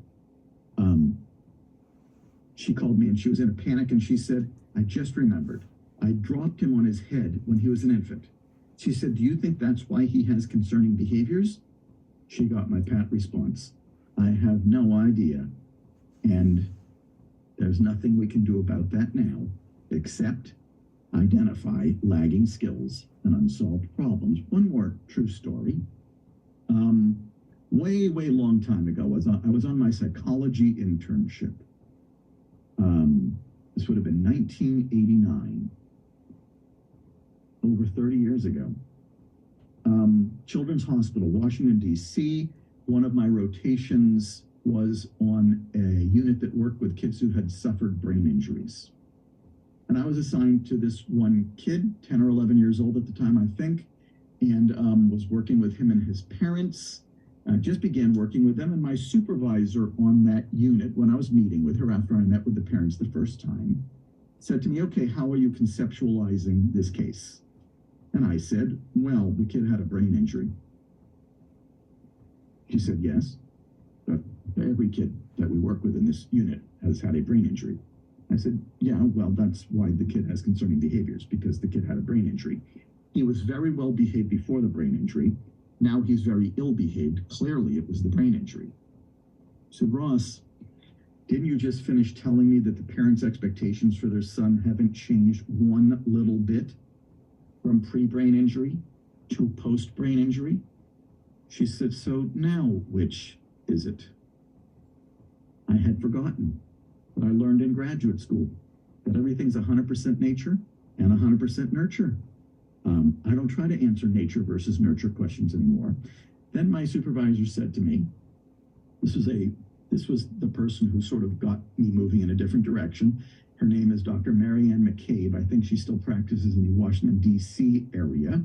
She called me and she was in a panic and she said, I just remembered. I dropped him on his head when he was an infant. She said, do you think that's why he has concerning behaviors? She got my pat response. I have no idea. And there's nothing we can do about that now, except identify lagging skills and unsolved problems. One more true story. Way long time ago, I was on my psychology internship. This would have been 1989, over 30 years ago. Children's Hospital, Washington, D.C. One of my rotations was on a unit that worked with kids who had suffered brain injuries. And I was assigned to this one kid, 10 or 11 years old at the time, I think, and was working with him and his parents. I just began working with them, and my supervisor on that unit, when I was meeting with her after I met with the parents the first time, said to me, okay, how are you conceptualizing this case? And I said, well, the kid had a brain injury. She said, yes, but every kid that we work with in this unit has had a brain injury. I said, yeah, well, that's why the kid has concerning behaviors, because the kid had a brain injury. He was very well behaved before the brain injury. Now he's very ill behaved. Clearly, it was the brain injury. I said, Ross, didn't you just finish telling me that the parents' expectations for their son haven't changed one little bit from pre-brain injury to post-brain injury? She said, so now which is it? I had forgotten what I learned in graduate school, that everything's 100% nature and 100% nurture. I don't try to answer nature versus nurture questions anymore. Then my supervisor said to me, this was the person who sort of got me moving in a different direction. Her name is Dr. Marianne McCabe. I think she still practices in the Washington, D.C. area.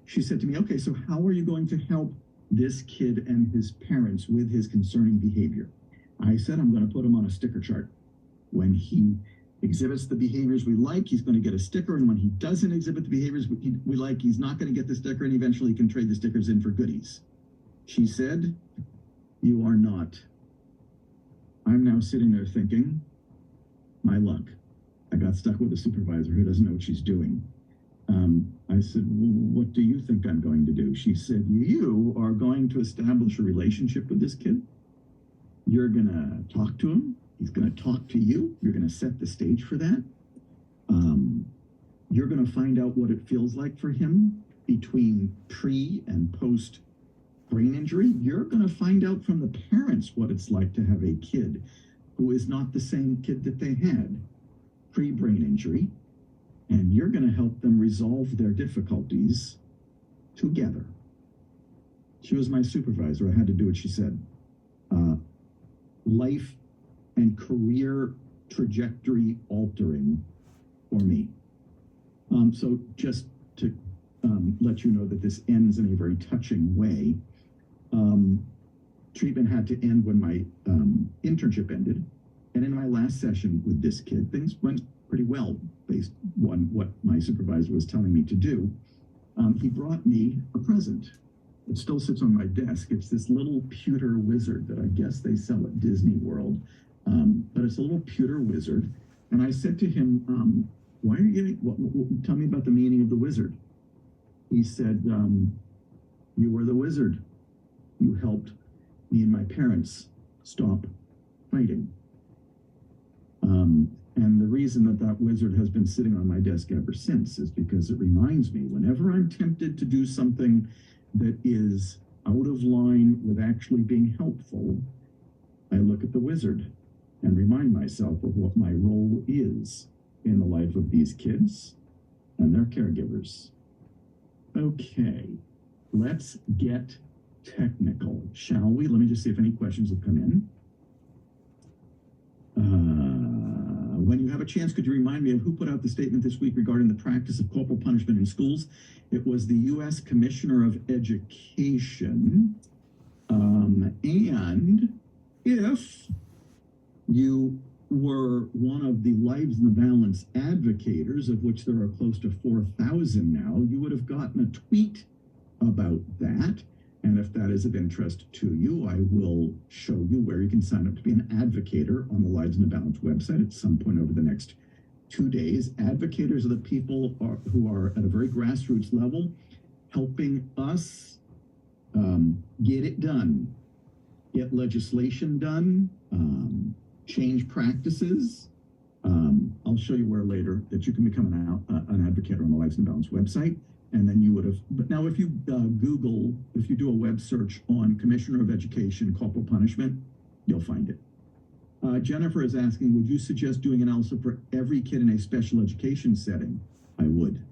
She said to me, okay, so how are you going to help this kid and his parents with his concerning behavior? I said, I'm going to put him on a sticker chart. When he exhibits the behaviors we like, he's going to get a sticker. And when he doesn't exhibit the behaviors we like, he's not going to get the sticker. And eventually he can trade the stickers in for goodies. She said, you are not. I'm now sitting there thinking, my luck. I got stuck with a supervisor who doesn't know what she's doing. I said, well, what do you think I'm going to do? She said, you are going to establish a relationship with this kid. You're going to talk to him. He's going to talk to you. You're going to set the stage for that. You're going to find out what it feels like for him between pre and post brain injury. You're going to find out from the parents what it's like to have a kid who is not the same kid that they had pre-brain injury. And you're going to help them resolve their difficulties together. She was my supervisor. I had to do what she said. Life and career trajectory altering for me. So just to let you know that this ends in a very touching way. Treatment had to end when my internship ended. And in my last session with this kid, things went pretty well based on what my supervisor was telling me to do. He brought me a present. It still sits on my desk. It's this little pewter wizard that I guess they sell at Disney World. But it's a little pewter wizard. And I said to him, why are you getting, tell me about the meaning of the wizard. He said, you were the wizard. You helped me and my parents stop fighting. And the reason that wizard has been sitting on my desk ever since is because it reminds me whenever I'm tempted to do something that is out of line with actually being helpful, I look at the wizard and remind myself of what my role is in the life of these kids and their caregivers. Okay, let's get technical, shall we? Let me just see if any questions have come in. When you have a chance, could you remind me of who put out the statement this week regarding the practice of corporal punishment in schools? It was the U.S. Commissioner of Education. And if you were one of the Lives in the Balance advocators, of which there are close to 4,000 now, you would have gotten a tweet about that. And if that is of interest to you, I will show you where you can sign up to be an advocator on the Lives in the Balance website at some point over the next 2 days. Advocators are the people who are at a very grassroots level, helping us get it done, get legislation done, change practices. I'll show you where later that you can become an advocate on the Lives in the Balance website. And then you would have, but now if you if you do a web search on Commissioner of Education corporal punishment, you'll find it. Jennifer is asking, would you suggest doing an ELSA for every kid in a special education setting? I would.